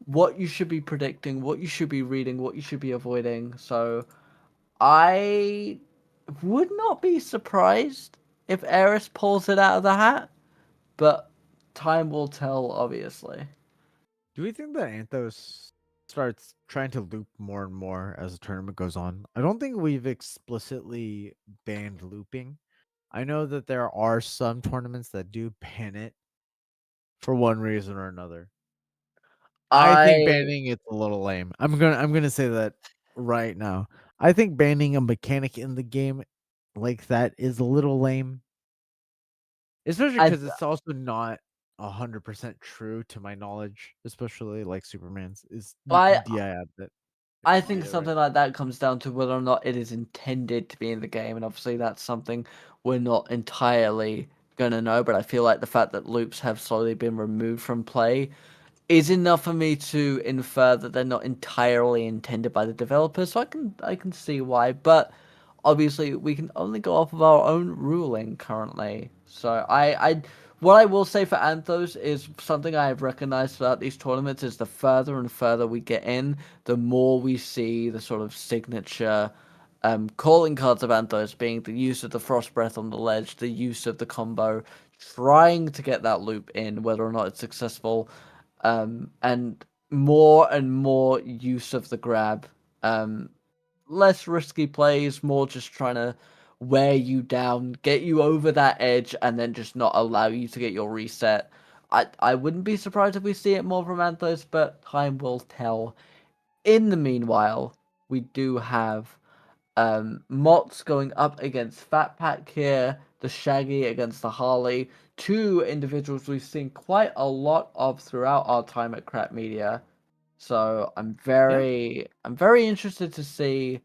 what you should be predicting, what you should be reading, what you should be avoiding. So I would not be surprised if Eris pulls it out of the hat, but time will tell, obviously. Do we think that Anthos starts trying to loop more and more as the tournament goes on? I don't think we've explicitly banned looping. I know that there are some tournaments that do ban it for one reason or another. I think I banning it's a little lame. I'm gonna say that right now. I think banning a mechanic in the game like that is a little lame. Especially I because it's also not 100% true to my knowledge, especially like Superman's is you I can DI at it. I if you think get it right. something like that comes down to whether or not it is intended to be in the game, and obviously that's something we're not entirely gonna know. But I feel like the fact that loops have slowly been removed from play is enough for me to infer that they're not entirely intended by the developers. So I can see why, but obviously we can only go off of our own ruling currently. So what I will say for Anthos is something I have recognized throughout these tournaments is the further and further we get in, the more we see the sort of signature calling cards of Anthos being the use of the Frost Breath on the ledge, the use of the combo, trying to get that loop in, whether or not it's successful, and more use of the grab. Less risky plays, more just trying to wear you down, get you over that edge, and then just not allow you to get your reset. I wouldn't be surprised if we see it more from Anthos, but time will tell. In the meanwhile, we do have Mott's going up against Fat Pack here, the Shaggy against the Harley, two individuals we've seen quite a lot of throughout our time at Crap Media. So I'm very interested to see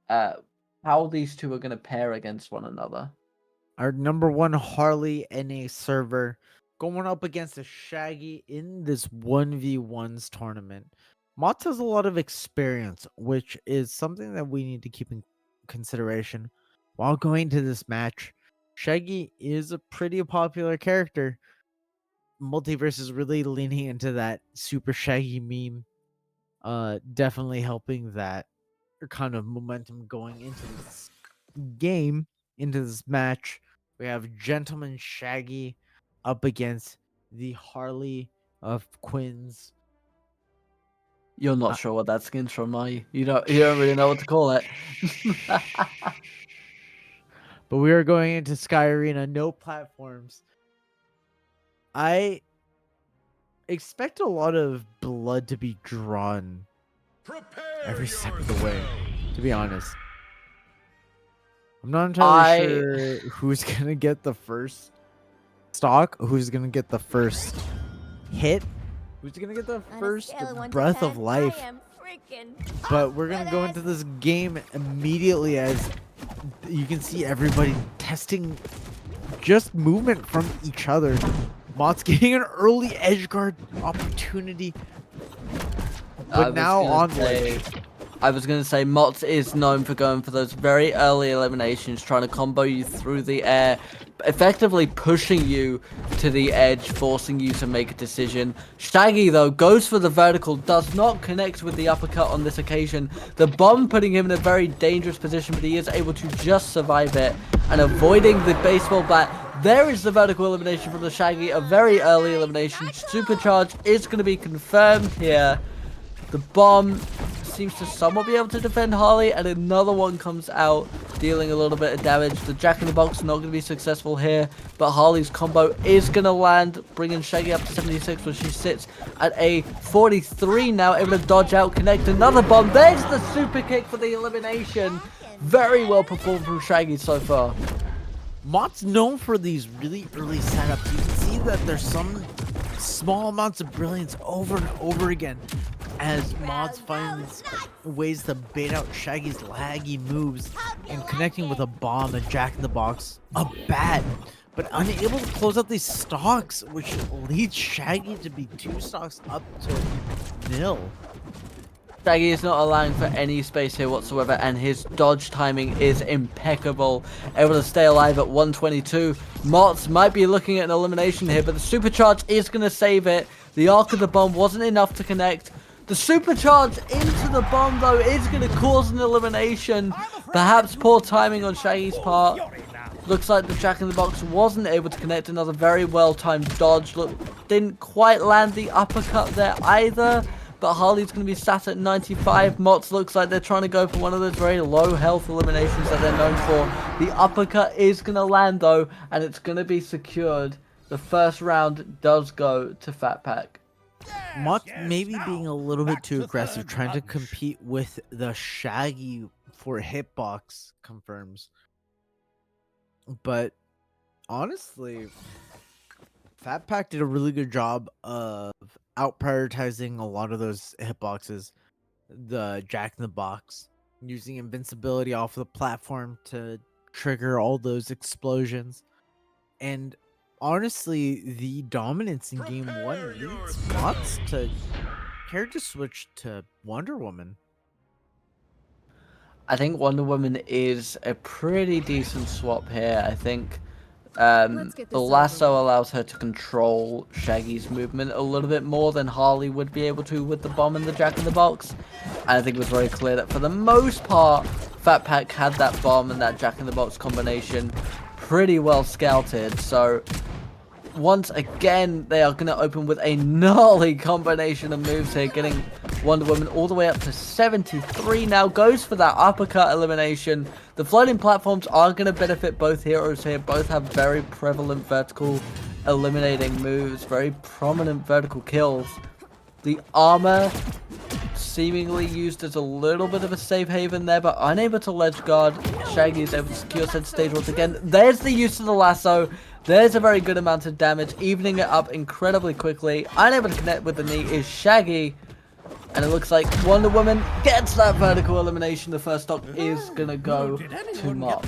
how these two are going to pair against one another. Our number one Harley NA server going up against a Shaggy in this 1v1s tournament. Mott has a lot of experience, which is something that we need to keep in consideration while going to this match. Shaggy is a pretty popular character. MultiVersus is really leaning into that super Shaggy meme. Definitely helping that kind of momentum going into this game, into this match. We have Gentleman Shaggy up against the Harley of Quins. You're not sure what that skin's from, are you? You don't really know what to call it. But we are going into Sky Arena, no platforms. I expect a lot of blood to be drawn every step of the way, to be honest. I'm not entirely sure who's going to get the first stock, who's going to get the first hit, who's going to get the first breath of life. But we're going to go into this game immediately as you can see everybody testing just movement from each other. Mott's getting an early edge guard opportunity. But now onward. I was going to say, Mott is known for going for those very early eliminations, trying to combo you through the air, effectively pushing you to the edge, forcing you to make a decision. Shaggy, though, goes for the vertical, does not connect with the uppercut on this occasion. The bomb putting him in a very dangerous position, but he is able to just survive it and avoiding the baseball bat. There is the vertical elimination from the Shaggy, a very early elimination. Supercharge is going to be confirmed here. The bomb seems to somewhat be able to defend Harley, and another one comes out, dealing a little bit of damage. The Jack in the Box not going to be successful here, but Harley's combo is going to land, bringing Shaggy up to 76, where she sits at a 43 now, able to dodge out, connect another bomb. There's the super kick for the elimination. Very well performed from Shaggy so far. Mott's known for these really early setups. You can see that there's some small amounts of brilliance over and over again as Mods finds ways to bait out Shaggy's laggy moves and connecting with a bomb, a Jack in the Box, a bat, but unable to close out these stocks, which leads Shaggy to be 2 stocks up to 0. Shaggy is not allowing for any space here whatsoever, and his dodge timing is impeccable. Able to stay alive at 122. Mott's might be looking at an elimination here, but the supercharge is going to save it. The arc of the bomb wasn't enough to connect. The supercharge into the bomb, though, is going to cause an elimination. Perhaps poor timing on Shaggy's part. Looks like the Jack in the Box wasn't able to connect. Another very well-timed dodge. Look, didn't quite land the uppercut there either. But Harley's going to be sat at 95. Mott's looks like they're trying to go for one of those very low health eliminations that they're known for. The uppercut is going to land, though, and it's going to be secured. The first round does go to Fat Pack. Mott maybe being a little bit too aggressive, trying to compete with the Shaggy for hitbox confirms. But honestly, Fat Pack did a really good job of out prioritizing a lot of those hitboxes. The Jack in the Box, using invincibility off the platform to trigger all those explosions. And honestly, the dominance in game one leads Mott's to character switch to Wonder Woman. I think Wonder Woman is a pretty decent swap here. I think Let's get the this over lasso with. allows her to control Shaggy's movement a little bit more than Harley would be able to with the bomb and the Jack-in-the-Box. And I think it was very clear that for the most part, Fat Pack had that bomb and that Jack-in-the-Box combination pretty well scouted. So once again, they are going to open with a gnarly combination of moves here, getting Wonder Woman all the way up to 73 now. Goes for that uppercut elimination. The floating platforms are going to benefit both heroes here. Both have very prevalent vertical eliminating moves, very prominent vertical kills. The armor seemingly used as a little bit of a safe haven there, but unable to ledge guard. Shaggy is able to secure said stage once again. There's the use of the lasso. There's a very good amount of damage, evening it up incredibly quickly. Unable to connect with the knee is Shaggy. And it looks like Wonder Woman gets that vertical elimination. The first stock is going to go to Mott.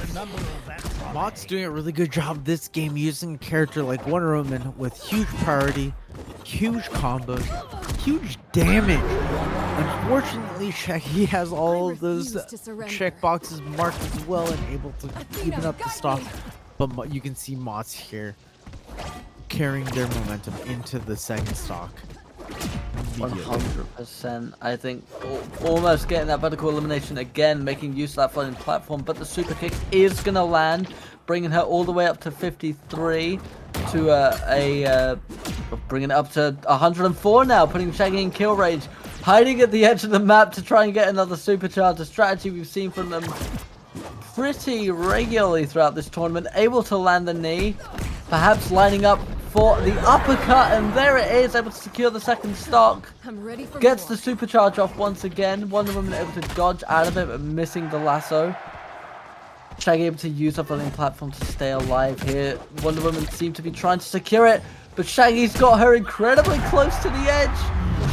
Mott's doing a really good job this game using a character like Wonder Woman with huge priority, huge combos, huge damage. Unfortunately, Shaggy has all of those refuse to surrender. check boxes marked as well and able to even up the stock. But you can see Mott's here carrying their momentum into the second stock. 100%. I think almost getting that vertical elimination again, making use of that floating platform, but the super kick is going to land, bringing her all the way up to 53 to bringing it up to 104 now, putting Shaggy in kill range, hiding at the edge of the map to try and get another supercharge, a strategy we've seen from them pretty regularly throughout this tournament. Able to land the knee, perhaps lining up for the uppercut, and there it is, able to secure the second stock. I'm ready for Gets more. the supercharge off once again. Wonder Woman able to dodge out of it, but missing the lasso. Shaggy able to use up floating platform to stay alive here. Wonder Woman seemed to be trying to secure it, but Shaggy's got her incredibly close to the edge.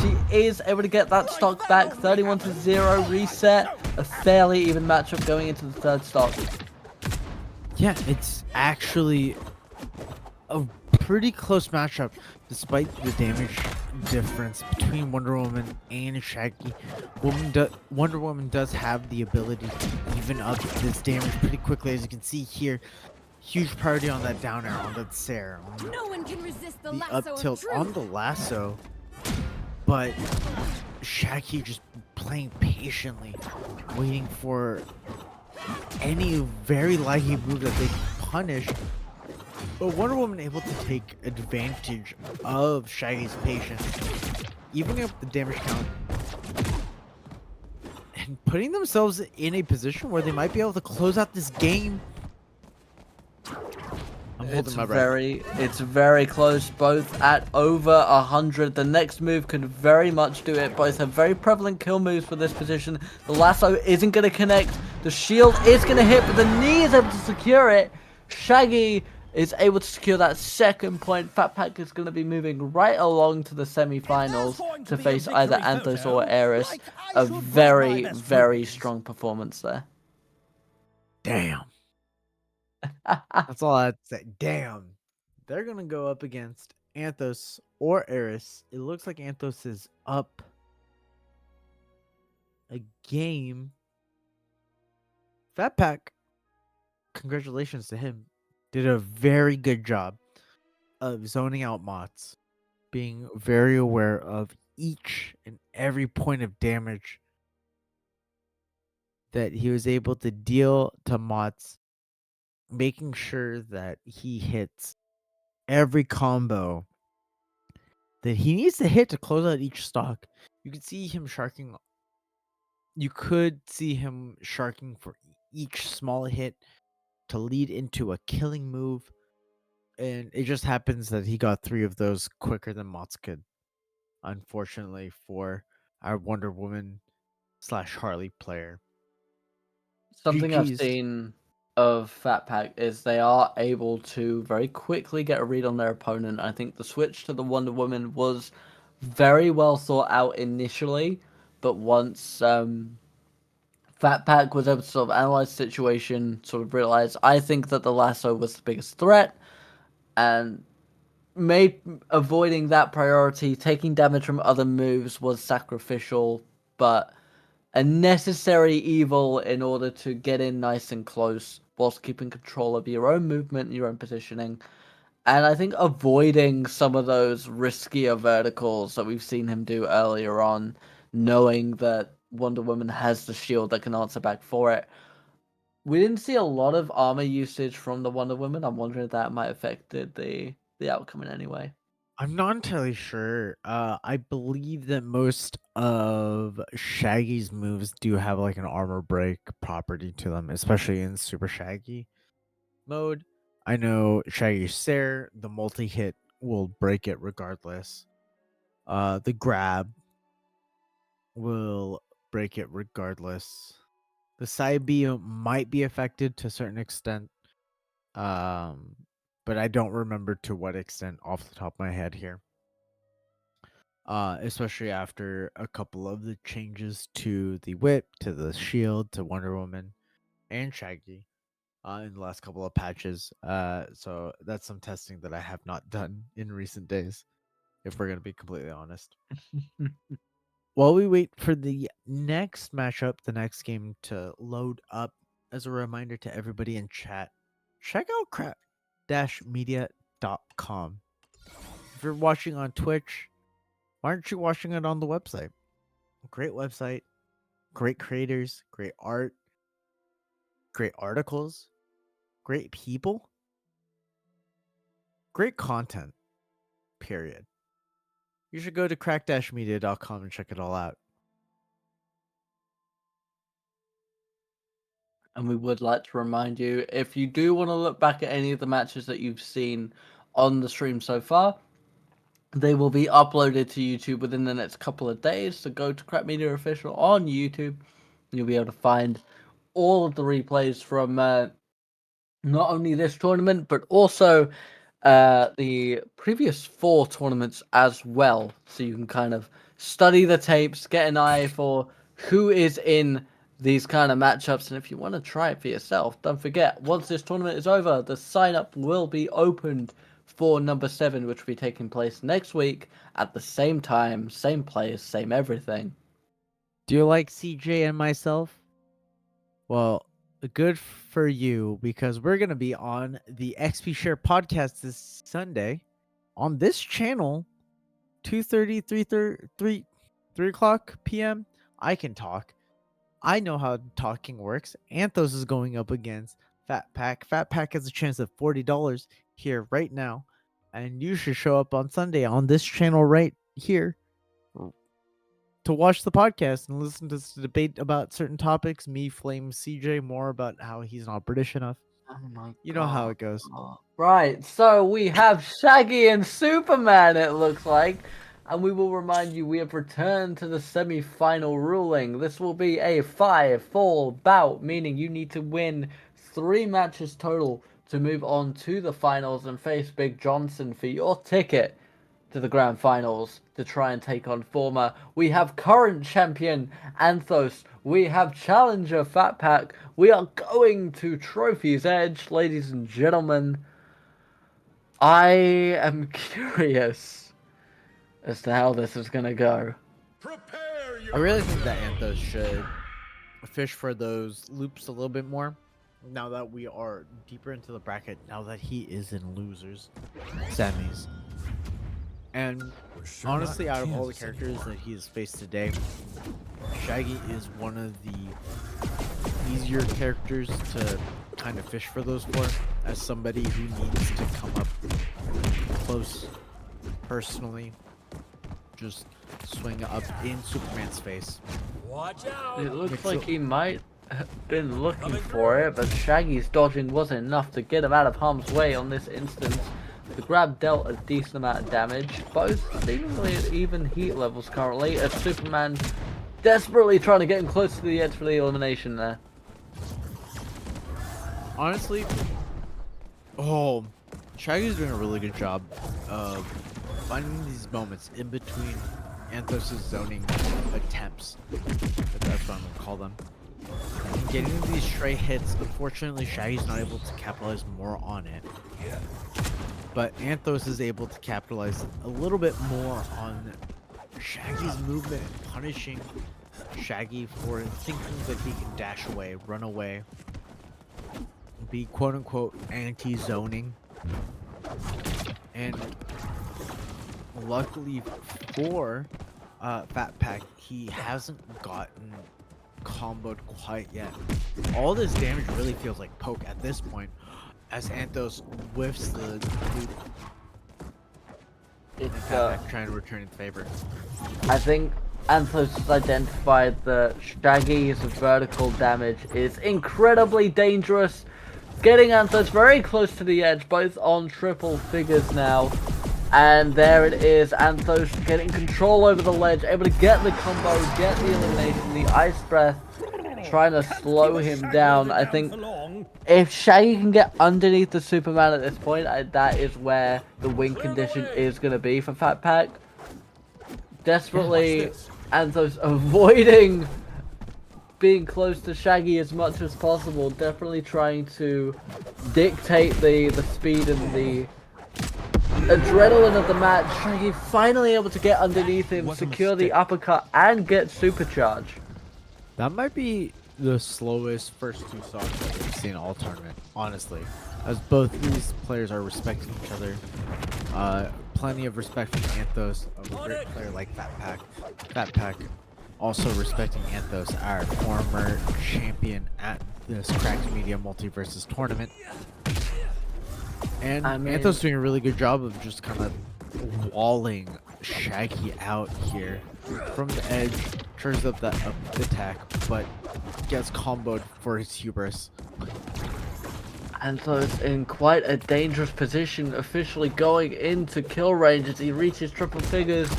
She is able to get that stock back. 31-0 reset. A fairly even matchup going into the third stock. Yeah, it's actually a pretty close matchup despite the damage difference between Wonder Woman and Shaggy. Wonder Woman does have the ability to even up this damage pretty quickly, as you can see here. Huge priority on that down arrow, on that Sarah. No one can resist the The lasso up of tilt truth. on the lasso, but Shaggy just playing patiently, waiting for any very laggy move that they can punish. But Wonder Woman able to take advantage of Shaggy's patience, evening up the damage count, and putting themselves in a position where they might be able to close out this game. I'm holding my breath. It's very close, both at over 100. The next move could very much do it. Both have very prevalent kill moves for this position. The lasso isn't going to connect. The shield is going to hit, but the knee is able to secure it. Shaggy is able to secure that second point. Fat Pack is going to be moving right along to the semi-finals to face either Anthos or Eris. A very, very strong performance there. Damn. That's all I have to say. Damn. They're going to go up against Anthos or Eris. It looks like Anthos is up a game. Fat Pack, congratulations to him. Did a very good job of zoning out Mott's, being very aware of each and every point of damage that he was able to deal to Mott's, making sure that he hits every combo that he needs to hit to close out each stock. You could see him sharking. You could see him sharking for each small hit to lead into a killing move. And it just happens that he got 3 of those quicker than Mott's could. Unfortunately for our Wonder Woman / Harley player. Something I've GG's. seen of Fat Pack is they are able to very quickly get a read on their opponent. I think the switch to the Wonder Woman was very well thought out initially, but once Fat Pack was able to sort of analyze the situation, sort of realize, I think that the lasso was the biggest threat, and made avoiding that priority, taking damage from other moves was sacrificial, but a necessary evil in order to get in nice and close whilst keeping control of your own movement and your own positioning. And I think avoiding some of those riskier verticals that we've seen him do earlier on, knowing that Wonder Woman has the shield that can answer back for it. We didn't see a lot of armor usage from the Wonder Woman. I'm wondering if that might have affected the outcome in any way. I'm not entirely sure. I believe that most of Shaggy's moves do have like an armor break property to them, especially in Super Shaggy mode. I know Shaggy Stare, the multi hit will break it regardless. The grab will break it regardless. The side B might be affected to a certain extent. But I don't remember to what extent off the top of my head here. Especially after a couple of the changes to the whip, to the shield, to Wonder Woman, and Shaggy in the last couple of patches. So that's some testing that I have not done in recent days, if we're going to be completely honest. While we wait for the next matchup, the next game to load up, as a reminder to everybody in chat, check out crack-media.com. If you're watching on Twitch, why aren't you watching it on the website? Great website, great creators, great art, great articles, great people, great content, period. You should go to crack-media.com and check it all out. And we would like to remind you, if you do want to look back at any of the matches that you've seen on the stream so far, they will be uploaded to YouTube within the next couple of days. So go to Crack Media Official on YouTube, and you'll be able to find all of the replays from not only this tournament, but also the previous 4 tournaments as well. So you can kind of study the tapes, get an eye for who is in these kind of matchups. And if you want to try it for yourself, don't forget, once this tournament is over, the sign up will be opened for number 7, which will be taking place next week at the same time, same place, same everything. Do you like CJ and myself? Well, good for you, because we're going to be on the XP Share podcast this Sunday on this channel, 2:30, 3 o'clock p.m. I can talk. I know how talking works. Anthos is going up against Fat Pack. Fat Pack has a chance of $40 here right now. And you should show up on Sunday on this channel right here to watch the podcast and listen to this debate about certain topics. Me flame CJ more about how he's not British enough. Oh my You know how it goes. Right, so we have Shaggy and Superman, it looks like. And we will remind you, we have returned to the semi-final ruling. This will be a 5-fall bout, meaning you need to win 3 matches total to move on to the finals and face Big Johnson for your ticket to the grand finals to try and take on former. We have current champion Anthos. We have challenger Fat Pack. We are going to Trophy's Edge, ladies and gentlemen. I am curious as to how this is going to go. I really think that Anthos should fish for those loops a little bit more now that we are deeper into the bracket, now that he is in losers, semis. And honestly, out of all the characters that he has faced today, Shaggy is one of the easier characters to kind of fish for those for, as somebody who needs to come up close personally, just swing up in Superman's face. Watch out! It looks like he might have been looking for it, but Shaggy's dodging wasn't enough to get him out of harm's way on this instance. The grab dealt a decent amount of damage, both seemingly at even heat levels currently, as Superman desperately trying to get him close to the edge for the elimination there. Honestly, Shaggy's doing a really good job of finding these moments in between Anthos' zoning attempts, if that's what I'm going to call them. And getting these stray hits, unfortunately, Shaggy's not able to capitalize more on it. but Anthos is able to capitalize a little bit more on Shaggy's movement and punishing Shaggy for thinking that he can dash away, run away, be quote-unquote anti-zoning. And luckily for Fat Pack, he hasn't gotten comboed quite yet. All this damage really feels like poke at this point, as Anthos whiffs the loop. It's Fat Pack trying to return in favor. I think Anthos has identified that Shaggy's vertical damage is incredibly dangerous, getting Anthos very close to the edge, both on triple figures now. And there it is, Anthos getting control over the ledge, able to get the combo, get the elimination, the ice breath, trying to slow him down. I think if Shaggy can get underneath the Superman at this point, that is where the win condition is going to be for Fat Pack. Desperately, Anthos avoiding being close to Shaggy as much as possible, definitely trying to dictate the speed and the adrenaline of the match. Shaggy finally able to get underneath him, secure the uppercut, and get supercharge. That might be the slowest first two stocks that we've seen all tournament, honestly, as both these players are respecting each other. Plenty of respect from Anthos, a great player like Fat Pack. Fat Pack also respecting Anthos, our former champion at this Cracked Media MultiVersus tournament. And Anthos doing a really good job of just kind of walling Shaggy out here from the edge, turns up that attack, but gets comboed for his hubris. Anthos in quite a dangerous position, officially going into kill range as he reaches triple figures.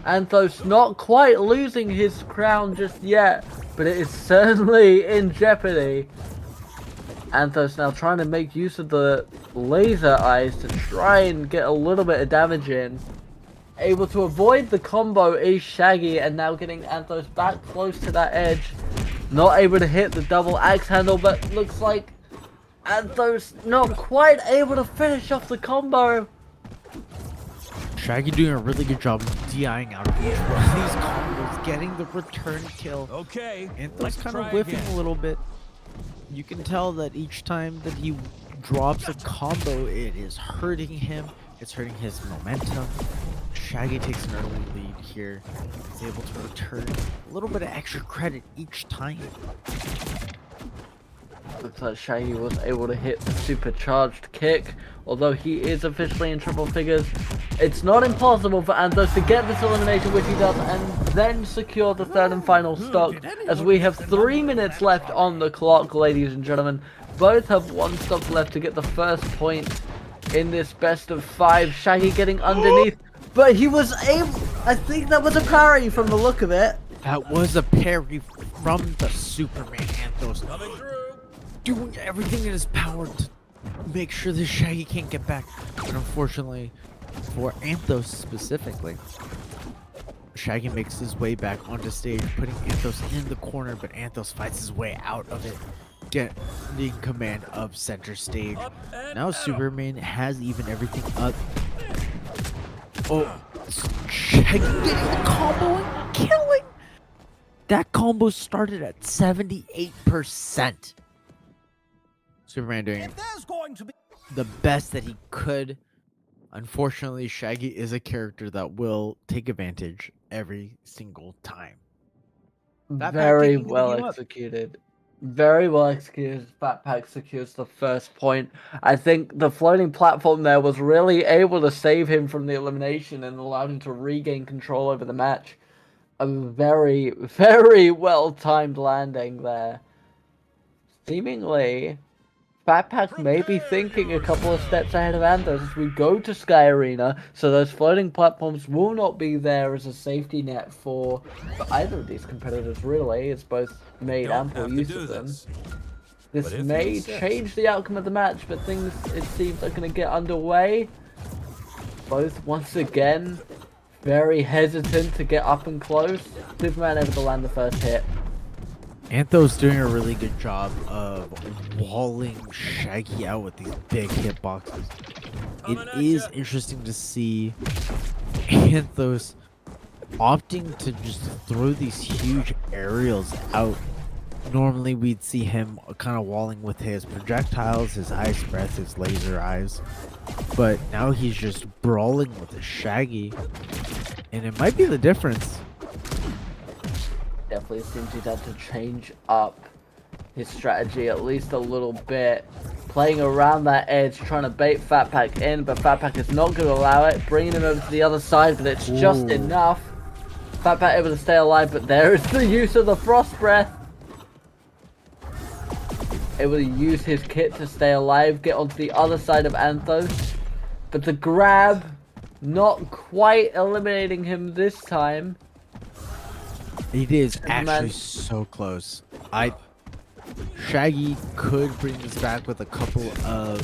Anthos not quite losing his crown just yet, but it is certainly in jeopardy. Anthos now trying to make use of the laser eyes to try and get a little bit of damage in. Able to avoid the combo is Shaggy, and now getting Anthos back close to that edge. Not able to hit the double axe handle, but looks like Anthos not quite able to finish off the combo. Shaggy doing a really good job of DIing out of each one of these combos, getting the return kill. Okay. Anthos kind of whiffing a little bit. You can tell that each time that he drops a combo, it is hurting him. It's hurting his momentum. Shaggy takes an early lead here. He's able to return a little bit of extra credit each time. Looks like Shaggy was able to hit the supercharged kick, although he is officially in triple figures. It's not impossible for Anthos to get this elimination, which he does, and then secure the third and final stock, as we have 3 minutes left on the clock, ladies and gentlemen. Both have one stock left to get the first point in this best of 5. Shaggy getting underneath, but he was able, I think that was a parry from the look of it. That was a parry from the Superman Anthos, doing everything in his power to make sure that Shaggy can't get back. But unfortunately, for Anthos specifically, Shaggy makes his way back onto stage, putting Anthos in the corner, but Anthos fights his way out of it, getting command of center stage. Now Superman has even everything up. Oh, Shaggy getting the combo and killing! That combo started at 78%. Superman doing the best that he could. Unfortunately, Shaggy is a character that will take advantage every single time. Very well executed. Very well executed. Fat Pack secures the first point. I think the floating platform there was really able to save him from the elimination and allowed him to regain control over the match. A very, very well timed landing there. Seemingly, Fat Pack may be thinking a couple of steps ahead of Anthos as we go to Sky Arena, so those floating platforms will not be there as a safety net for either of these competitors, really. It's both made ample use of them. This may change the outcome of the match, but things, it seems, are going to get underway. Both, once again, very hesitant to get up and close. Superman able to land the first hit. Anthos doing a really good job of walling Shaggy out with these big hitboxes. It is interesting to see Anthos opting to just throw these huge aerials out. Normally we'd see him kind of walling with his projectiles, his ice breath, his laser eyes. But now he's just brawling with his Shaggy. And it might be the difference. Definitely seems he's had to change up his strategy at least a little bit. Playing around that edge, trying to bait Fatpack in, but Fatpack is not going to allow it. Bringing him over to the other side, but it's just enough. Fatpack able to stay alive, but there is the use of the Frost Breath. Able to use his kit to stay alive, get onto the other side of Anthos. But the grab, not quite eliminating him this time. It is actually so close. Shaggy could bring this back with a couple of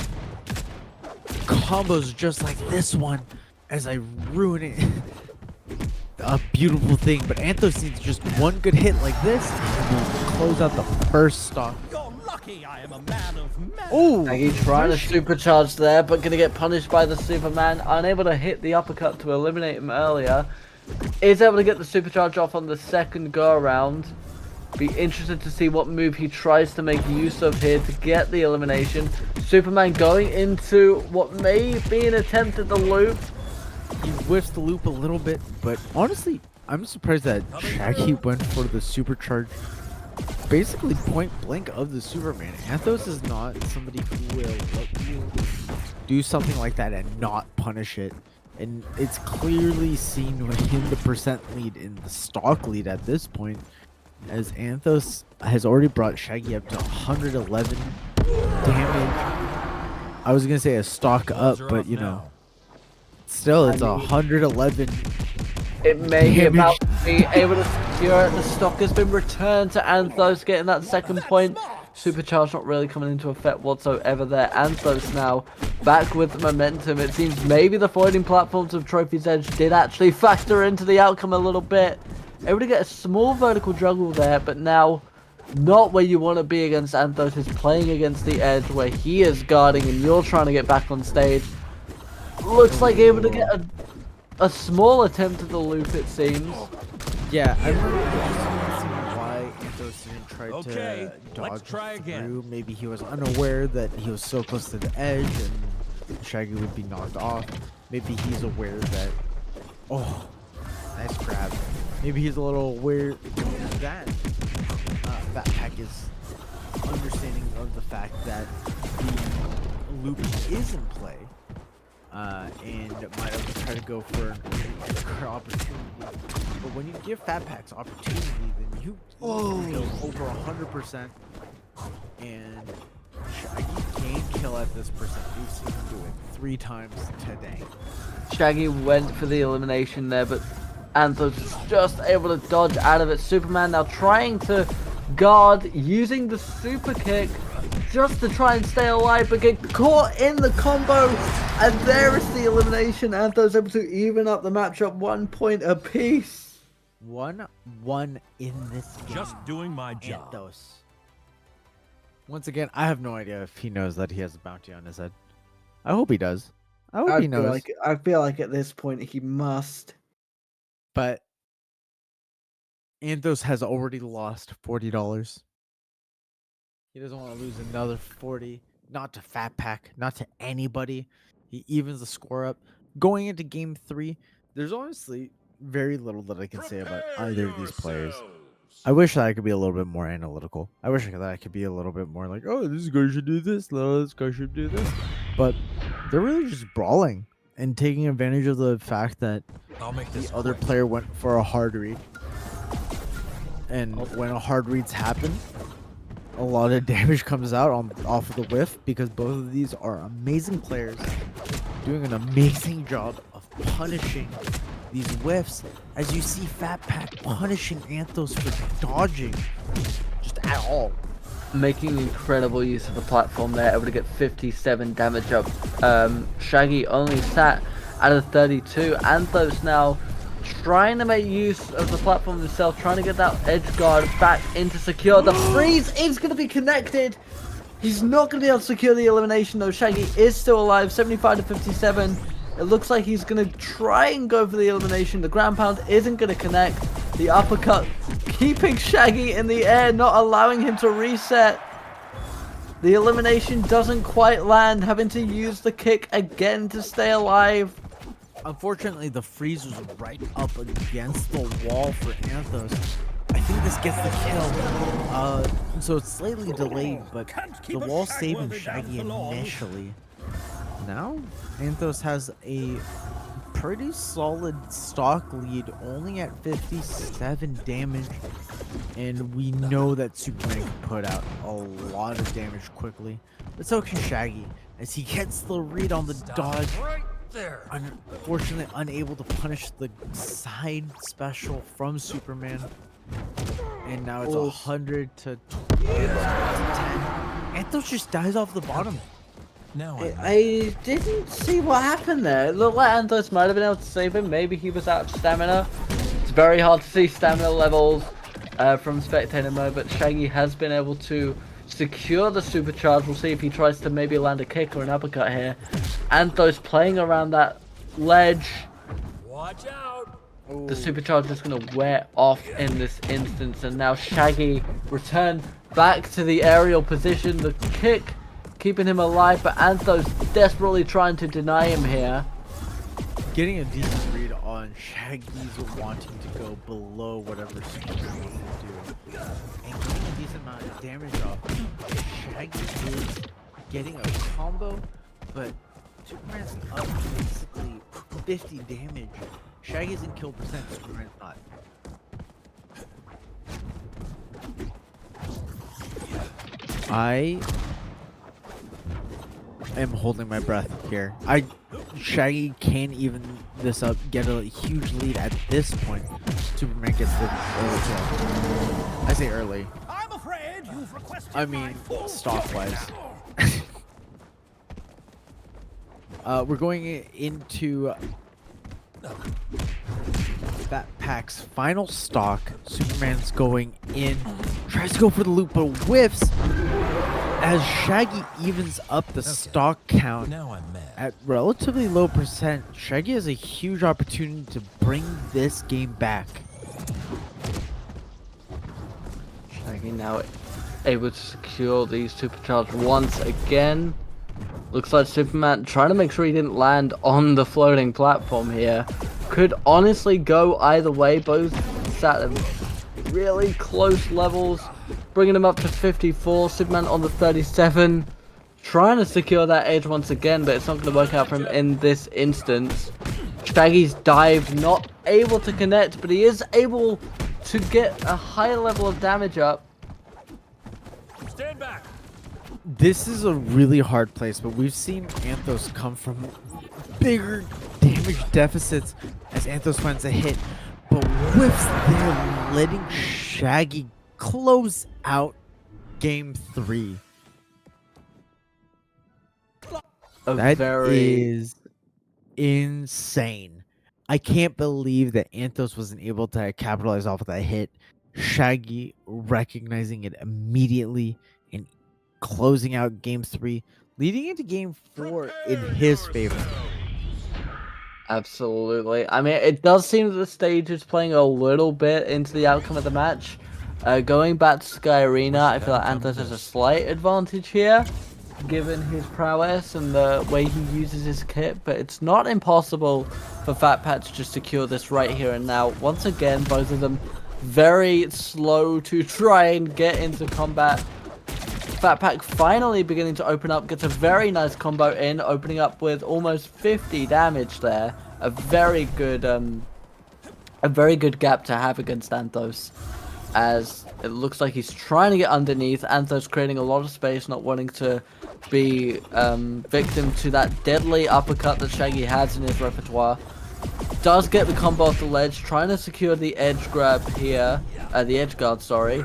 combos just like this one as I ruin it. A beautiful thing, but Anthos needs just one good hit like this and we'll close out the first stock. You're lucky I am a man of men. Oh, Shaggy trying to supercharge there, but gonna get punished by the Superman. Unable to hit the uppercut to eliminate him earlier. Is able to get the supercharge off on the second go around. Be interested to see what move he tries to make use of here to get the elimination. Superman going into what may be an attempt at the loop. he whiffs the loop a little bit, but honestly, I'm surprised that Shaggy went for the supercharge. Basically point blank of the Superman. Anthos is not somebody who will let you do something like that and not punish it. And it's clearly seen in the percent lead, in the stock lead at this point, as Anthos has already brought Shaggy up to 111 damage. I was gonna say a stock up, but you know, still it's 111. It may about be able to secure it. The stock has been returned to Anthos, getting that second point. Supercharge not really coming into effect whatsoever there. Anthos now back with the momentum. It seems maybe the floating platforms of Trophy's Edge did actually factor into the outcome a little bit. Able to get a small vertical juggle there, but now not where you want to be against Anthos. Is playing against the edge where he is guarding and you're trying to get back on stage. Looks like able to get a small attempt at the loop, it seems. Yeah, I remember why Anthos didn't try to dodge try again. through. Maybe he was unaware that he was so close to the edge and Shaggy would be knocked off. Maybe he's aware that... Oh, nice grab. Maybe he's a little aware that Fatpack is understanding of the fact that the loop is in play. And might have try to go for an opportunity. But when you give Fatpacks opportunity, then you go over 100%. And Shaggy can't kill at this percent. We've seen him do it 3 times today. Shaggy went for the elimination there, but Anthos is just able to dodge out of it. Superman now trying to guard, using the super kick just to try and stay alive, but get caught in the combo, and there is the elimination. Anthos able to even up the matchup 1 point apiece. 1-1 in this game. Just doing my job. Anthos. Once again, I have no idea if he knows that he has a bounty on his head. I hope he does. I hope he knows. I feel like at this point he must. But Anthos has already lost $40. He doesn't want to lose another 40. Not to Fatpack, not to anybody. He evens the score up. Going into game 3, there's honestly very little that I can say about either of these players. I wish that I could be a little bit more analytical. I wish that I could be a little bit more like, oh, this guy should do this, no, this guy should do this. But they're really just brawling and taking advantage of the fact that the other player went for a hard read. And when a hard reads happen, a lot of damage comes out off of the whiff, because both of these are amazing players doing an amazing job of punishing these whiffs, as you see Fatpack punishing Anthos for dodging just at all. Making incredible use of the platform there, able to get 57 damage up. Shaggy only sat at a 32. Anthos now trying to make use of the platform himself, trying to get that edge guard back into secure. The freeze is going to be connected. He's not going to be able to secure the elimination though. Shaggy is still alive, 75 to 57. It looks like he's going to try and go for the elimination. The ground pound isn't going to connect. The uppercut keeping Shaggy in the air, not allowing him to reset. The elimination doesn't quite land, having to use the kick again to stay alive. Unfortunately, the freeze was right up against the wall for Anthos. I think this gets the kill. So it's slightly delayed, but the wall saving Shaggy initially. Now, Anthos has a pretty solid stock lead, only at 57 damage. And we know that Superman can put out a lot of damage quickly. But so can Shaggy, as he gets the read on the dodge. Unfortunately, unable to punish the side special from Superman. And now it's 100 to 10. Anthos just dies off the bottom. Now I didn't see what happened there. It looked like Anthos might have been able to save him. Maybe he was out of stamina. It's very hard to see stamina levels from spectator mode, but Shaggy has been able to secure the supercharge. We'll see if he tries to maybe land a kick or an uppercut here. Anthos playing around that ledge. watch out. The supercharge is going to wear off in this instance, and now Shaggy returned back to the aerial position. The kick keeping him alive, but Anthos desperately trying to deny him here. Getting a decent read on Shaggy's wanting to go below whatever Superman wants to do. And getting a decent amount of damage off. Shaggy is getting a combo, but Superman's up basically 50 damage. Shaggy's in kill percent, Superman's not. I am holding my breath here. Shaggy can't even this up, get a huge lead at this point. Superman gets the early kill. I say early. I'm afraid you've requested I mean, stock wise. We're going into Fat Pack's final stock. Superman's going in, tries to go for the loop, but whiffs. As Shaggy evens up the stock count Now I'm mad. at relatively low percent, Shaggy has a huge opportunity to bring this game back. Shaggy now able to secure the supercharge once again. Looks like Superman trying to make sure he didn't land on the floating platform here. Could honestly go either way. Both sat at really close levels, bringing him up to 54. Superman on the 37, trying to secure that edge once again, but it's not going to work out for him in this instance. Shaggy's dive not able to connect, but he is able to get a high level of damage up. Stand back. This is a really hard place, but we've seen Anthos come from bigger damage deficits as Anthos finds a hit, but whiffs there, letting Shaggy close out game 3. That is insane. I can't believe that Anthos wasn't able to capitalize off of that hit. Shaggy recognizing it immediately and closing out game 3, leading into game 4 in his favor. Absolutely. I mean, it does seem that the stage is playing a little bit into the outcome of the match. Going back to Sky Arena, I feel like Anthos has a slight advantage here, given his prowess and the way he uses his kit, but it's not impossible for Fat Pat to just secure this right here and now. Once again, both of them very slow to try and get into combat. Fat Pack finally beginning to open up, gets a very nice combo in, opening up with almost 50 damage there. A very good gap to have against Anthos, as it looks like he's trying to get underneath. Anthos creating a lot of space, not wanting to be victim to that deadly uppercut that Shaggy has in his repertoire. Does get the combo off the ledge, trying to secure the edge grab here, the edge guard, sorry.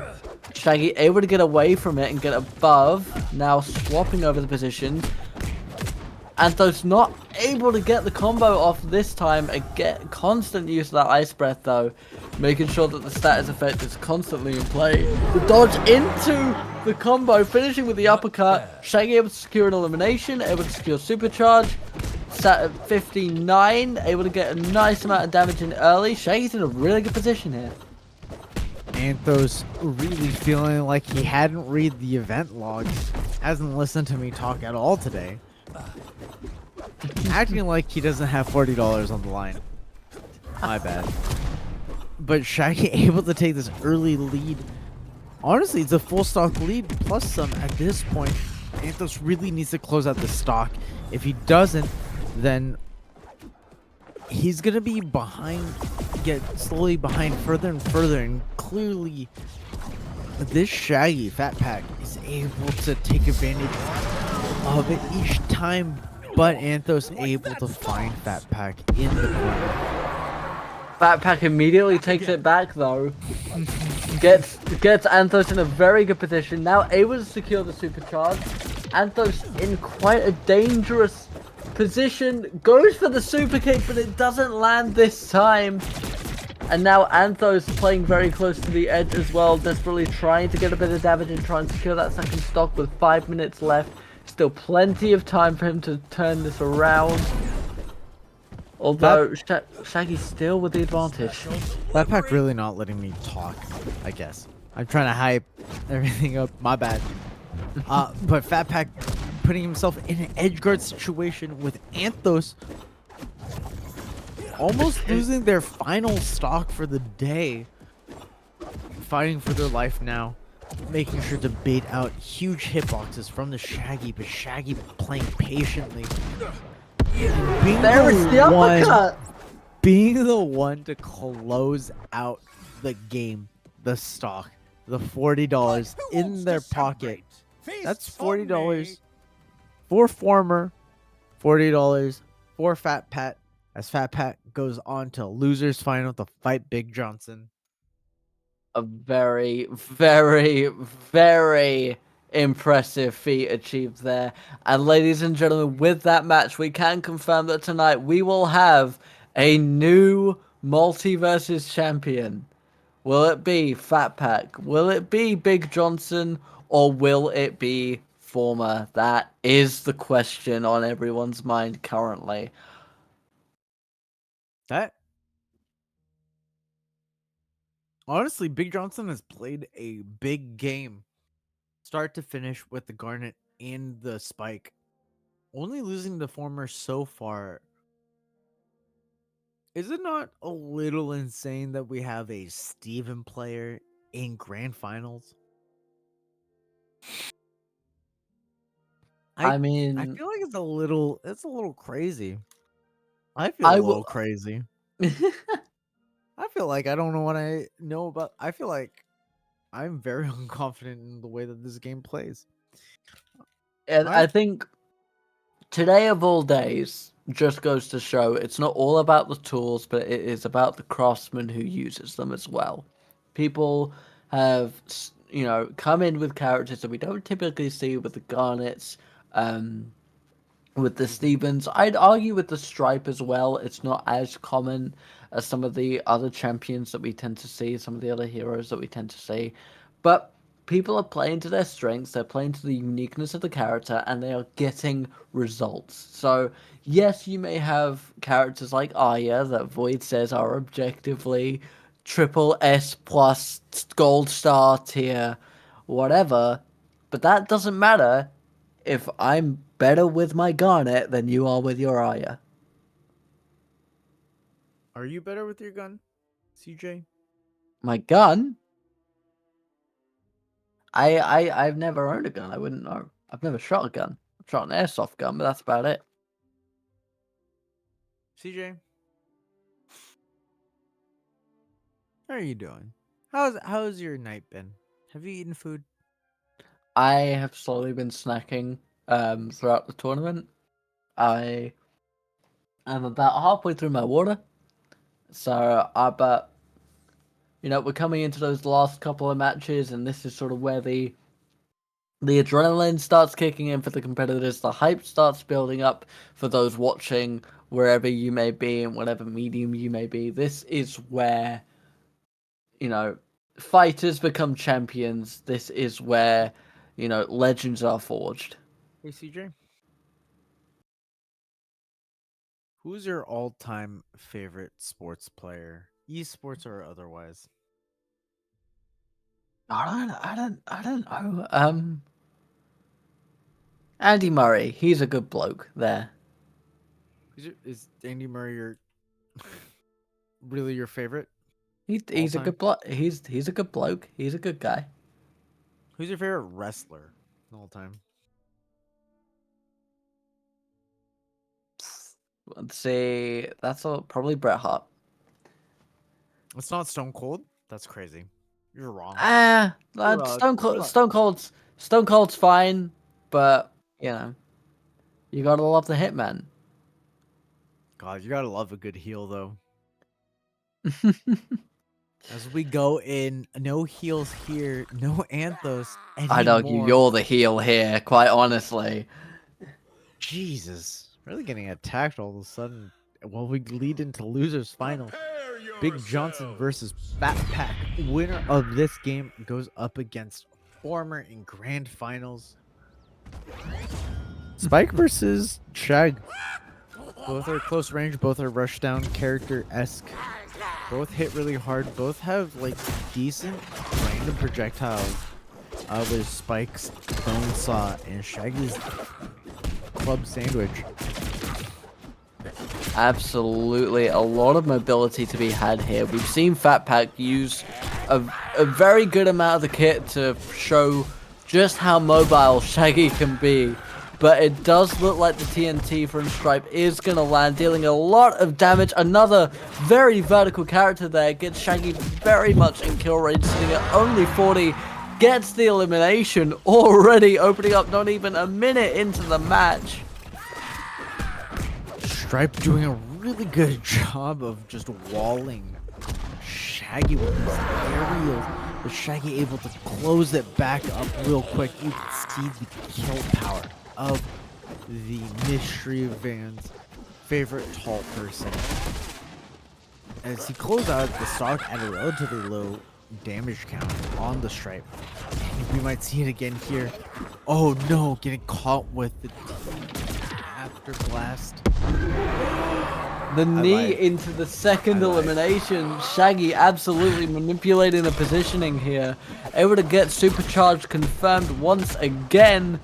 Shaggy able to get away from it and get above, now swapping over the positions. Anthos not able to get the combo off this time. Again, constant use of that Ice Breath though, making sure that the status effect is constantly in play. The dodge into the combo, finishing with the uppercut. Shaggy able to secure an elimination, able to secure Supercharge. Sat at 59, able to get a nice amount of damage in early. Shaggy's in a really good position here. Anthos really feeling like he hadn't read the event logs, hasn't listened to me talk at all today. Acting like he doesn't have $40 on the line. My bad. But Shaggy able to take this early lead. Honestly, it's a full stock lead plus some at this point. Anthos really needs to close out the stock. If he doesn't, then he's gonna be behind, get slowly behind further and further, and clearly this Shaggy Fat Pack is able to take advantage of it each time, but Anthos able to find Fat Pack in the corner. Fat Pack immediately takes it back though. Gets Anthos in a very good position. Now able to secure the supercharge. Anthos in quite a dangerous position. Goes for the super kick, but it doesn't land this time. And now Anthos playing very close to the edge as well, desperately trying to get a bit of damage and try and secure that second stock with 5 minutes left. Still plenty of time for him to turn this around. Although Shaggy's still with the advantage. Fat Pack really not letting me talk, I guess. I'm trying to hype everything up. My bad. But Fat Pack putting himself in an edge guard situation with Anthos almost losing their final stock for the day. Fighting for their life now. Making sure to bait out huge hitboxes from the Shaggy, but Shaggy playing patiently. There is the uppercut! Being the one to close out the game, the stock, the $40 in their pocket. That's $40 for Former, $40 for Fat Pat, as Fat Pat goes on to losers final to fight Big Johnson. A very, very, very impressive feat achieved there. And ladies and gentlemen, with that match, we can confirm that tonight we will have a new MultiVersus champion. Will it be Fat Pack? Will it be Big Johnson? Or will it be Former? That is the question on everyone's mind currently. That honestly, Big Johnson has played a big game, start to finish, with the Garnet and the Spike. Only losing the Former so far. Is it not a little insane that we have a Steven player in grand finals? I I mean, feel like it's a little crazy. I feel a little crazy. I feel like I don't know what I know about. I feel like I'm very unconfident in the way that this game plays. And I think today of all days just goes to show it's not all about the tools, but it is about the craftsman who uses them as well. People have, come in with characters that we don't typically see with the Garnets, with the Stevens. I'd argue with the Stripe as well. It's not as common as some of the other champions that we tend to see, some of the other heroes that we tend to see. But people are playing to their strengths, they're playing to the uniqueness of the character, and they are getting results. So, yes, you may have characters like Arya that Void says are objectively triple S plus gold star tier, whatever, but that doesn't matter if I'm better with my Garnet than you are with your Arya. Are you better with your gun, CJ? My gun? I've never owned a gun. I wouldn't know. I've never shot a gun. I've shot an airsoft gun, but that's about it. CJ, how are you doing? How's your night been? Have you eaten food? I have slowly been snacking throughout the tournament. I am about halfway through my water. So but we're coming into those last couple of matches, and this is sort of where the The adrenaline starts kicking in for the competitors. The hype starts building up for those watching wherever you may be and whatever medium you may be. This is where, fighters become champions. This is where, legends are forged. Hey, CJ. Who's your all-time favorite sports player, esports or otherwise? I don't know. Andy Murray, he's a good bloke there. Is Andy Murray your really your favorite? He's a All-time? good bloke. He's a good bloke. He's a good guy. Who's your favorite wrestler all time? Let's see. That's probably Bret Hart. It's not Stone Cold. That's crazy. You're wrong. Stone Cold. Stone Cold's fine, but you gotta love the Hitman. God, you gotta love a good heel though. As we go in, no heels here, no Anthos anymore. I'd argue you're the heel here, quite honestly. Jesus, really getting attacked all of a sudden. While we lead into losers final, Big Johnson versus Fat Pack. Winner of this game goes up against former in grand finals Spike versus Shag. Both are close range, both are rushdown character-esque. Both hit really hard, both have like decent random projectiles. There's Spike's bone saw and Shaggy's club sandwich. Absolutely, a lot of mobility to be had here. We've seen Fat Pack use a very good amount of the kit to show just how mobile Shaggy can be. But it does look like the TNT from Stripe is going to land, dealing a lot of damage. Another very vertical character there gets Shaggy very much in kill range, sitting at only 40. Gets the elimination already, opening up not even a minute into the match. Stripe doing a really good job of just walling Shaggy with his aerials. But Shaggy able to close it back up real quick. You can see the kill power of the Mystery Van's favorite tall person. As he closed out the stock at a relatively low damage count on the Stripe. And we might see it again here. Oh no, getting caught with the after blast. The knee into the second elimination. Shaggy absolutely manipulating the positioning here. Able to get supercharged confirmed once again.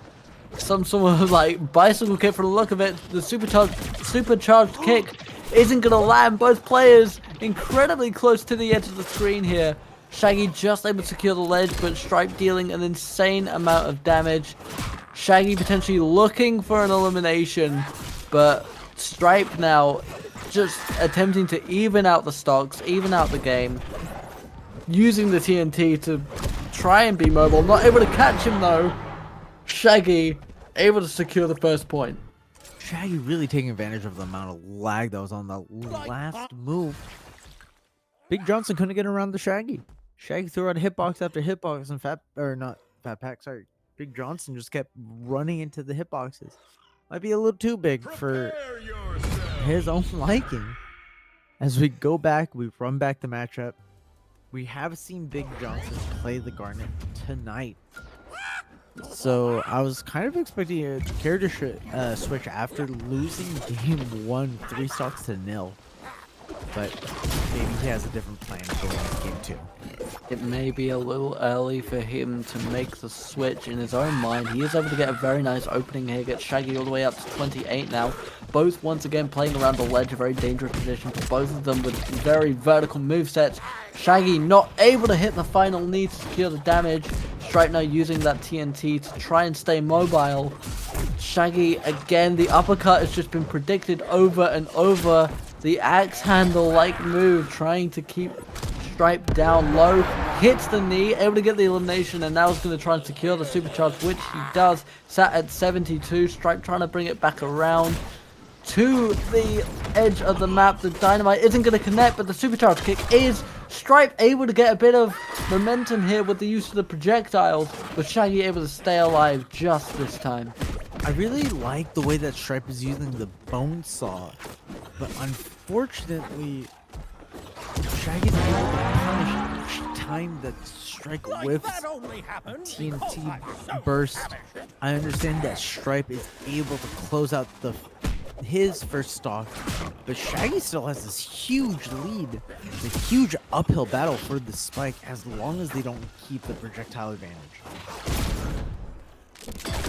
Some sort of like bicycle kick from the look of it. The supercharged kick isn't going to land. Both players incredibly close to the edge of the screen here. Shaggy just able to secure the ledge, but Stripe dealing an insane amount of damage. Shaggy potentially looking for an elimination, but Stripe now just attempting to even out the stocks, even out the game. Using the TNT to try and be mobile. Not able to catch him though. Shaggy able to secure the first point. Shaggy really taking advantage of the amount of lag that was on the last move. Big Johnson couldn't get around the Shaggy. Shaggy threw out hitbox after hitbox, and Fat Pack, sorry. Big Johnson just kept running into the hitboxes. Might be a little too big for his own liking. As we go back, we run back the matchup. We have seen Big Johnson play the Garnet tonight. So I was kind of expecting a character switch after losing game 1, 3 stocks to 0. But maybe he has a different plan going into game 2. It may be a little early for him to make the switch in his own mind. He is able to get a very nice opening here. Gets Shaggy all the way up to 28 now. Both once again playing around the ledge. A very dangerous position for both of them with very vertical movesets. Shaggy not able to hit the final knee to secure the damage. Stripe now using that TNT to try and stay mobile. Shaggy again, the uppercut has just been predicted over and over. The axe handle like move, trying to keep Stripe down low, hits the knee, able to get the elimination, and now is going to try and secure the supercharge, which he does. Sat at 72, Stripe trying to bring it back around to the edge of the map. The dynamite isn't going to connect, but the supercharge kick is Stripe able to get a bit of momentum here with the use of the projectiles, but Shaggy able to stay alive just this time. I really like the way that Stripe is using the bone saw, but unfortunately, Shaggy's able to punish each time that Strike whiffs TNT burst. I understand that Stripe is able to close out his first stock, but Shaggy still has this huge lead. It's a huge uphill battle for the Spike as long as they don't keep the projectile advantage.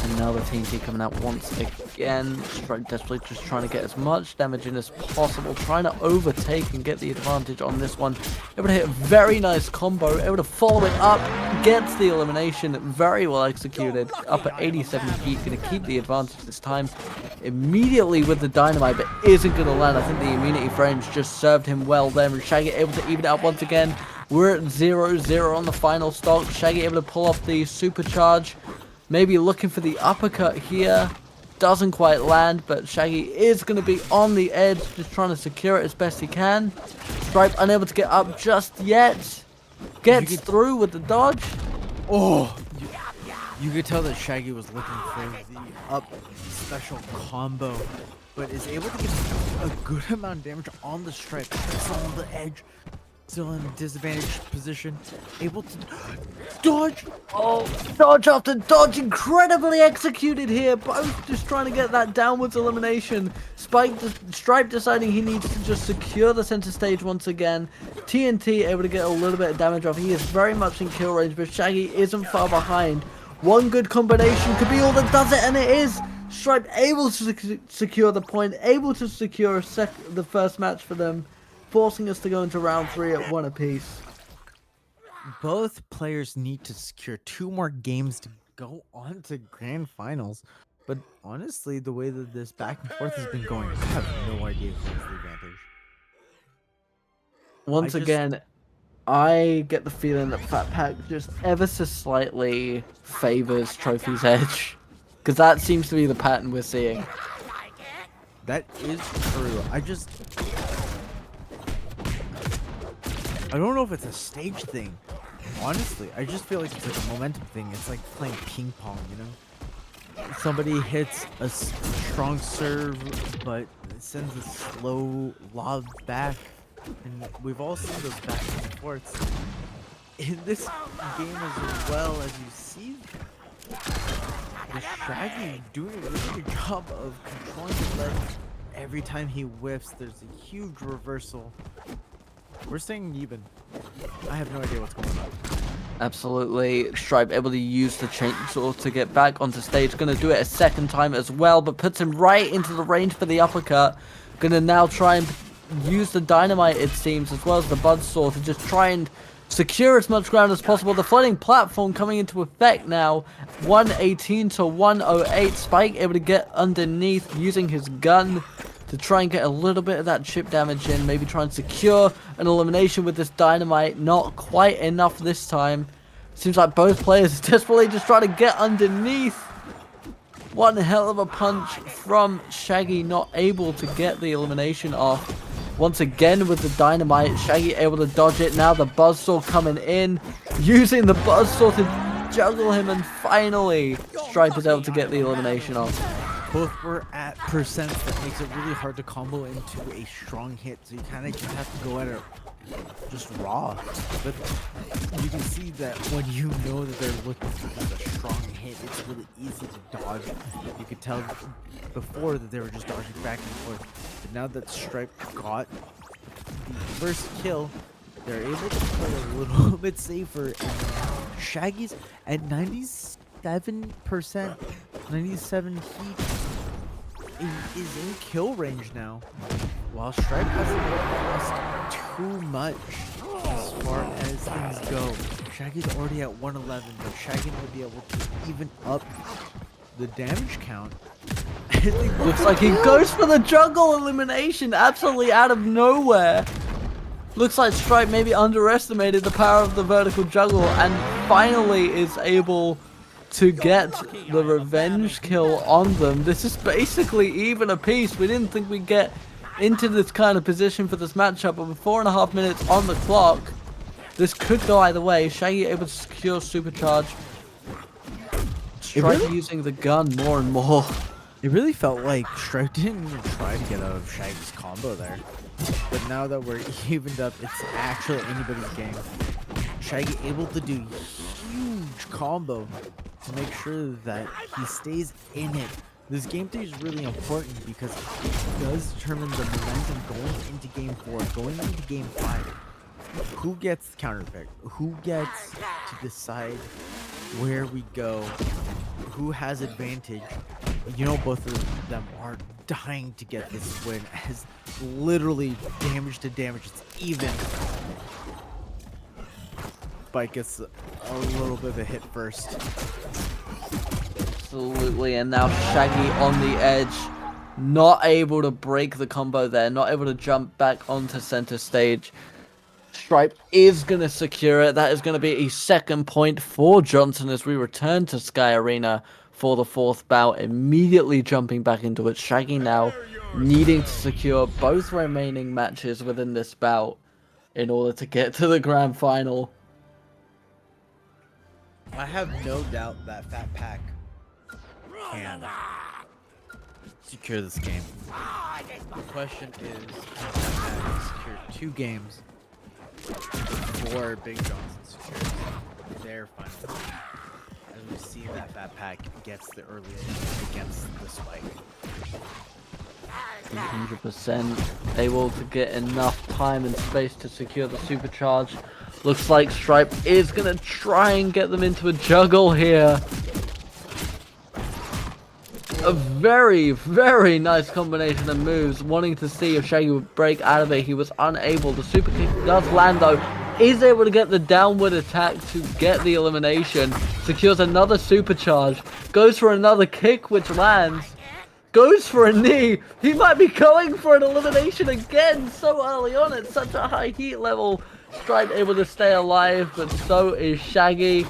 And now the TNT coming out once again. Stripe desperately just trying to get as much damage in as possible, trying to overtake and get the advantage on this one. Able to hit a very nice combo, able to follow it up, gets the elimination, very well executed. Up at 87 feet, going to keep the advantage this time. Immediately with the dynamite, but isn't going to land. I think the immunity frames just served him well there. And Shaggy able to even it out once again. We're at 0-0 on the final stock. Shaggy able to pull off the supercharge. Maybe looking for the uppercut here. Doesn't quite land, but Shaggy is going to be on the edge, just trying to secure it as best he can. Stripe unable to get up just yet. Gets through with the dodge. Oh, you could tell that Shaggy was looking for the up special combo, but is able to get a good amount of damage on the Stripe. Still on the edge. Still in a disadvantaged position, able to dodge. Oh, dodge after dodge, incredibly executed here. Both just trying to get that downwards elimination. Stripe deciding he needs to just secure the center stage once again. TNT able to get a little bit of damage off. He is very much in kill range, but Shaggy isn't far behind. One good combination could be all that does it, and it is. Stripe able to secure the point, able to secure the first match for them, forcing us to go into round 3 at 1 apiece. Both players need to secure 2 more games to go on to grand finals. But honestly, the way that this back and forth has been going, I have no idea who has the advantage. Once again, I get the feeling that Fat Pack just ever so slightly favors Trophy's edge. Because that seems to be the pattern we're seeing. That is true. I don't know if it's a stage thing. Honestly, I just feel like it's like a momentum thing. It's like playing ping pong, you know? Somebody hits a strong serve, but it sends a slow lob back. And we've all seen those back and forths. In this game as well, as you see, the Shaggy doing a really good job of controlling the ledge. Every time he whiffs, there's a huge reversal. We're staying even. I have no idea what's going on. Absolutely. Stripe able to use the chainsaw to get back onto stage. Going to do it a second time as well, but puts him right into the range for the uppercut. Going to now try and use the dynamite, it seems, as well as the buzzsaw to just try and secure as much ground as possible. The floating platform coming into effect now. 118 to 108. Spike able to get underneath using his gun to try and get a little bit of that chip damage in. Maybe try and secure an elimination with this dynamite. Not quite enough this time. Seems like both players desperately just trying to get underneath. One hell of a punch from Shaggy, not able to get the elimination off. Once again with the dynamite, Shaggy able to dodge it. Now the buzzsaw coming in, using the buzzsaw to juggle him, and finally Stripe is able to get the elimination off. Both were at percents that makes it really hard to combo into a strong hit, so you kind of just have to go at it just raw. But you can see that when you know that they're looking for a strong hit, it's really easy to dodge. You could tell before that they were just dodging back and forth, but now that Stripe got the first kill, they're able to play a little bit safer, and Shaggy's at 97%, 97 heat is in kill range now, while Stripe hasn't lost too much as far as things go. Shaggy's already at 111, but Shaggy will be able to even up the damage count. Looks like he goes for the juggle elimination absolutely out of nowhere. Looks like Stripe maybe underestimated the power of the vertical juggle and finally is able to get the revenge kill on them. This is basically even apiece. We didn't think we'd get into this kind of position for this matchup, but with 4.5 minutes on the clock, This could go either way. Shaggy able to secure supercharge. Stripe using the gun more and more. It really felt like Stripe didn't even try to get out of Shaggy's combo there. But now that we're evened up, it's actually anybody's game. Shaggy able to do huge combo to make sure that he stays in it. This game 3 is really important because it does determine the momentum going into game 4, going into game 5. Who gets the counter pick? Who gets to decide where we go? Who has advantage? You know, both of them are dying to get this win, as literally damage to damage. It's even. Spike gets a little bit of a hit first. Absolutely, and now Shaggy on the edge, not able to break the combo there, not able to jump back onto center stage. Stripe is going to secure it. That is going to be a second point for Johnson as we return to Sky Arena for the fourth bout, immediately jumping back into it. Shaggy now needing to secure both remaining matches within this bout in order to get to the grand final. I have no doubt that Fat Pack can secure this game. The question is, can Fat Pack secure 2 games before Big Johnson secures their final? As we see that Fat Pack gets the early lead against the Spike. 100% able to get enough time and space to secure the supercharge. Looks like Stripe is going to try and get them into a juggle here. A very, very nice combination of moves. Wanting to see if Shaggy would break out of it. He was unable. The super kick does land though. Is able to get the downward attack to get the elimination. Secures another supercharge. Goes for another kick which lands. Goes for a knee. He might be going for an elimination again so early on at such a high heat level. Stripe able to stay alive, but so is Shaggy.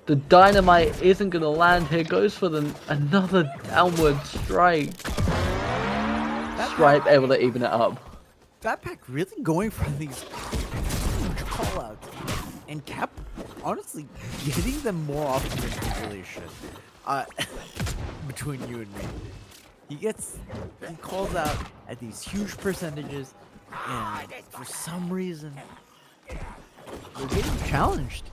The dynamite isn't going to land here. Goes for another downward strike. Stripe able to even it up. Fat Pack really going for these huge callouts, and Cap honestly getting them more often than he really should. Between you and me, he calls out at these huge percentages, and for some reason they're getting challenged.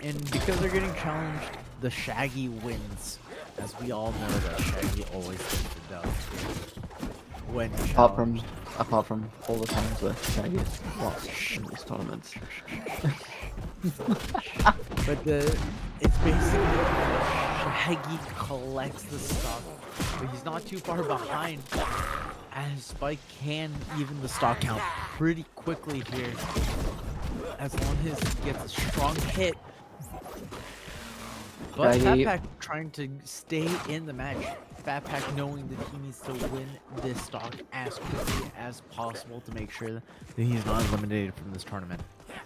And because they're getting challenged, the Shaggy wins. As we all know that Shaggy always gets the dub when challenged. Apart from all the times where Shaggy is lost in these tournaments. But it's basically Shaggy collects the stock, but he's not too far behind. As Spike can even the stock count pretty quickly here. As long as he gets a strong hit. But Fat Pack trying to stay in the match. Fat Pack knowing that he needs to win this stock as quickly as possible to make sure that he's not eliminated from this tournament.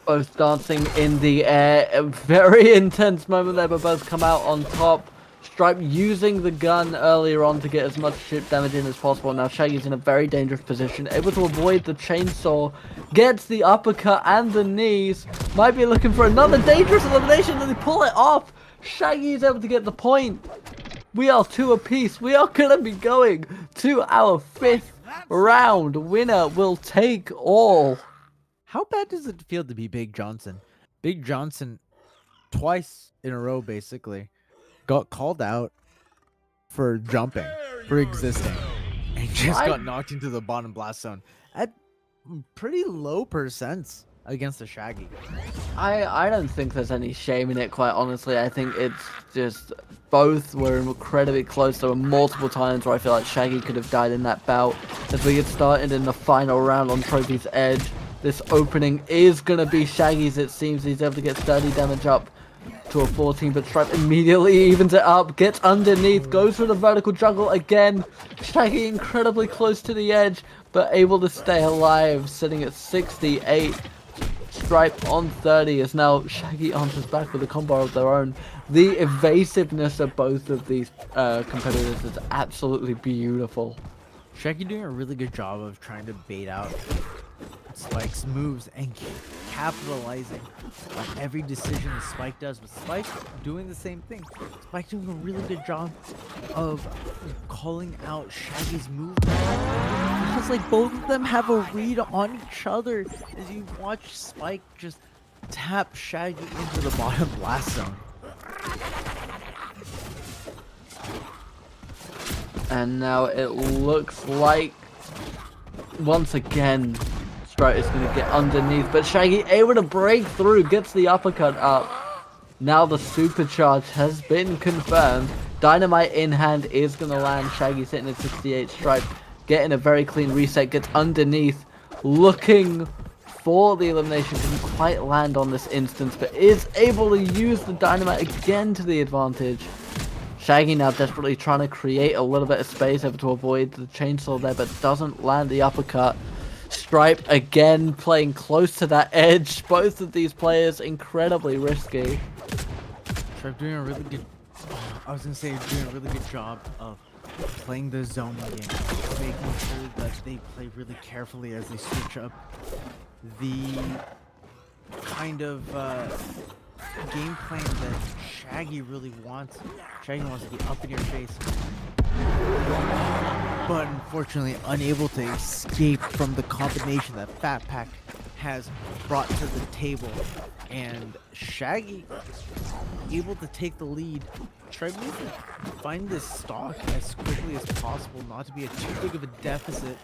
Both dancing in the air. A very intense moment there, but both come out on top. Stripe using the gun earlier on to get as much chip damage in as possible. Now Shaggy's in a very dangerous position, able to avoid the chainsaw, gets the uppercut and the knees. Might be looking for another dangerous elimination, and they pull it off. Shaggy is able to get the point. We are 2 apiece. We are going to be going to our 5th round. Winner will take all. How bad does it feel to be Big Johnson? Big Johnson, twice in a row, basically, got called out for jumping, for existing, and just got knocked into the bottom blast zone at pretty low percents against the Shaggy. I don't think there's any shame in it, quite honestly. I think it's just both were incredibly close. There were multiple times where I feel like Shaggy could have died in that bout. As we get started in the final round on Trophy's Edge, this opening is going to be Shaggy's, it seems. He's able to get 30 damage up to a 14, but Stripe immediately evens it up, gets underneath, goes for the vertical juggle again. Shaggy incredibly close to the edge, but able to stay alive, sitting at 68. Stripe on 30 as now Shaggy answers back with a combo of their own. The evasiveness of both of these competitors is absolutely beautiful. Shaggy doing a really good job of trying to bait out Spike's moves and capitalizing on every decision that Spike does. But Spike doing the same thing. Spike doing a really good job of calling out Shaggy's movement. Because like both of them have a read on each other as you watch Spike just tap Shaggy into the bottom blast zone. And now it looks like, once again, Stripe is going to get underneath. But Shaggy able to break through, gets the uppercut up. Now the supercharge has been confirmed. Dynamite in hand is going to land. Shaggy sitting at 68. Stripe getting a very clean reset, gets underneath, looking for the elimination. Didn't quite land on this instance, but is able to use the Dynamite again to the advantage. Shaggy now desperately trying to create a little bit of space able to avoid the chainsaw there, but doesn't land the uppercut. Stripe again playing close to that edge. Both of these players incredibly risky. Stripe doing a really good, I was gonna say doing a really good job of playing the zone game, making sure that they play really carefully as they switch up the kind of game plan that Shaggy really wants. Shaggy wants to be up in your face, but unfortunately unable to escape from the combination that Fat Pack has brought to the table. And Shaggy able to take the lead. Try to find this stock as quickly as possible, not to be a too big of a deficit.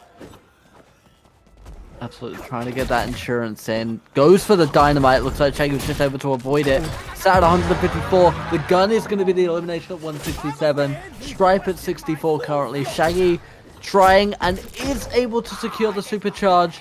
Absolutely trying to get that insurance in. Goes for the Dynamite. Looks like Shaggy was just able to avoid it. Sat at 154. The gun is going to be the elimination at 167. Stripe at 64 currently. Shaggy trying and is able to secure the supercharge.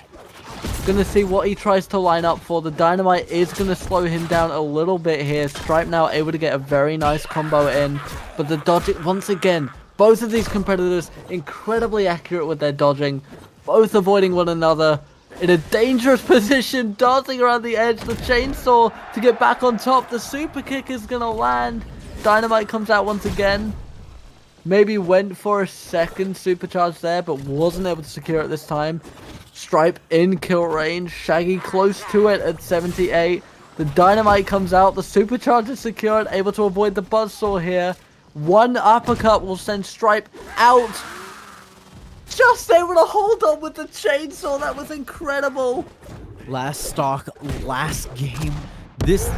Gonna see what he tries to line up for. The Dynamite is gonna slow him down a little bit here. Stripe now able to get a very nice combo in, but the dodging, once again, both of these competitors incredibly accurate with their dodging, both avoiding one another in a dangerous position, dancing around the edge. The chainsaw to get back on top. The super kick is gonna land. Dynamite comes out once again. Maybe went for a second supercharge there, but wasn't able to secure it this time. Stripe in kill range. Shaggy close to it at 78. The Dynamite comes out. The supercharge is secured. Able to avoid the buzzsaw here. One uppercut will send Stripe out. Just able to hold on with the chainsaw. That was incredible. Last stock, last game. This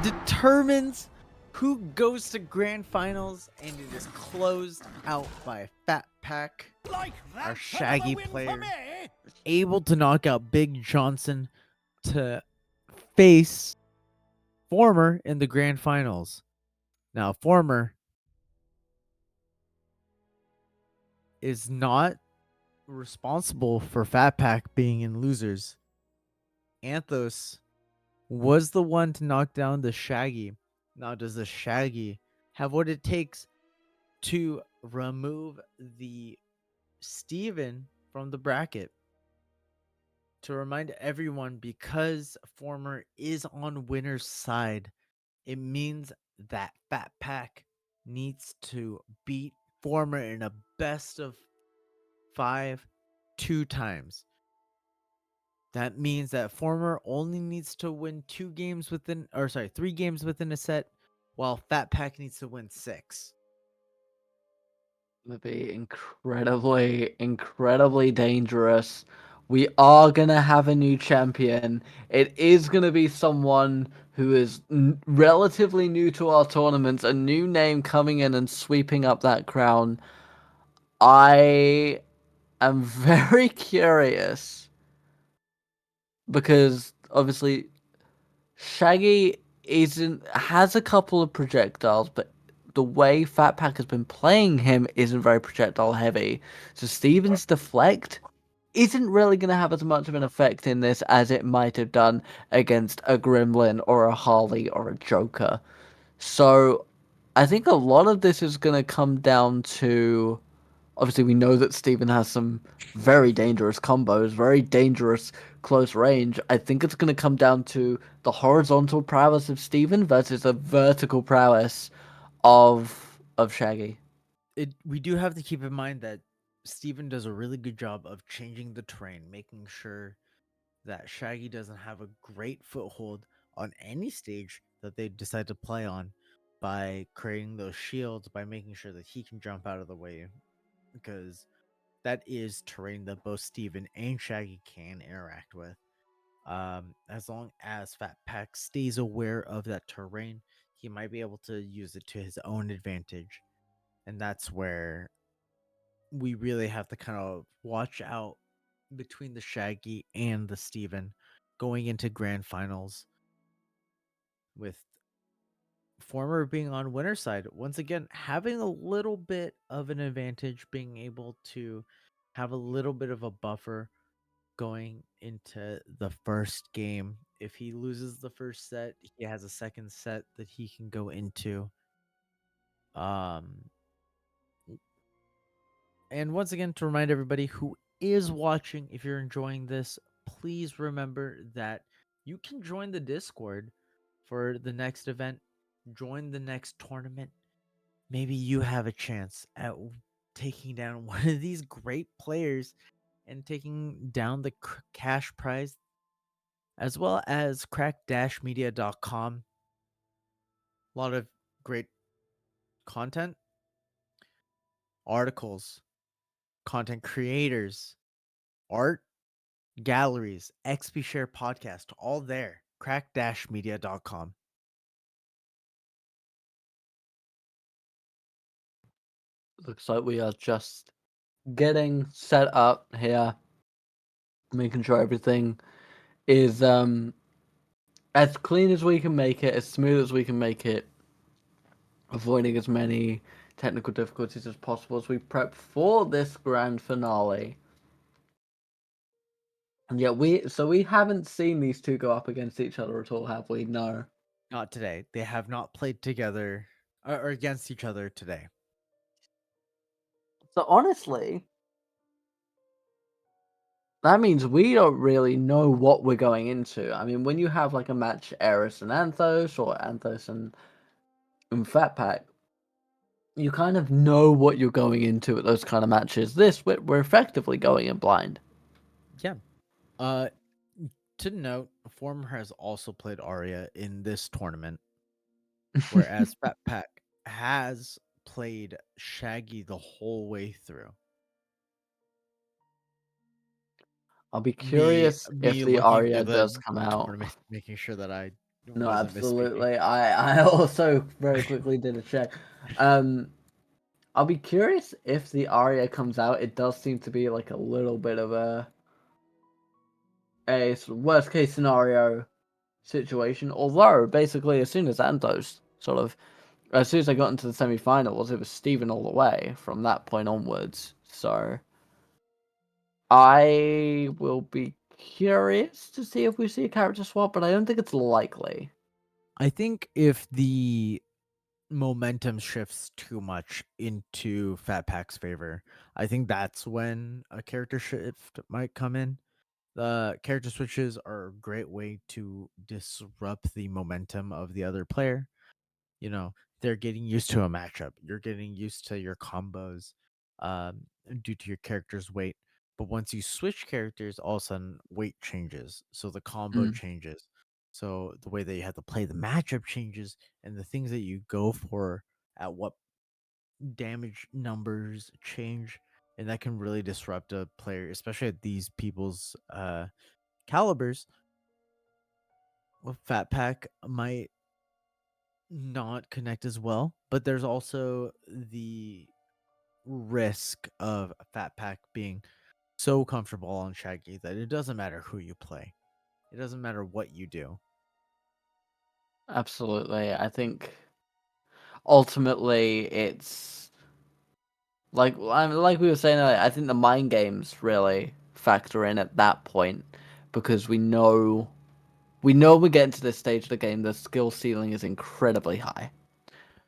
determines who goes to grand finals, and it is closed out by Fat Pack. Like that, Our Shaggy another win for player me. able to knock out Big Johnson to face Former in the grand finals. Now, Former is not responsible for Fat Pack being in losers. Anthos was the one to knock down the Shaggy. Now, does the Shaggy have what it takes to remove the Steven from the bracket? To remind everyone, because Former is on winner's side, it means that Fat Pack needs to beat Former in a best of 5 2 times. That means that Former only needs to win 3 games within a set, while Fat Pack needs to win 6. Gonna be incredibly dangerous. We are gonna have a new champion. It is gonna be someone who is relatively new to our tournaments, a new name coming in and sweeping up that crown. I am very curious because obviously Shaggy has a couple of projectiles, but the way Fat Pack has been playing him isn't very projectile heavy. So Steven's deflect isn't really going to have as much of an effect in this as it might have done against a Gremlin or a Harley or a Joker. So I think a lot of this is going to come down to, obviously we know that Steven has some very dangerous combos, very dangerous close range. I think it's going to come down to the horizontal prowess of Steven versus the vertical prowess of Shaggy. We do have to keep in mind that Steven does a really good job of changing the terrain, making sure that Shaggy doesn't have a great foothold on any stage that they decide to play on by creating those shields, by making sure that he can jump out of the way, because that is terrain that both Steven and Shaggy can interact with. As long as Fat Pack stays aware of that terrain, he might be able to use it to his own advantage. And that's where we really have to kind of watch out between the Shaggy and the Steven going into grand finals, with former being on winner's side. Once again, having a little bit of an advantage, being able to have a little bit of a buffer going into the first game. If he loses the first set, he has a second set that he can go into. Um, and once again, to remind everybody who is watching, if you're enjoying this, please remember that you can join the Discord for the next event, join the next tournament. Maybe you have a chance at taking down one of these great players and taking down the cash prize, as well as crack-media.com. A lot of great content, articles, content creators, art, galleries, XP Share podcast, all there. Crack-media.com. Looks like we are just getting set up here, making sure everything is as clean as we can make it, as smooth as we can make it, avoiding as many technical difficulties as possible as we prep for this grand finale. And yet we haven't seen these two go up against each other at all, have we? No. Not today. They have not played together or against each other today. So honestly, that means we don't really know what we're going into. I mean, when you have like a match Eris and Anthos, or Anthos and Fat Pack, you kind of know what you're going into at those kind of matches. This, we're effectively going in blind. Yeah. To note, Former has also played Arya in this tournament, whereas Fat Pack has played Shaggy the whole way through. I'll be Me, curious if me the looking through Arya the does come out. tournament, making sure that I No, wasn't misspeaking. absolutely. I also very quickly did a check. I'll be curious if the Arya comes out. It does seem to be like a little bit of a sort of worst case scenario situation. Although basically, as soon as Antos as soon as I got into the semi-finals, it was Steven all the way from that point onwards. So I will be curious to see if we see a character swap, but I don't think it's likely. I think if the momentum shifts too much into Fat Pack's favor, I think that's when a character shift might come in. The character switches are a great way to disrupt the momentum of the other player. You know, they're getting used to a matchup. You're getting used to your combos um, due to your character's weight. But once you switch characters, all of a sudden weight changes. So the combo Mm. changes. So the way that you have to play the matchup changes, and the things that you go for at what damage numbers change. And that can really disrupt a player, especially at these people's calibers. Well, Fat Pack might not connect as well, but there's also the risk of Fat Pack being so comfortable on Shaggy that it doesn't matter who you play. It doesn't matter what you do. Absolutely. I think ultimately it's like we were saying earlier, I think the mind games really factor in at that point because we know we're getting to this stage of the game, the skill ceiling is incredibly high.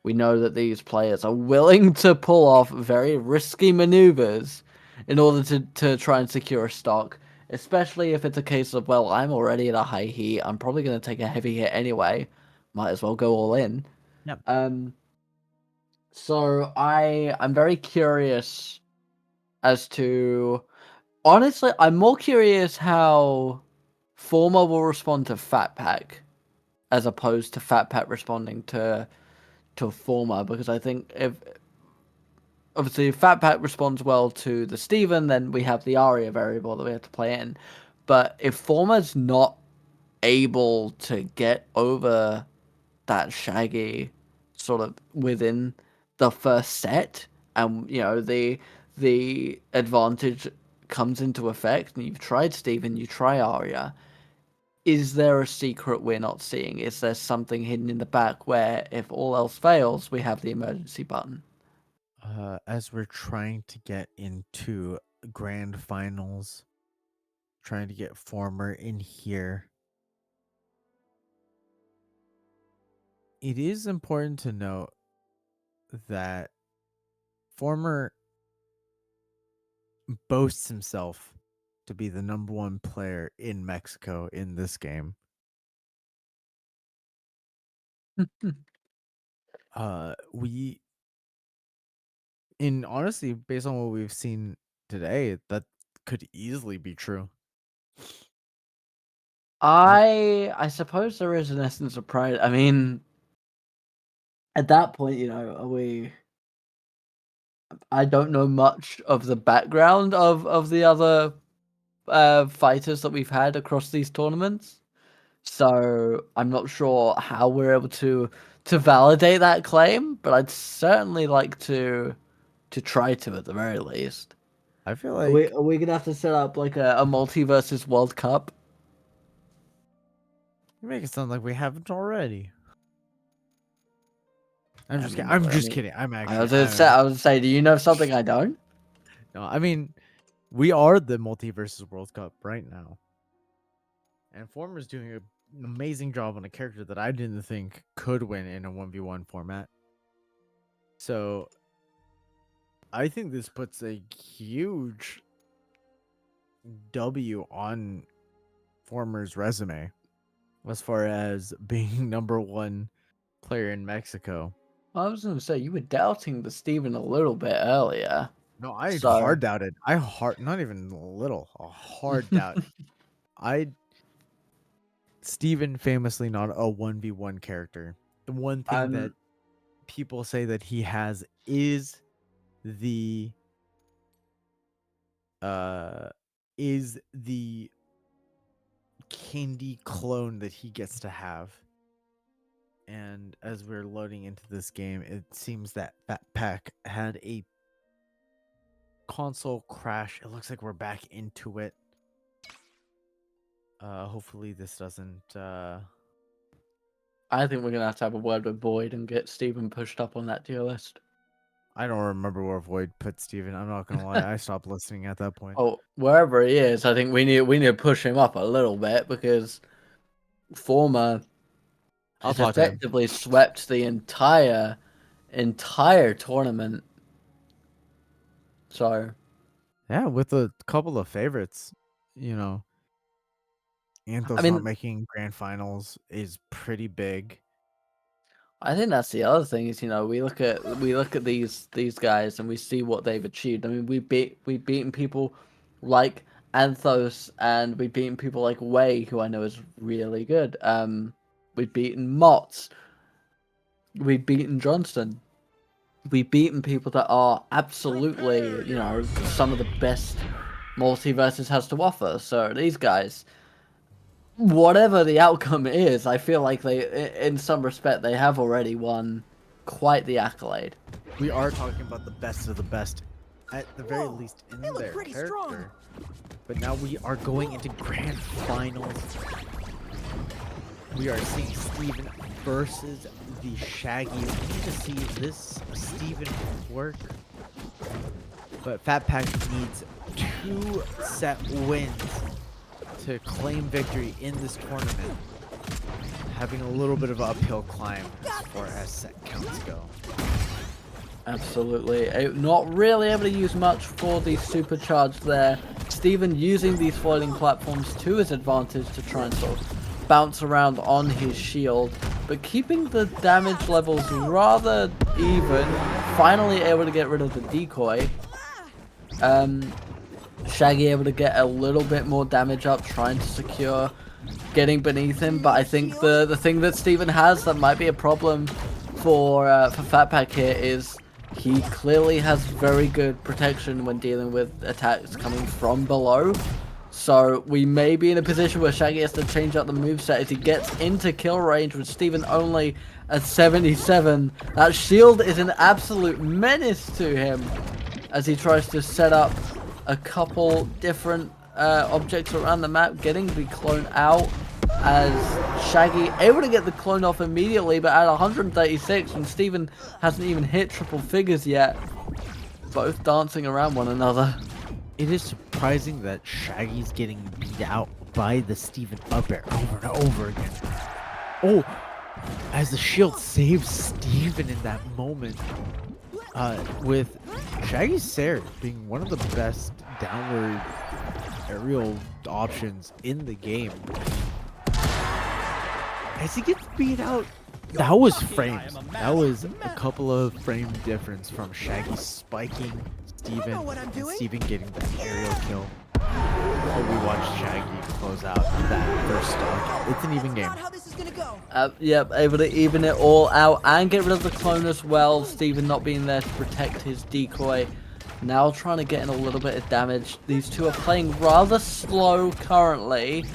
We know that these players are willing to pull off very risky maneuvers in order to try and secure a stock, especially if it's a case of, well, I'm already at a high heat, I'm probably going to take a heavy hit anyway, might as well go all in. Yep. So I'm very curious as to honestly, I'm more curious how Former will respond to Fat Pack as opposed to Fat Pack responding to Former, because I think if obviously if Fat Pack responds well to the Steven, then we have the Aria variable that we have to play in. But if Former's not able to get over that Shaggy sort of within the first set, and the advantage comes into effect, and you've tried Steven, you try Aria. Is there a secret we're not seeing? Is there something hidden in the back where, if all else fails, we have the emergency button? As we're trying to get into grand finals, trying to get Former in here, it is important to note that Former boasts himself to be the number 1 player in Mexico in this game. Honestly, based on what we've seen today, that could easily be true. I suppose there is an essence of pride. I mean, at that point, I don't know much of the background of the other fighters that we've had across these tournaments, so I'm not sure how we're able to validate that claim. But I'd certainly like to try to, at the very least. I feel Are we, like are we gonna have to set up like a MultiVersus World Cup? you make it sound like we haven't already. I'm I just mean, kidding. I'm I just mean, kidding. I'm I actually. was gonna say, do you know something I don't? No, I mean, we are the MultiVersus World Cup right now, and Former's doing an amazing job on a character that I didn't think could win in a 1v1 format. So, I think this puts a huge W on Former's resume as far as being number 1 player in Mexico. I was gonna say you were doubting the Steven a little bit earlier. No, I So hard doubted. Not even a little, a hard doubt. Steven famously not a 1v1 character. The one thing that people say that he has is the candy clone that he gets to have. And as we're loading into this game, it seems that Fat Pack had a console crash. It looks like we're back into it. Hopefully this doesn't I think we're gonna have a word with Boyd and get Steven pushed up on that tier list. I don't remember where Void put Steven. I'm not gonna lie, I stopped listening at that point. Oh, wherever he is, I think we need to push him up a little bit, because Former I'll has talk to him. effectively swept the entire tournament. So Yeah, with a couple of favorites, Anthos not making grand finals is pretty big. I think that's the other thing is, we look at these guys and we see what they've achieved. I mean, we've beaten people like Anthos, and we've beaten people like Wei, who I know is really good. We've beaten Mott. We've beaten Johnston. We've beaten people that are absolutely, some of the best MultiVersus has to offer. So these guys, whatever the outcome is, I feel like they, in some respect, they have already won quite the accolade. We are talking about the best of the best, at the very least in their character. Strong. But now we are going into grand finals. We are seeing Steven versus the Shaggy. We need to see this Steven work. But Fat Pack needs 2 set wins to claim victory in this tournament, having a little bit of an uphill climb as far as set counts go. Absolutely. Not really able to use much for the supercharged there. Steven using these foiling platforms to his advantage to try and sort of bounce around on his shield, but keeping the damage levels rather even. Finally able to get rid of the decoy. Shaggy able to get a little bit more damage up, trying to secure getting beneath him. But I think the thing that Steven has that might be a problem for Fatpack here is he clearly has very good protection when dealing with attacks coming from below. So we may be in a position where Shaggy has to change up the moveset as he gets into kill range with Steven only at 77. That shield is an absolute menace to him as he tries to set up a couple different objects around the map, getting the clone out as Shaggy able to get the clone off immediately, but at 136 when Steven hasn't even hit triple figures yet. Both dancing around one another. It is surprising that Shaggy's getting beat out by the Steven up air over and over again. Oh, as the shield saves Steven in that moment. With Shaggy's Sarah being one of the best downward aerial options in the game. As he gets beat out, that was frames. That was a couple of frame difference from Shaggy spiking Steven and Steven getting that aerial kill. Oh, we watched Shaggy close out that first stock. It's an even game. Yep, able to even it all out and get rid of the clone as well. Steven not being there to protect his decoy. Now trying to get in a little bit of damage. These two are playing rather slow currently.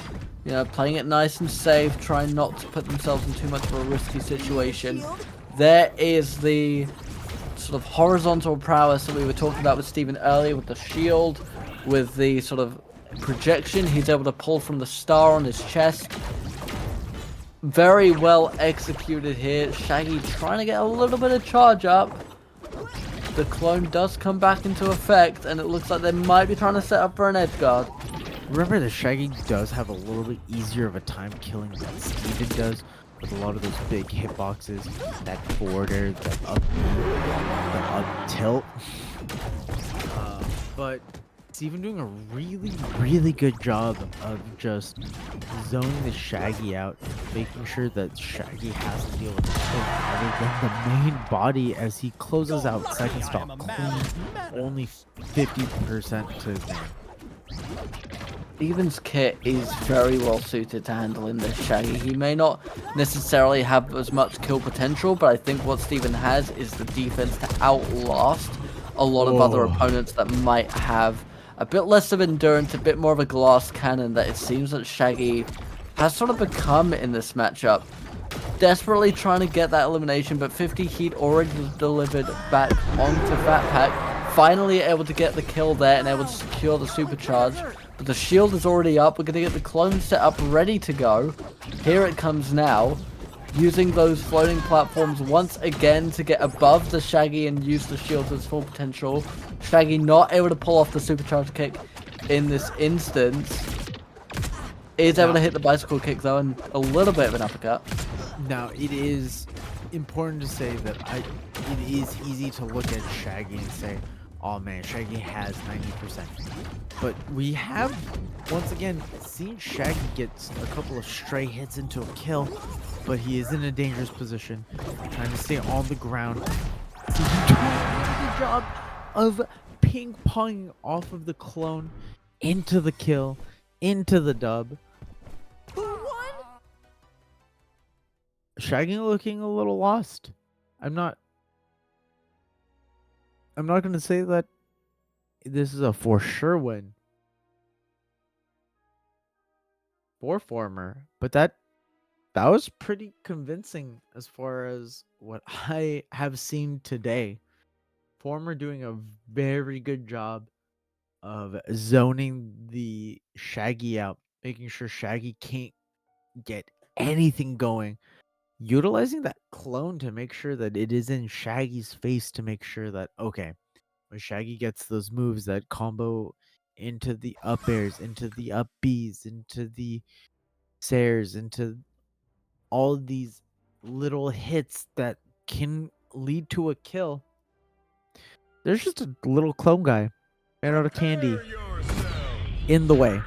You know, playing it nice and safe, trying not to put themselves in too much of a risky situation. There is the sort of horizontal prowess that we were talking about with Steven earlier with the shield, with the sort of projection he's able to pull from the star on his chest. Very well executed here. Shaggy trying to get a little bit of charge up. The clone does come back into effect, and it looks like they might be trying to set up for an edge guard. Remember that Shaggy does have a little bit easier of a time killing than Steven does with a lot of those big hitboxes, that forward air, that up tilt. But Steven doing a really good job of just zoning the Shaggy out, making sure that Shaggy has to deal with the kill rather than the main body as he closes out second stock clean, only 50% to his name. Steven's kit is very well suited to handling this Shaggy. He may not necessarily have as much kill potential, but I think what Steven has is the defense to outlast a lot of other opponents that might have a bit less of endurance, a bit more of a glass cannon that it seems that Shaggy has sort of become in this matchup. Desperately trying to get that elimination, but 50 heat already delivered back onto Fatpack. Finally able to get the kill there and able to secure the supercharge. But the shield is already up. We're going to get the clone set up ready to go. Here it comes now. Using those floating platforms once again to get above the Shaggy and use the shield to its full potential. Shaggy not able to pull off the supercharge kick in this instance. Is able to hit the bicycle kick though, and a little bit of an uppercut. Now, it is important to say that it is easy to look at Shaggy and say, oh man, Shaggy has 90%. But we have, once again, seen Shaggy get a couple of stray hits into a kill, but he is in a dangerous position, trying to stay on the ground. He's doing a good job of ping-ponging off of the clone into the kill, into the dub. Shaggy looking a little lost. I'm not going to say that this is a for sure win for Former, but that was pretty convincing as far as what I have seen today. Former doing a very good job of zoning the Shaggy out, making sure Shaggy can't get anything going. Utilizing that clone to make sure that it is in Shaggy's face to make sure that, okay, when Shaggy gets those moves that combo into the up airs, into the up Bs, into the Sares, into all of these little hits that can lead to a kill, there's just a little clone guy made out of candy in the way.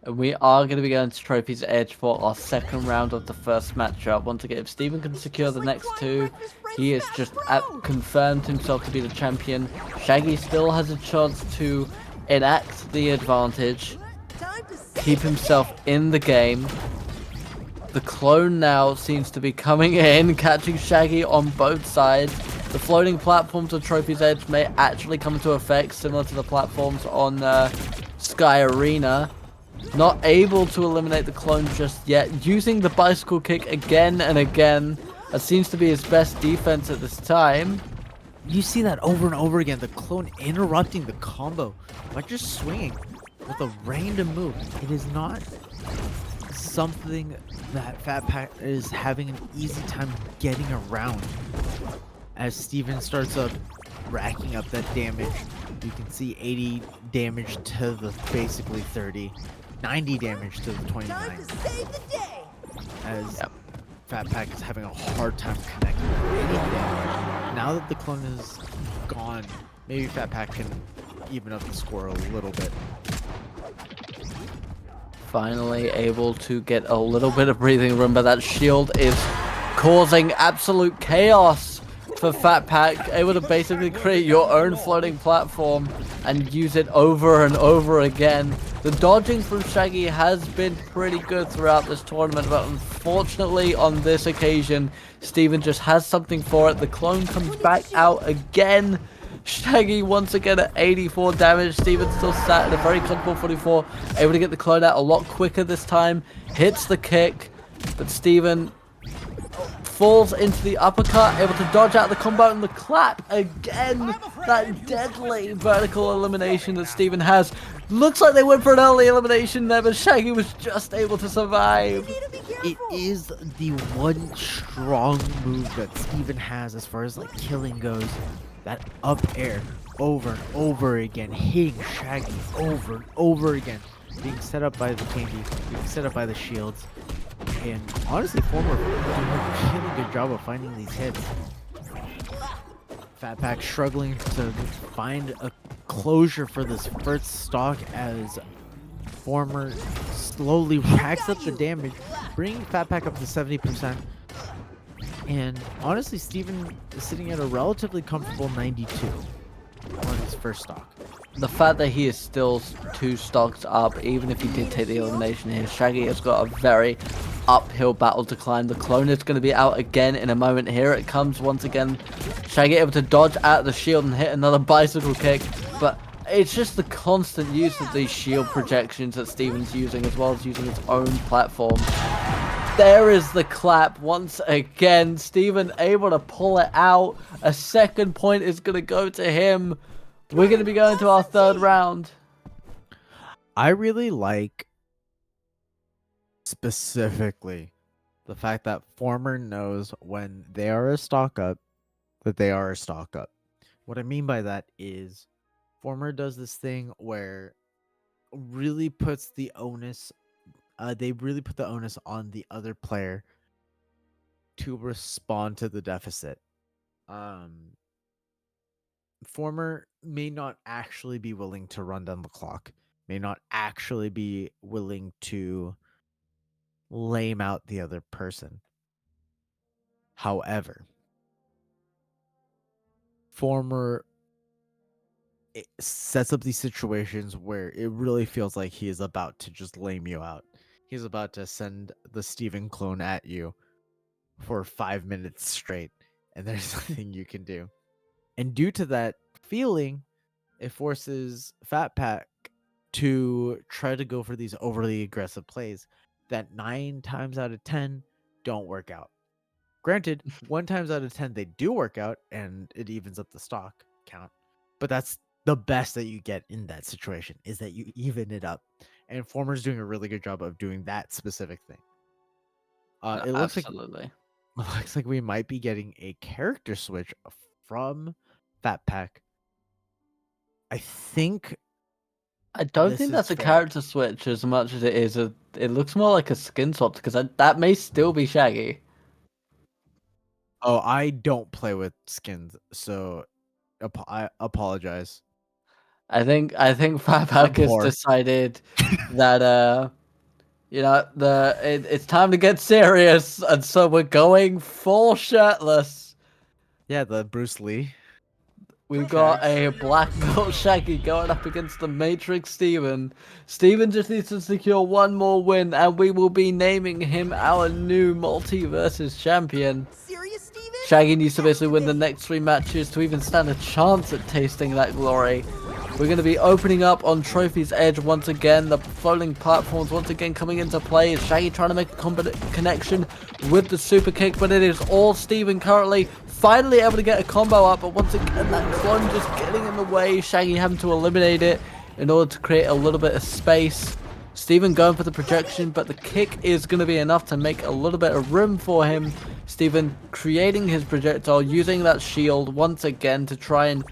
And we are going to be going to Trophy's Edge for our second round of the first matchup. Once again, if Steven can secure the next two, he is just confirmed himself to be the champion. Shaggy still has a chance to enact the advantage, keep himself in the game. The clone now seems to be coming in, catching Shaggy on both sides. The floating platforms of Trophy's Edge may actually come into effect, similar to the platforms on Sky Arena. Not able to eliminate the clone just yet. Using the bicycle kick again and again. That seems to be his best defense at this time. You see that over and over again. The clone interrupting the combo by just swinging with a random move. It is not something that Fat Pack is having an easy time getting around. As Steven starts up racking up that damage, you can see 80 damage to the basically 30. 90 damage to the 29. As Fat Pack is having a hard time connecting with anything. Now that the clone is gone, maybe Fat Pack can even up the score a little bit. Finally able to get a little bit of breathing room, but that shield is causing absolute chaos for Fat Pack. Able to basically create your own floating platform and use it over and over again. The dodging from Shaggy has been pretty good throughout this tournament, but unfortunately on this occasion, Steven just has something for it. The clone comes back out again. Shaggy once again at 84 damage. Steven still sat at a very comfortable 44. Able to get the clone out a lot quicker this time. Hits the kick, but Steven falls into the uppercut, able to dodge out the combo, and the clap again. That deadly vertical elimination that Steven has. Looks like they went for an early elimination there, but Shaggy was just able to survive. It is the one strong move that Steven has as far as like killing goes. That up air over and over again, hitting Shaggy over and over again. Being set up by the candy, being set up by the shields. And honestly, Former doing a really good job of finding these hits. Fat Pack struggling to find a closure for this first stock as Former slowly racks up the damage, bringing Fat Pack up to 70%. And honestly, Steven is sitting at a relatively comfortable 92 on his first stock. The fact that he is still 2 stocks up, even if he did take the elimination here, Shaggy has got a very uphill battle to climb. The clone is going to be out again in a moment. Here it comes once again. Shaggy able to dodge out of the shield and hit another bicycle kick, but it's just the constant use of these shield projections that Steven's using, as well as using his own platform. There is the clap once again. Steven able to pull it out. A second point is going to go to him. We're going to be going to our third round. I really like specifically the fact that Former knows when they are a stock up that they are a stock up. What I mean by that is Former does this thing where really puts the onus they really put the onus on the other player to respond to the deficit. Former may not actually be willing to run down the clock, may not actually be willing to lame out the other person. However, Former sets up these situations where it really feels like he is about to just lame you out. He's about to send the Steven clone at you for 5 minutes straight, and there's nothing you can do. And due to that feeling, it forces Fat Pack to try to go for these overly aggressive plays that 9 times out of 10 don't work out. Granted, 1 times out of 10 they do work out, and it evens up the stock count. But that's the best that you get in that situation, is that you even it up. And Former's doing a really good job of doing that specific thing. It looks Absolutely. looks like we might be getting a character switch from Fat Pack. I think I don't this think is that's a fair. character switch as much as it is a. It looks more like a skin swap, because that may still be Shaggy. Oh, I don't play with skins, so I apologize. I think Fatback has poor. decided that it's time to get serious, and so we're going full shirtless. Yeah, the Bruce Lee. We've got a black belt Shaggy going up against the Matrix Steven. Steven just needs to secure one more win, and we will be naming him our new MultiVersus champion. Serious, Steven? Shaggy needs to basically win the next 3 matches to even stand a chance at tasting that glory. We're going to be opening up on Trophy's Edge once again. The floating platforms once again coming into play. Shaggy trying to make a connection with the super kick, but it is all Steven currently. Finally able to get a combo up, but once again that clone just getting in the way. Shaggy having to eliminate it in order to create a little bit of space. Steven going for the projection, but the kick is going to be enough to make a little bit of room for him. Steven creating his projectile, using that shield once again to try and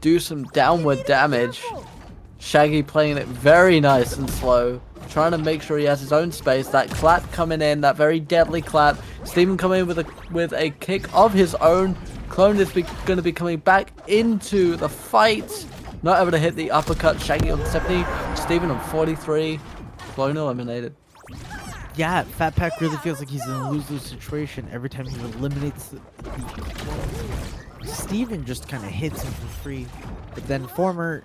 do some downward damage. Shaggy playing it very nice and slow, trying to make sure he has his own space. That clap coming in, that very deadly clap. Steven coming in with a kick of his own. Clone is going to be coming back into the fight. Not able to hit the uppercut. Shaggy on 70, Steven on 43. Clone eliminated. Yeah, Fat Pack really feels like he's in a lose-lose situation every time he eliminates the Steven just kind of hits him for free, but then Former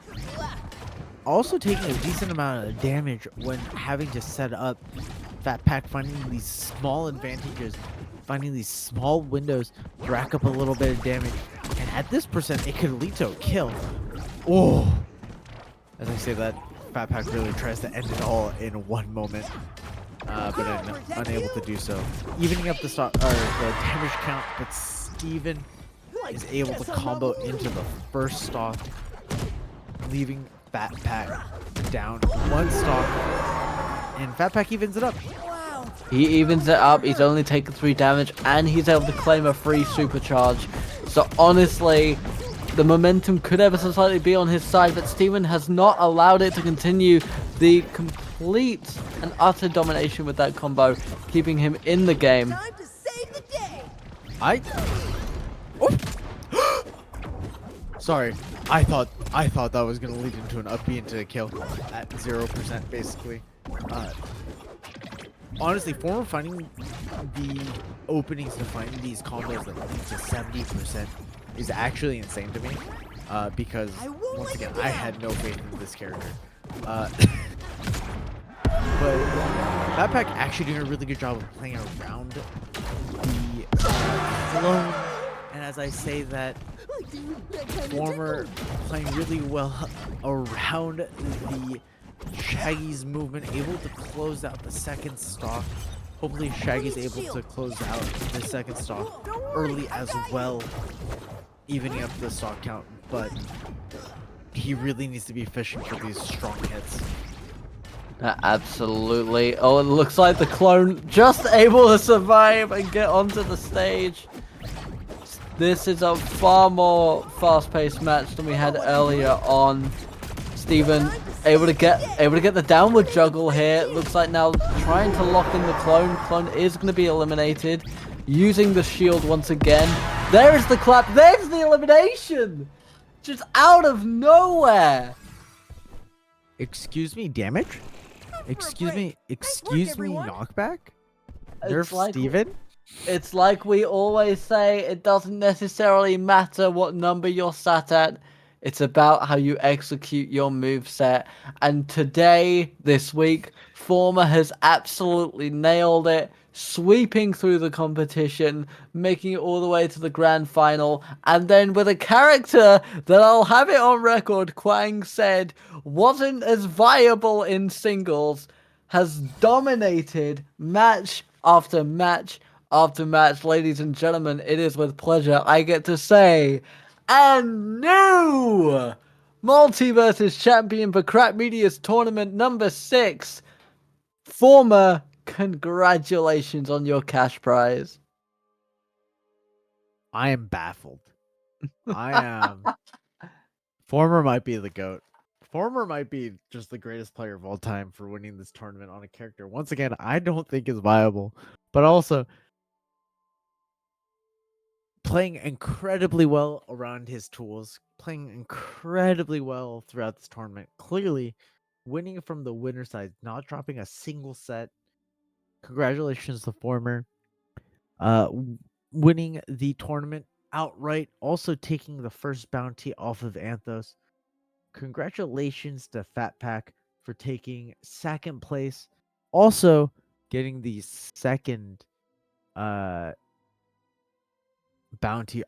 also taking a decent amount of damage when having to set up. Fat Pack finding these small advantages, finding these small windows to rack up a little bit of damage, and at this percent it could lead to a kill. Oh, as I say that, Fat Pack really tries to end it all in one moment, but unable to do so, evening up the damage count. But Steven is able to combo into the first stock, leaving Fat Pack down one stock, and Fat Pack evens it up. He evens it up. He's only taken 3 damage, and he's able to claim a free supercharge. So honestly, the momentum could ever so slightly be on his side, but Steven has not allowed it to continue. The complete and utter domination with that combo, keeping him in the game. Time to save the day. Sorry, I thought that was gonna lead into an up B into a kill at 0% basically. Honestly, Former finding the openings to find these combos that lead to 70% is actually insane to me. Because once again, I had no faith in this character. But Fat Pack actually doing a really good job of playing around the clone, and as I say that, Former playing really well around the Shaggy's movement, able to close out the second stock. Hopefully Shaggy's able to close out the second stock early as well, evening up the stock count, but he really needs to be fishing for these strong hits. Absolutely. Oh, it looks like the clone just able to survive and get onto the stage. This is a far more fast-paced match than we had earlier on. Steven able to get the downward juggle here. Looks like now trying to lock in the clone. Clone is going to be eliminated. Using the shield once again. There is the clap. There's the elimination. Just out of nowhere. Excuse me, damage? Excuse me, knockback? Nerf like, Steven? It's like we always say, it doesn't necessarily matter what number you're sat at. It's about how you execute your moveset. And today, this week, Former has absolutely nailed it, sweeping through the competition, making it all the way to the grand final. And then with a character that I'll have it on record, Kwang said wasn't as viable in singles, has dominated match after match after match. Ladies and gentlemen, it is with pleasure I get to say, and new MultiVersus champion for Crap Media's tournament number 6, Former. Congratulations on your cash prize. I am baffled. I am. Former might be the GOAT. Former might be just the greatest player of all time for winning this tournament on a character. Once again, I don't think is viable. But also, playing incredibly well around his tools, playing incredibly well throughout this tournament. Clearly, winning from the winner side, not dropping a single set. Congratulations to Former. Winning the tournament outright, also taking the first bounty off of Anthos. Congratulations to Fat Pack for taking second place, also getting the second bounty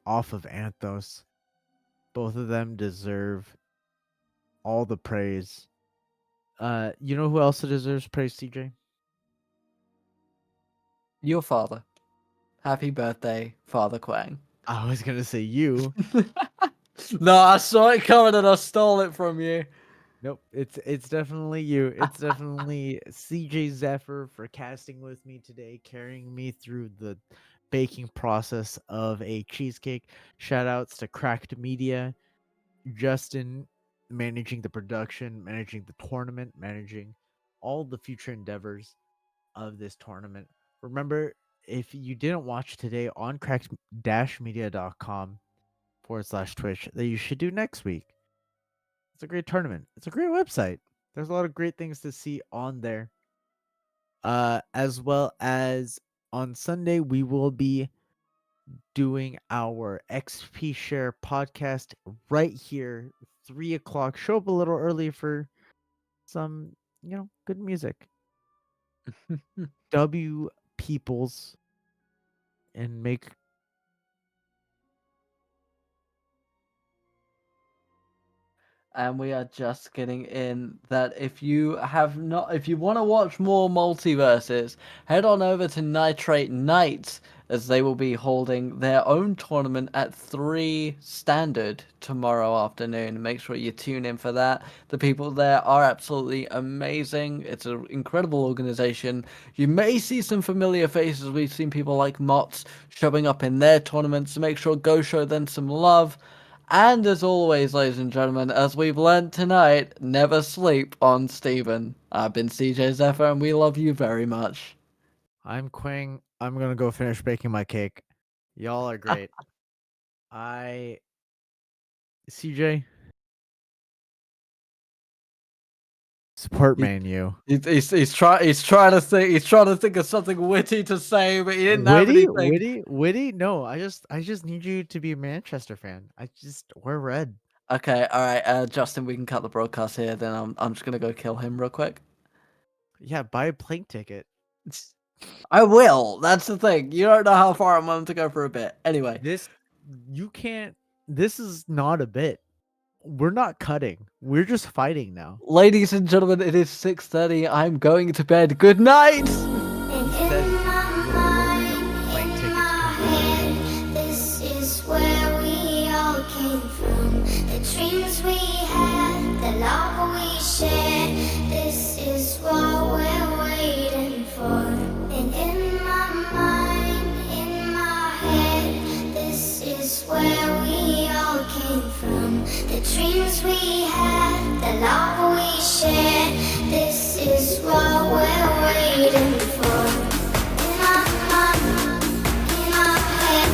off of Anthos. Both of them deserve all the praise. You know who else deserves praise, CJ? Your father. Happy birthday, Father Quang. I was gonna say you. No, I saw it coming and I stole it from you. Nope, it's definitely you. It's definitely CJ Zephyr for casting with me today, carrying me through the baking process of a cheesecake. Shout outs to Cracked Media, Justin managing the production, managing the tournament, managing all the future endeavors of this tournament. Remember, if you didn't watch today on cracked-media.com/Twitch, that you should do next week. It's a great tournament. It's a great website. There's a lot of great things to see on there. As well as on Sunday, we will be doing our XP Share podcast right here, 3 o'clock. Show up a little early for some, good music. W Peoples and make And we are just getting in that if you want to watch more MultiVersus, head on over to Nitrate Nights, as they will be holding their own tournament at 3 standard tomorrow afternoon. Make sure you tune in for that. The people there are absolutely amazing. It's an incredible organization. You may see some familiar faces. We've seen people like Mott's showing up in their tournaments, so make sure go show them some love. And as always, ladies and gentlemen, as we've learned tonight, never sleep on Steven. I've been CJ Zephyr, and we love you very much. I'm Quang. I'm gonna go finish baking my cake. Y'all are great. CJ, support Man U. He's trying to think of something witty to say, but he didn't have anything. Witty. No, I just need you to be a Manchester fan. We're red. Okay, all right, Justin, we can cut the broadcast here. Then I'm just gonna go kill him real quick. Yeah, buy a plane ticket. I will. That's the thing. You don't know how far I'm willing to go for a bit. Anyway, This is not a bit. We're not cutting. We're just fighting now. ladies and gentlemen, it is 6:30. I'm going to bed. Good night. Instead, plane tickets come. This is where we all came from. The dreams we had, the love we shared. This is what we're waiting for. And in my mind, in my head, this is where we all came from. The dreams we had, the love we shared. This is what we're waiting for. In my mind, in my head,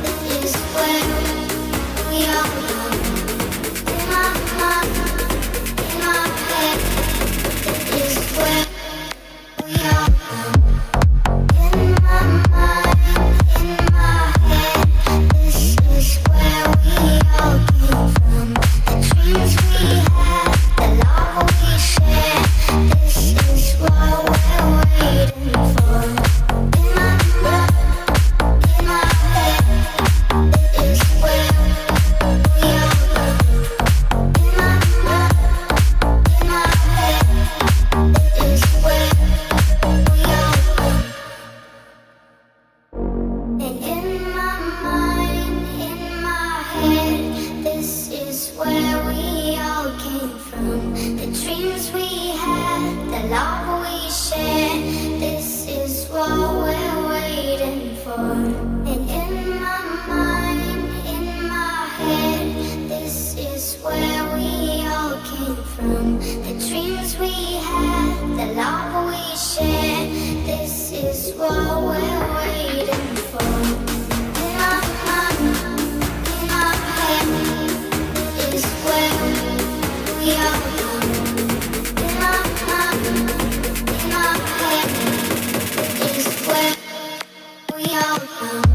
this is where we all come. In my mind, in my head, this is where we all come. In my mind, in my head, this is where we all came from. The dreams we had, the love we shared. This is what we're waiting for. In my mind, in my head, this is where we all come. In my mind, in my head, this is where we all come. And in my mind, in my head, this is where we all came from. The dreams we had, the love we shared. This is what we're waiting for. And in my mind, in my head, this is where we all came from. The dreams we had, the love we shared. This is what we're waiting for. In my mind, now.